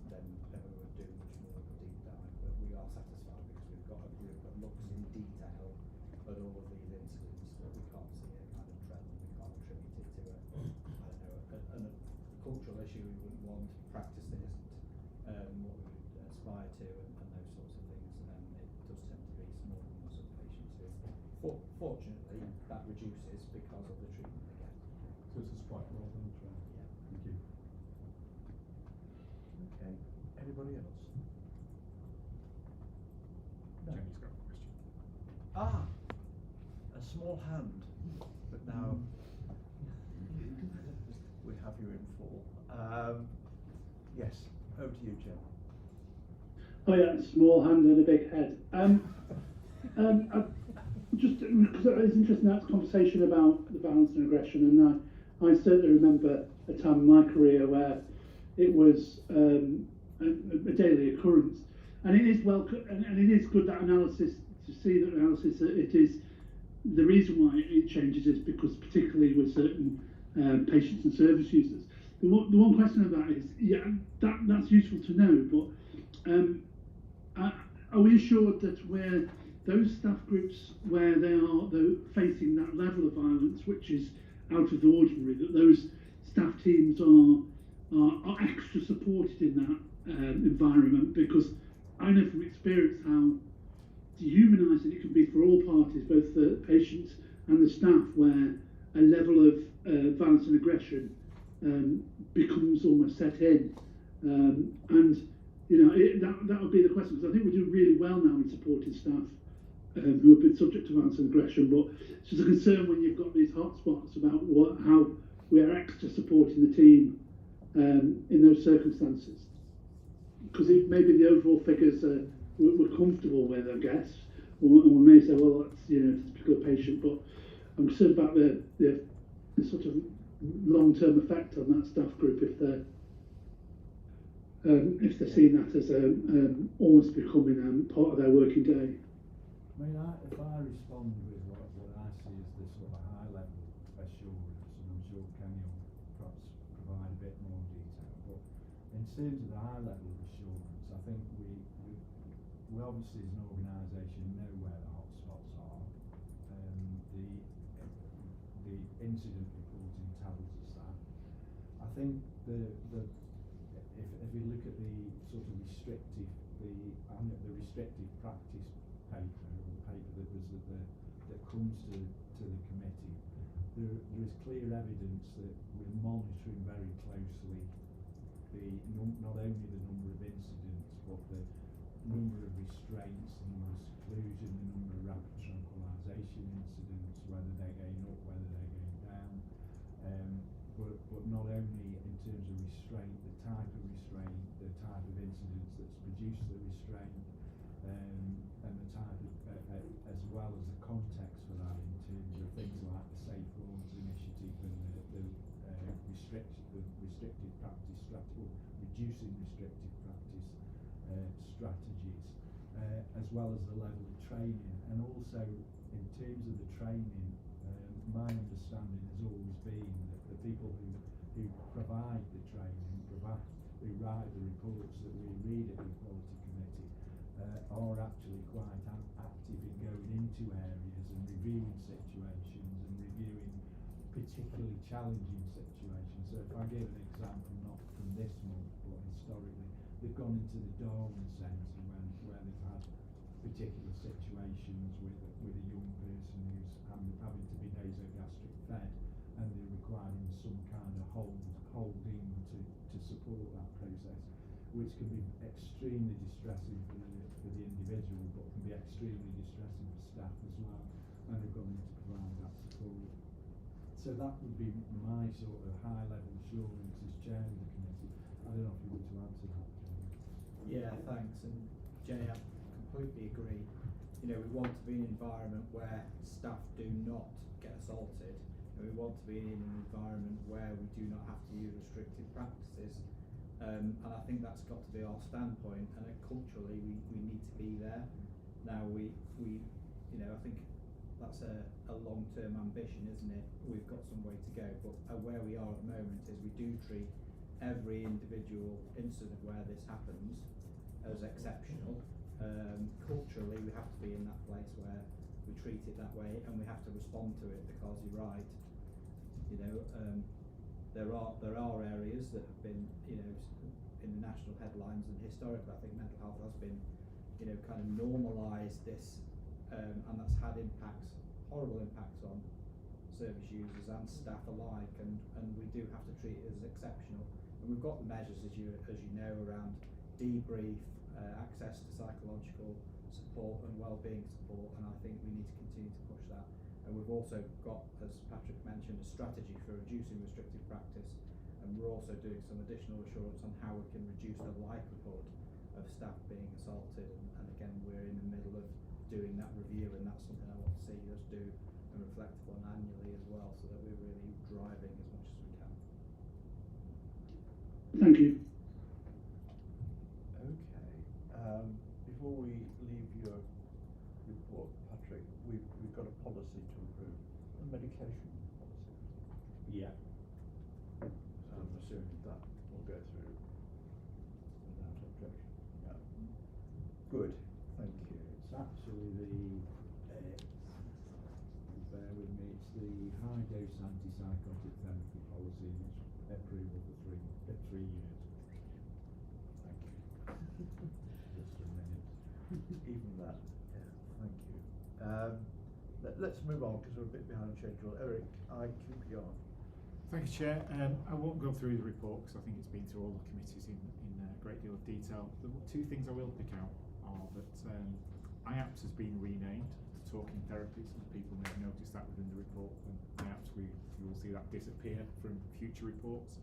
then we would do much more of a deep dive. But we are satisfied because we've got a group that looks in detail at all of these incidents, that we can't see a kind of trend. We can't attribute it to a cultural issue. We wouldn't want practice that isn't what we would aspire to, and those sorts of things. It does tend to be small numbers of patients who, fortunately, that reduces because of the treatment they get. So it's a spike rather than a trend. Yeah. Thank you. Okay. Anybody else? No. Jenny's got a question. Ah, a small hand, but now we have you in full. Yes, over to you, Jen. Oh yeah, small hand and a big head. Just because it's interesting, that's conversation about the violence and aggression, and I certainly remember a time in my career where it was a daily occurrence, and it is and it is good that analysis, to see that analysis. It is the reason why it changes is because, particularly with certain patients and service users. The one question of that is, yeah, that's useful to know, but are we assured that where those staff groups where they are facing that level of violence, which is out of the ordinary, that those staff teams are extra supported in that environment? Because I know from experience how dehumanising it can be for all parties, both the patients and the staff, where a level of violence and aggression becomes almost set in, and that would be the question, because I think we do really well now in supporting staff who have been subject to violence and aggression, but it's just a concern when you've got these hotspots about how we are extra supporting the team in those circumstances, because maybe the overall figures we're comfortable with, I guess, and we may say, well, that's it's a particular patient, but I'm concerned about the sort of long-term effect on that staff group if they're seeing that as almost becoming part of their working day. I mean, if I respond with what I see as the sort of high-level assurance, and I'm sure Kenny will perhaps provide a bit more detail, but in terms of the high-level assurance, I think we obviously as an organisation know where the hotspots are. incident reporting tells us that. I think if we look at the sort of restrictive practice paper, or the paper that comes to the committee, there is clear evidence that we're monitoring very closely not only the number of incidents, but the number of restraints, the number of seclusion, the number of rapid tranquillisation incidents, whether they're going up, whether they're going down. But not only in terms of restraint, the type of restraint, the type of incidents that's produced the restraint, and the type of, as well as the context for that in terms of things like the Safe Roads Initiative and the restrictive practice strategy, reducing restrictive practice strategies, as well as the level of training. And also in terms of the training, my understanding has always been that the people who provide the training, who write the reports that we read at the Equality Committee, are actually quite active in going into areas and reviewing situations and reviewing particularly challenging situations. So if I give an example, not from this month, but historically, they've gone into the Darwin Centre where they've had particular situations with a young person who's having to be nasogastric fed, and they're requiring some kind of holding to support that process, which can be extremely distressing for the individual, but can be extremely distressing for staff as well, and they've gone in to provide that support. So that would be my sort of high level assurance as chair of the committee. I don't know if you want to answer that, Jenny. Yeah, thanks. And Jenny, I completely agree. You know, we want to be in an environment where staff do not get assaulted, and we want to be in an environment where we do not have to use restrictive practices. And I think that's got to be our standpoint. And culturally, we need to be there. Now we you know, I think that's a long-term ambition, isn't it? We've got some way to go, but where we are at the moment is we do treat every individual incident where this happens as exceptional. Culturally, we have to be in that place where we treat it that way, and we have to respond to it, because you're right. You know, there are areas that have been, you know, in the national headlines, and historically, I think mental health has been, you know, kind of normalised this, and that's had impacts, horrible impacts on service users and staff alike, and we do have to treat it as exceptional. And we've got the measures, as you know, around debrief, access to psychological support and wellbeing support, and I think we need to continue to push that. And we've also got, as Patrick mentioned, a strategy for reducing restrictive practice, and we're also doing some additional assurance on how we can reduce the likelihood of staff being assaulted, and again, we're in the middle of doing that review, and that's something I want to see us do and reflect upon annually as well, so that we're really driving as much as we can. Thank you. Okay. Before we leave your report, Patrick, we've got a policy to approve, a medication policy. Yeah. So I'm assuming that will go through without objection. Yeah. Good. Thank you. It's actually bear with me, it's the high dose antipsychotic therapy policy, and it's approval for 3 years. Thank you. Just a minute. Even that. Yeah. Thank you. Let's move on, because we're a bit behind schedule. Eric, IQPR. Thank you, Chair. I won't go through the report because I think it's been through all the committees in a great deal of detail. The two things I will pick out are that IAPS has been renamed to Talking Therapies, and people may have noticed that within the report. And IAPS, you will see that disappear from future reports.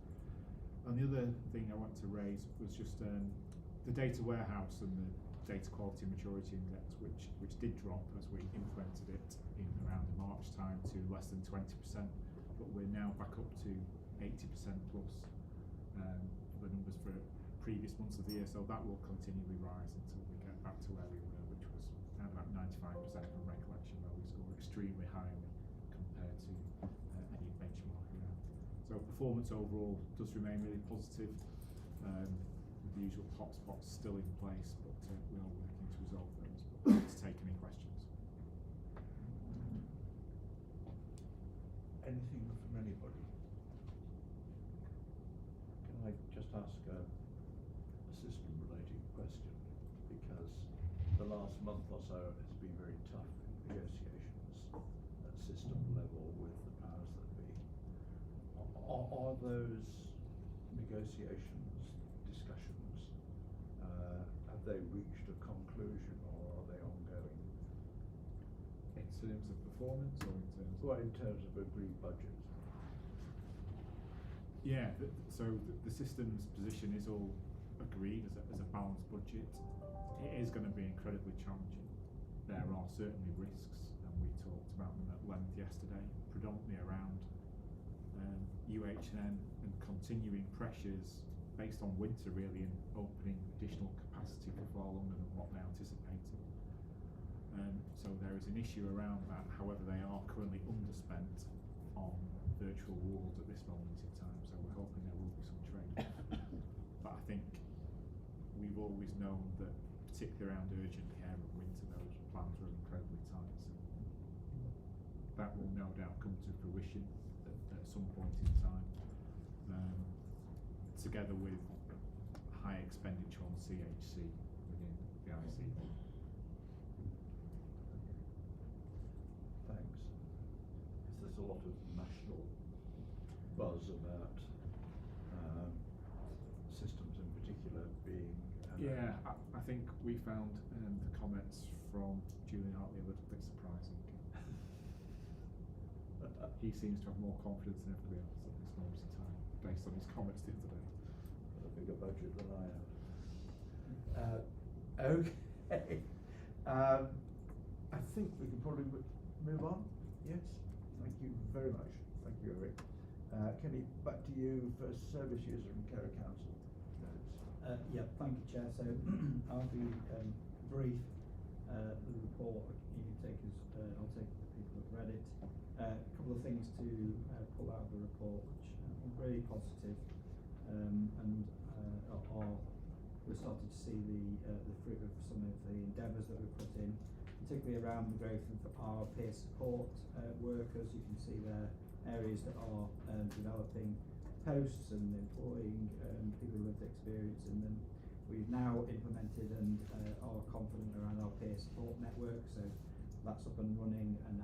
And the other thing I want to raise was just the data warehouse and the data quality and maturity index, which did drop as we implemented it in around the March time to less than 20%, but we're now back up to 80% plus the numbers for previous months of the year, so that will continually rise until we get back to where we were, which was around about 95% from recollection, where we score extremely highly compared to any benchmark around. So performance overall does remain really positive, with the usual hotspots still in place, but we are working to resolve those. But to take any questions. Anything just ask a system-related question, because the last month or so has been very tough negotiations at system level with the powers that be. Are those negotiations, discussions, have they reached a conclusion, or are they ongoing? In terms of performance, or in terms of... Well, in terms of agreed budgets. Yeah, so the system's position is all agreed as a balanced budget. It is going to be incredibly challenging. There are certainly risks, and we talked about them at length yesterday, predominantly around UHN and continuing pressures based on winter, really, and opening additional capacity for far longer than what they anticipated. So there is an issue around that. However, they are currently underspent on virtual wards at this moment in time, so we're hoping there will be some trade-off. But I think we've always known that, particularly around urgent care and winter, those plans are incredibly tight. So that will no doubt come to fruition at some point in time, together with high expenditure on CHC within the ICB. Thanks. There's a lot of national buzz about systems in particular being... Yeah, I think we found the comments from Julian Hartley a little bit surprising. He seems to have more confidence than everybody else at this moment in time, based on his comments the other day. A bigger budget than I have. Okay. I think we can probably move on. Yes. Thank you very much. Thank you, Eric. Kenny, back to you for Service User and Care Council. Yeah, thank you, Chair. So I'll be brief. The report, you can take as, I'll take the people who've read it. A couple of things to pull out of the report, which are really positive, and we're starting to see the fruit of some of the endeavours that we've put in, particularly around the growth of our peer support workers. You can see there areas that are developing posts and employing people with experience in them. We've now implemented and are confident around our peer support network, so that's up and running and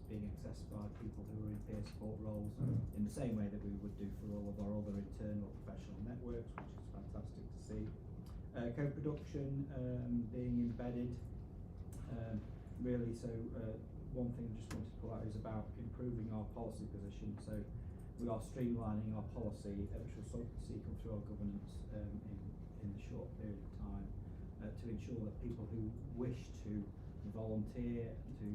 being accessed by people who are in peer support roles in the same way that we would do for all of our other internal professional networks, which is fantastic to see. Co-production being embedded, really, so one thing I just wanted to pull out is about improving our policy position. So we are streamlining our policy, which we'll see come through our governance in the short period of time, to ensure that people who wish to volunteer, to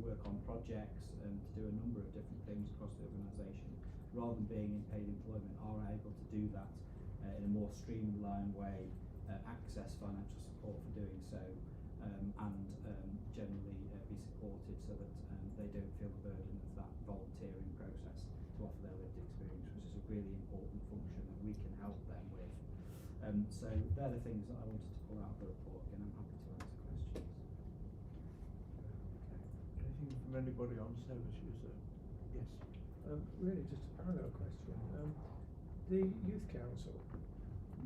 work on projects, to do a number of different things across the organisation, rather than being in paid employment, are able to do that in a more streamlined way, access financial support for doing so, and generally be supported so that they don't feel the burden of that volunteering process to offer their lived experience, which is a really important function that we can help them with. So they're the things that I wanted to pull out of the report. Again, I'm happy to answer questions. Anything from anybody on Service User? Yes. Really just a parallel question. The Youth Council,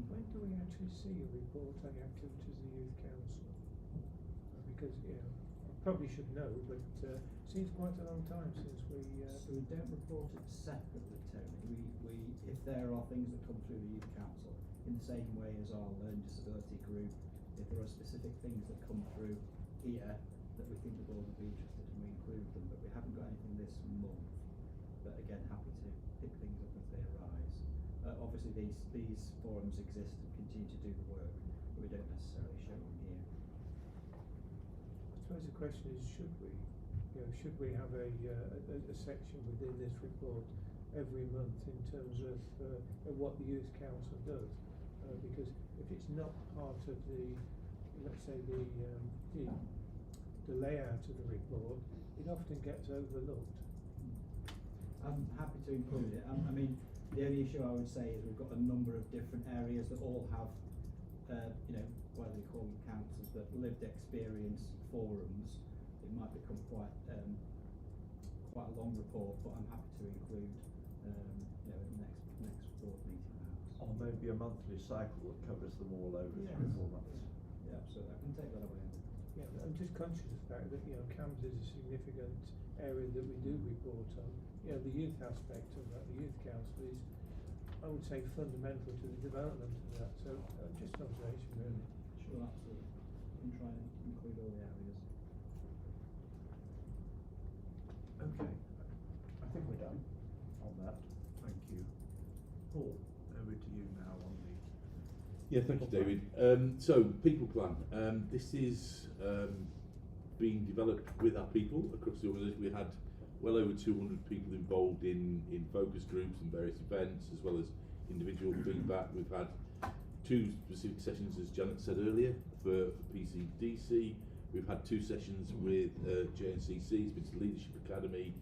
when do we actually see a report on the activities of the Youth Council? Because, I probably should know, but it seems quite a long time since we... So we don't report it separately, Tony. We if there are things that come through the Youth Council, in the same way as our Learning Disability Group, if there are specific things that come through here that we think the board would be interested in, we include them, but we haven't got anything this month. But again, happy to pick things up as they arise. Obviously these forums exist and continue to do the work, but we don't necessarily show them here. I suppose the question is, should we have a section within this report every month in terms of what the Youth Council does? Because if it's not part of the, let's say, the layout of the report, it often gets overlooked. I'm happy to include it. I mean, the only issue I would say is we've got a number of different areas that all have, whether you call them councils, but lived experience forums. It might become quite a long report, but I'm happy to include, in the next board meeting perhaps. On those maybe a monthly cycle that covers them all over 3 or 4 months. Yeah, absolutely. I can take that away. Yeah, I'm just conscious of the fact that, you know, CAMS is a significant area that we do report on. You know, the youth aspect of that, the youth council is, I would say, fundamental to the development of that. So just an observation, really. Sure, absolutely. We can try and include all the areas. Okay, I think we're done on that. Thank you. Paul, over to you now on the... Yeah, thank you, David. So, people plan. This is being developed with our people across the organisation. We had well over 200 people involved in focus groups and various events, as well as individual feedback. We've had 2 specific sessions, as Janet said earlier, for PCDC. We've had 2 sessions with JNCC, it's been to the Leadership Academy,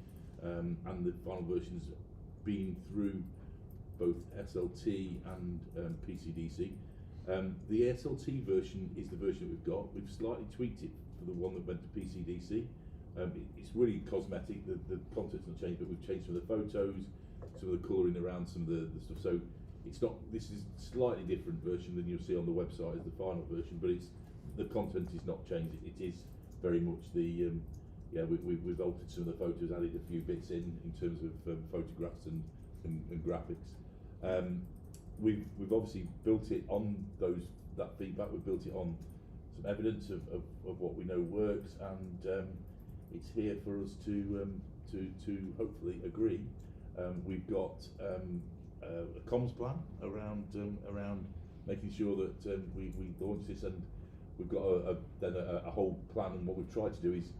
and the final version's been through both SLT and PCDC. The SLT version is the version that we've got. We've slightly tweaked it for the one that went to PCDC. It's really cosmetic, the content's not changed, but we've changed some of the photos, some of the colouring around some of the stuff. So it's not, this is a slightly different version than you'll see on the website as the final version, but it's, the content is not changed. It is very much the, yeah, we've altered some of the photos, added a few bits in terms of photographs and graphics. We've obviously built it on that feedback. We've built it on some evidence of what we know works, and it's here for us to hopefully agree. We've got a comms plan around making sure that we launch this, and we've got a whole plan. And what we've tried to do is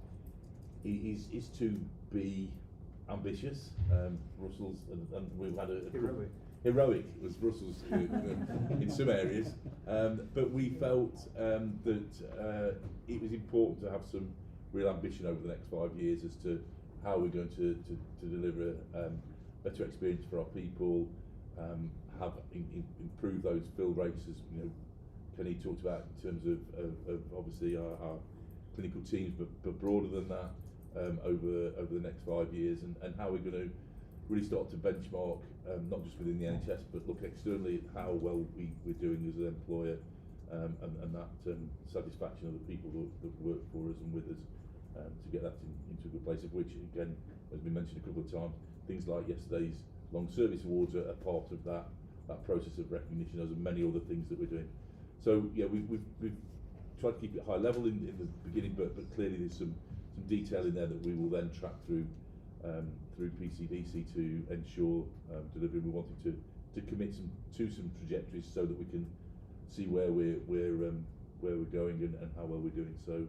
to be ambitious. Russell's and we've had a heroic was Russell's in some areas, but we felt that it was important to have some real ambition over the next 5 years as to how we're going to deliver better experience for our people, improve those fill rates, as you know, Kenny talked about in terms of obviously our clinical teams, but broader than that, over the next 5 years, and how we're going to really start to benchmark, not just within the NHS, but look externally at how well we're doing as an employer, and that satisfaction of the people that work for us and with us, to get that into a good place, of which, again, as we mentioned a couple of times, things like yesterday's long service awards are part of that process of recognition, as many other things that we're doing. So yeah, we've tried to keep it high level in the beginning, but clearly there's some detail in there that we will then track through PCDC to ensure delivery. We wanted to commit to some trajectories so that we can see where we're going and how well we're doing. So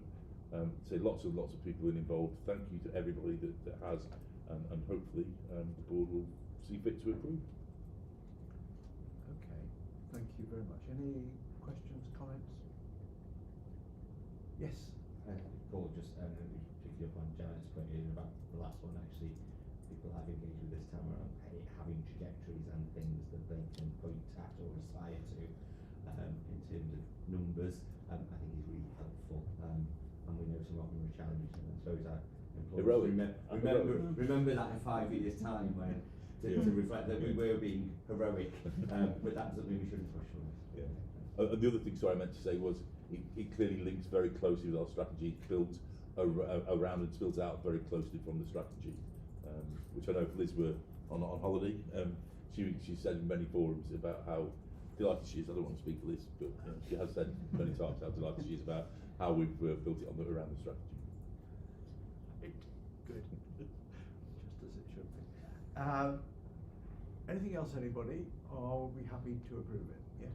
lots of people involved. Thank you to everybody that has, and hopefully the board will see fit to approve. Okay, thank you very much. Any questions, comments? Yes. Paul, just picking up on Janet's point earlier about the last one, actually, people have engaged with this time around having trajectories and things that they can point at or aspire to in terms of numbers. I think is really helpful, and we know some of them are challenged, and I suppose our employees remember that in 5 years' time when to reflect that we were being heroic, but that's something we shouldn't push for. Yeah. The other thing, sorry, I meant to say was it clearly links very closely with our strategy. It's built around and spills out very closely from the strategy, which I know if Liz were on holiday, she said in many forums about how delighted she is. I don't want to speak for Liz, but she has said many times how delighted she is about how we've built it around the strategy. Good. Just as it should be. Anything else, anybody? Or are we happy to approve it? Yes.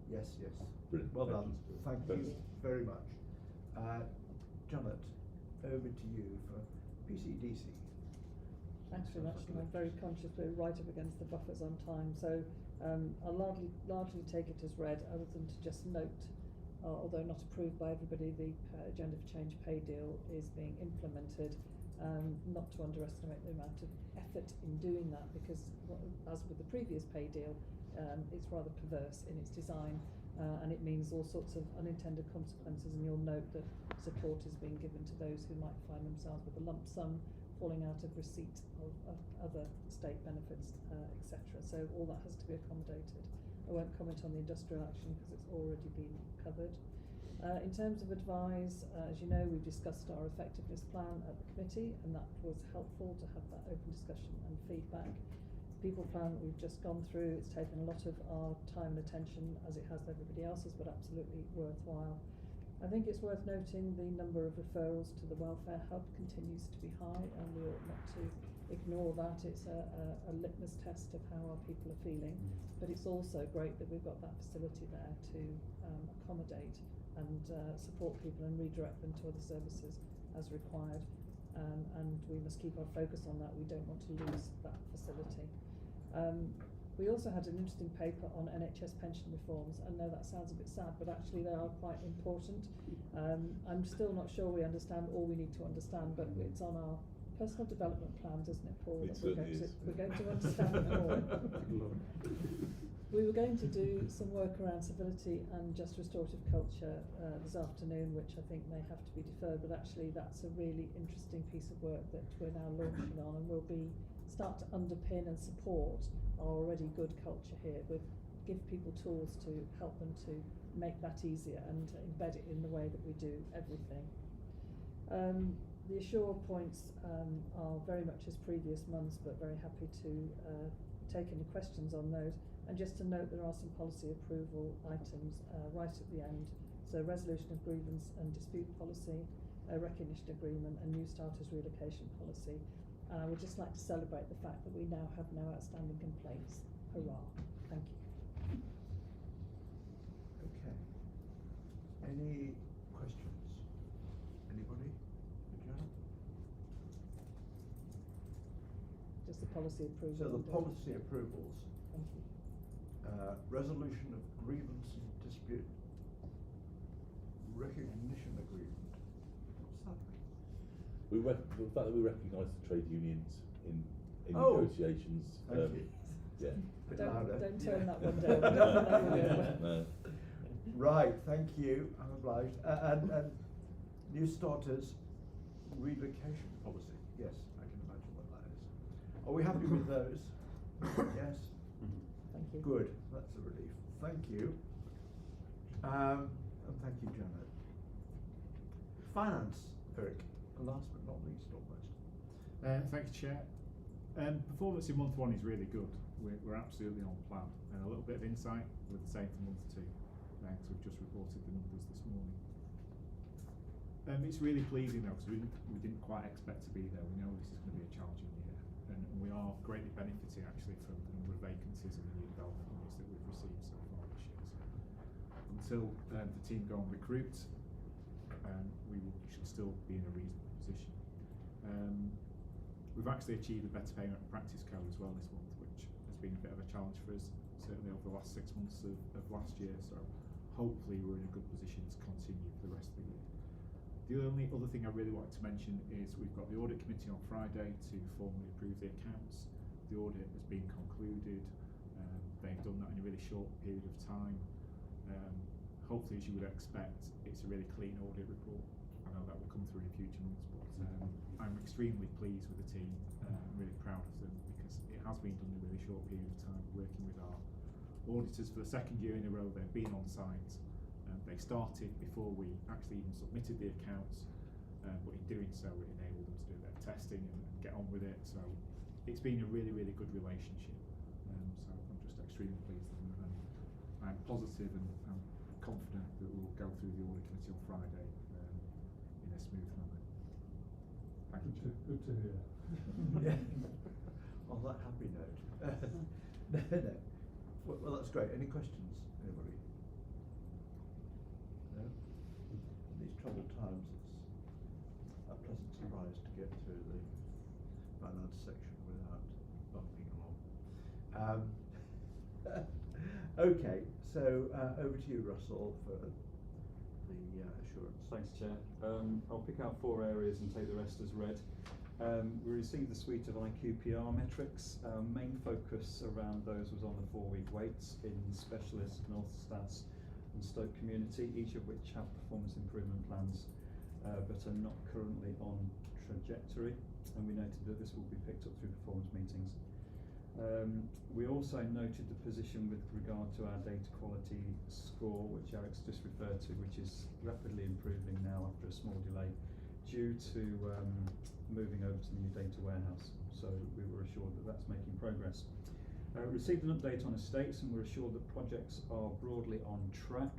Yeah. Yes. Brilliant. Well done. Thank you very much. Janet, over to you for PCDC. Thanks very much, and I'm very conscious we're right up against the buffers on time, so I'll largely take it as read, other than to just note, although not approved by everybody, the Agenda for Change pay deal is being implemented. Not to underestimate the amount of effort in doing that, because as with the previous pay deal, it's rather perverse in its design, and it means all sorts of unintended consequences, and you'll note that support is being given to those who might find themselves with a lump sum falling out of receipt of other state benefits, etc. So all that has to be accommodated. I won't comment on the industrial action because it's already been covered. In terms of advise, as you know, we've discussed our effectiveness plan at the committee, and that was helpful to have that open discussion and feedback. People plan that we've just gone through, it's taken a lot of our time and attention, as it has everybody else's, but absolutely worthwhile. I think it's worth noting the number of referrals to the Welfare Hub continues to be high, and we ought not to ignore that. It's a litmus test of how our people are feeling, but it's also great that we've got that facility there to accommodate and support people and redirect them to other services as required. And we must keep our focus on that. We don't want to lose that facility. We also had an interesting paper on NHS pension reforms. I know that sounds a bit sad, but actually they are quite important. I'm still not sure we understand all we need to understand, but it's on our personal development plan, doesn't it, Paul? It certainly is. We're going to understand it more. We were going to do some work around civility and just restorative culture this afternoon, which I think may have to be deferred, but actually that's a really interesting piece of work that we're now launching on, and will start to underpin and support our already good culture here, give people tools to help them to make that easier and embed it in the way that we do everything. The Assure points are very much as previous months, but very happy to take any questions on those. And just to note, there are some policy approval items right at the end. So resolution of grievance and dispute policy, a recognition agreement, and new starters relocation policy. And I would just like to celebrate the fact that we now have no outstanding complaints. Hurrah. Thank you. Okay. Any questions? Anybody? Janet? Just the policy approval. So the policy approvals. Thank you. Resolution of grievance and dispute. Recognition agreement. What's that mean? The fact that we recognise the trade unions in negotiations. Thank you. Yeah. Don't turn that one down. No. Right, thank you. I'm obliged. And new starters relocation policy. Yes, I can imagine what that is. Are we happy with those? Yes. Thank you. Good. That's a relief. Thank you. And thank you, Janet. Finance, Eric. Last but not least, almost. Thank you, Chair. Performance in month 1 is really good. We're absolutely on plan. And a little bit of insight with the same for month 2. Because we've just reported the numbers this morning. It's really pleasing though, because we didn't quite expect to be there. We know this is going to be a challenging year, and we are greatly benefiting actually from the number of vacancies and the new development units that we've received so far this year. So until the team go and recruit, we should still be in a reasonable position. We've actually achieved a better payment practice code as well this month, which has been a bit of a challenge for us, certainly over the last 6 months of last year. So hopefully we're in a good position to continue for the rest of the year. The only other thing I really wanted to mention is we've got the audit committee on Friday to formally approve the accounts. The audit has been concluded. They've done that in a really short period of time. Hopefully, as you would expect, it's a really clean audit report. I know that will come through in future months, but I'm extremely pleased with the team. I'm really proud of them because it has been done in a really short period of time, working with our auditors for the 2nd year in a row. They've been on site. They started before we actually even submitted the accounts, but in doing so it enabled them to do their testing and get on with it. So it's been a really, really good relationship. So I'm just extremely pleased with them, and I'm positive and I'm confident that we'll go through the audit committee on Friday in a smooth manner. Thank you. Good to hear. On that happy note. No. Well, that's great. Any questions, anybody? No? In these troubled times, it's a pleasant surprise to get through the finance section without bumping along. Okay, so over to you, Russell, for the assurance. Thanks, Chair. I'll pick out 4 areas and take the rest as read. We received the suite of IQPR metrics. Our main focus around those was on the 4-week waits in Specialist, North Stats and Stoke Community, each of which have performance improvement plans but are not currently on trajectory, and we noted that this will be picked up through performance meetings. We also noted the position with regard to our data quality score, which Eric's just referred to, which is rapidly improving now after a small delay due to moving over to the new data warehouse. So we were assured that that's making progress. Received an update on estates, and we're assured that projects are broadly on track.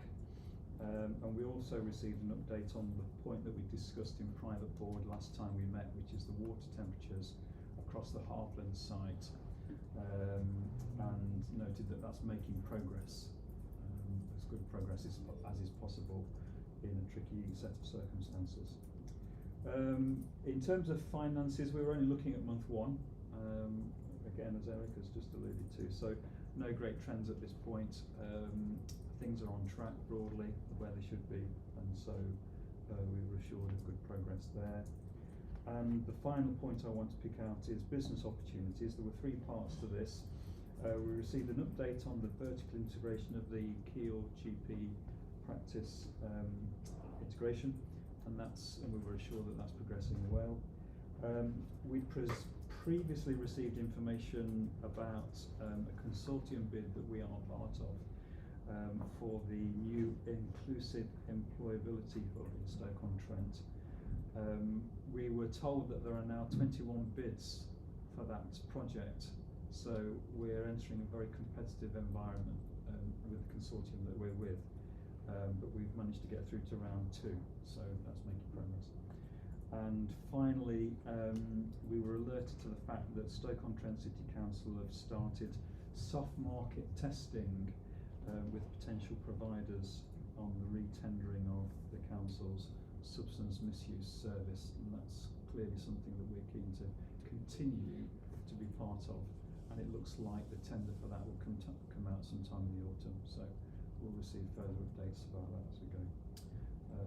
And we also received an update on the point that we discussed in private board last time we met, which is the water temperatures across the Heartland site, and noted that that's making progress, as good progress as is possible in a tricky set of circumstances. In terms of finances, we were only looking at month one, again as Eric has just alluded to, so no great trends at this point. Things are on track broadly where they should be, and so we were assured of good progress there. And the final point I want to pick out is business opportunities. There were 3 parts to this. We received an update on the vertical integration of the Keele GP practice integration, and we were assured that that's progressing well. We previously received information about a consortium bid that we are part of for the new Inclusive Employability Hub in Stoke-on-Trent. We were told that there are now 21 bids for that project, so we're entering a very competitive environment with the consortium that we're with, but we've managed to get through to round 2, so that's making progress. And finally, we were alerted to the fact that Stoke-on-Trent City Council have started soft market testing with potential providers on the re-tendering of the council's substance misuse service, and that's clearly something that we're keen to continue to be part of, and it looks like the tender for that will come out sometime in the autumn, so we'll receive further updates about that as we go.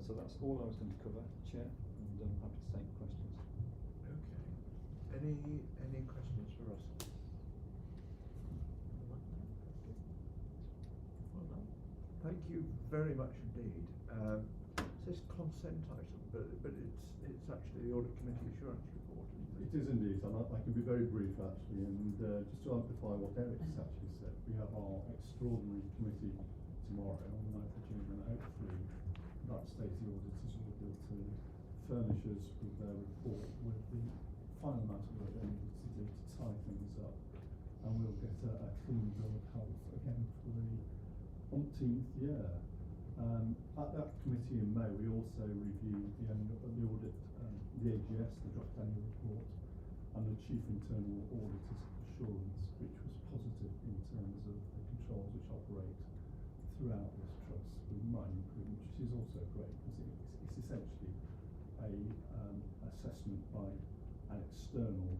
So that's all I was going to cover, Chair, and I'm happy to take questions. Okay. Any questions for us? Well done. Thank you very much indeed. It says consent item, but it's actually the Audit Committee Assurance Report, isn't it? It is indeed, and I can be very brief actually, and just to amplify what Eric's actually said, we have our extraordinary committee tomorrow on the 9th of June, and hopefully that state the auditors will be able to furnish us with their report with the final amount of work they need to do to tie things up, and we'll get a clean bill of health again for the umpteenth year. At that committee in May, we also reviewed the audit, the AGS, the draft annual report, and the Chief Internal Auditor's assurance, which was positive in terms of the controls which operate throughout this trust with minor improvements, which is also great because it's essentially a assessment by an external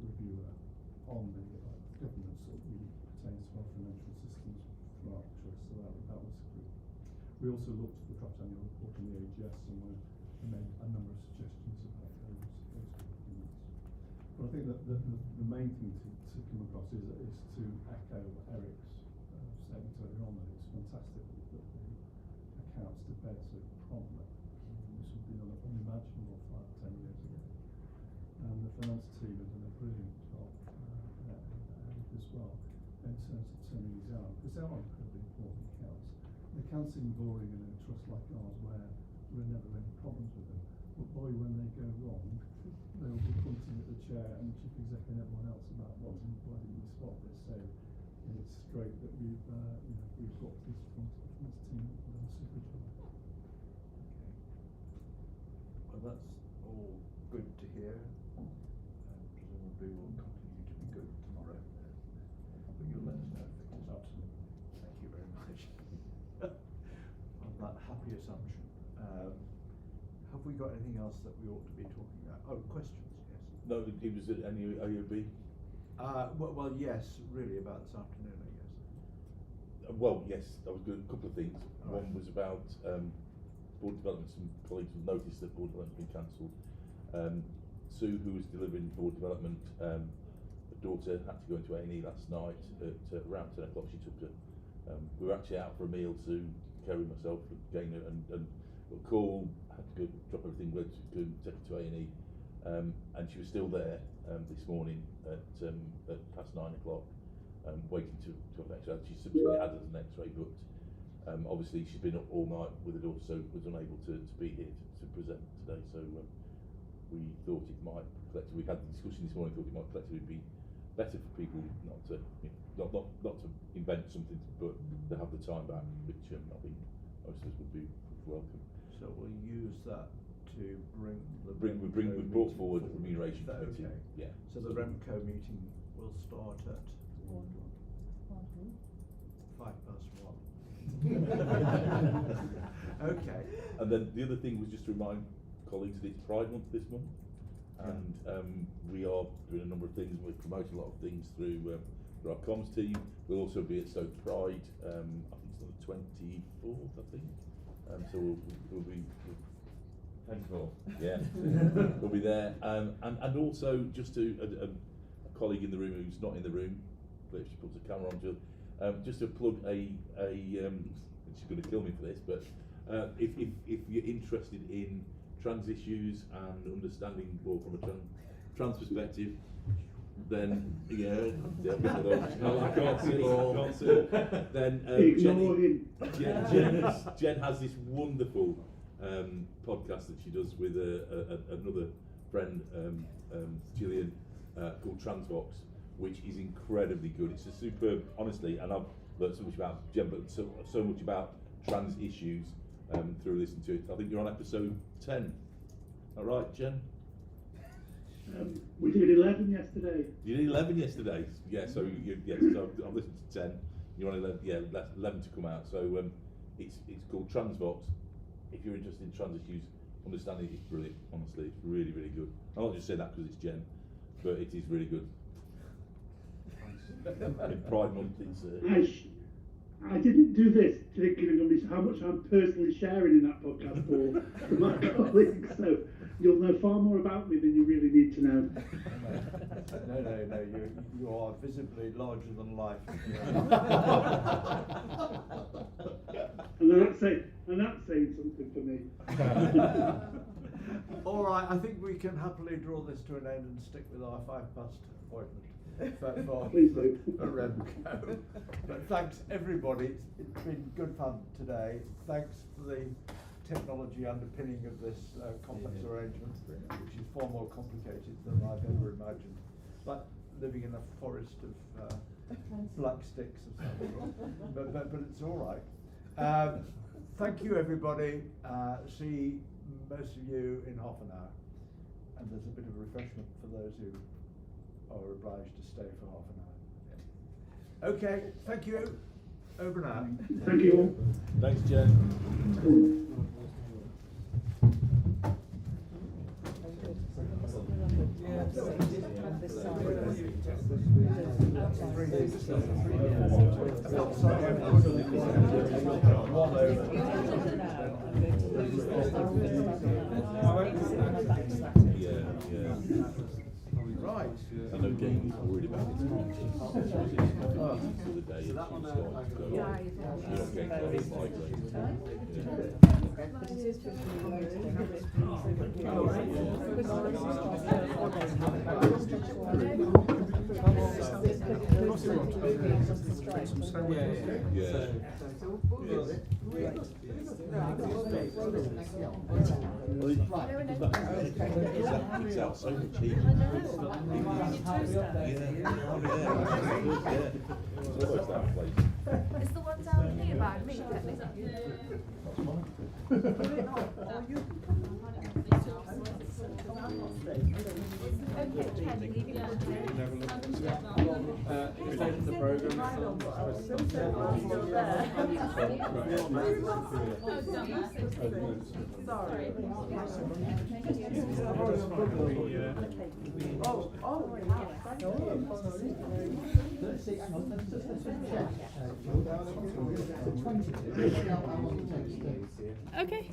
reviewer on the governance that really pertains to our financial systems throughout the trust. So that was good. We also looked at the draft annual report on the AGS, and we made a number of suggestions about those documents. But I think that the main thing to come across is to echo Eric's statement earlier on, that it's fantastic that the accounts to bed so promptly. This would be unimaginable 5 or 10 years ago. And the finance team have done a brilliant job as well in terms of turning these out, because they are incredibly important accounts. The accounts seem boring in a trust like ours where there are never any problems with them. But boy, when they go wrong, they'll be pointing at the chair and the chief exec and everyone else about, well, why didn't we spot this? So it's great that we've got this from this team that have done a super job. Okay. Well, that's all good to hear. Presumably will continue to be good tomorrow. But you'll let us know if it goes up. Thank you very much. On that happy assumption. Have we got anything else that we ought to be talking about? Oh, questions, yes. No, it was at any AOB? Well, yes, really about this afternoon, I guess. Well, yes, I was doing a couple of things. All One right. was about board development. Some colleagues have noticed that board development has been cancelled. Sue, who was delivering board development, her daughter had to go into A&E last night at around 10 o'clock. She took her. We were actually out for a meal to carry myself, Gaynor, and got a call, had to go drop everything, went to take her to A&E, and she was still there. this morning at 9:30, waiting to have an X-ray. She subsequently had an X-ray booked. Obviously, she's been up all night with her daughter, so was unable to be here to present today. So we thought it might collectively. We had the discussion this morning. Thought it might collectively be better for people not to not to invent something, but to have the time back, which I think most of us would be welcome. So we'll use that to bring the we brought forward the remuneration committee. Okay. Yeah. So the REMCO meeting will start at 1:05. Okay. And then the other thing was just to remind colleagues that it's Pride Month this month, and we are doing a number of things. We're promoting a lot of things through our comms team. We'll also be at Stoke Pride. I think it's on the 24th. I think. So we'll be. 24. Yeah, we'll be there. And also just to a colleague in the room who's not in the room, but if she puts a camera on, just to plug she's going to kill me for this, but if you're interested in trans issues and understanding more from a trans perspective, then I can't see. Then Jen has this wonderful podcast that she does with another friend, Gillian, called Transvox, which is incredibly good. It's a superb, honestly, and I've learned so much about Jen, but so much about trans issues through listening to it. I think you're on episode 10. All right, Jen? We did 11 yesterday. You did 11 yesterday? Yeah, so I've listened to 10. You're on 11, 11 to come out. So it's called Transvox. If you're interested in trans issues, understanding it is brilliant. Honestly, it's really, really good. I'll not just say that because it's Jen, but it is really good. In Pride Month, it's. I didn't do this thinking of how much I'm personally sharing in that podcast for my colleagues. So you'll know far more about me than you really need to know. No. You are visibly larger than life. and that's saying something for me. All right, I think we can happily draw this to an end and stick with our 5 past appointment. Please do. For REMCO. But thanks everybody. It's been good fun today. Thanks for the technology underpinning of this complex arrangement, which is far more complicated than I've ever imagined. Like living in a forest of black sticks or something. but it's all right. Thank you everybody. See most of you in half an hour. And there's a bit of refreshment for those who are obliged to stay for half an hour. Okay, thank you. Over now. Thank you all. Thanks, Jen. Right. I know Jamie's worried about it. The day So that one, it's out so much cheap. Is the one down here by me? Extend the program. Sorry. Okay.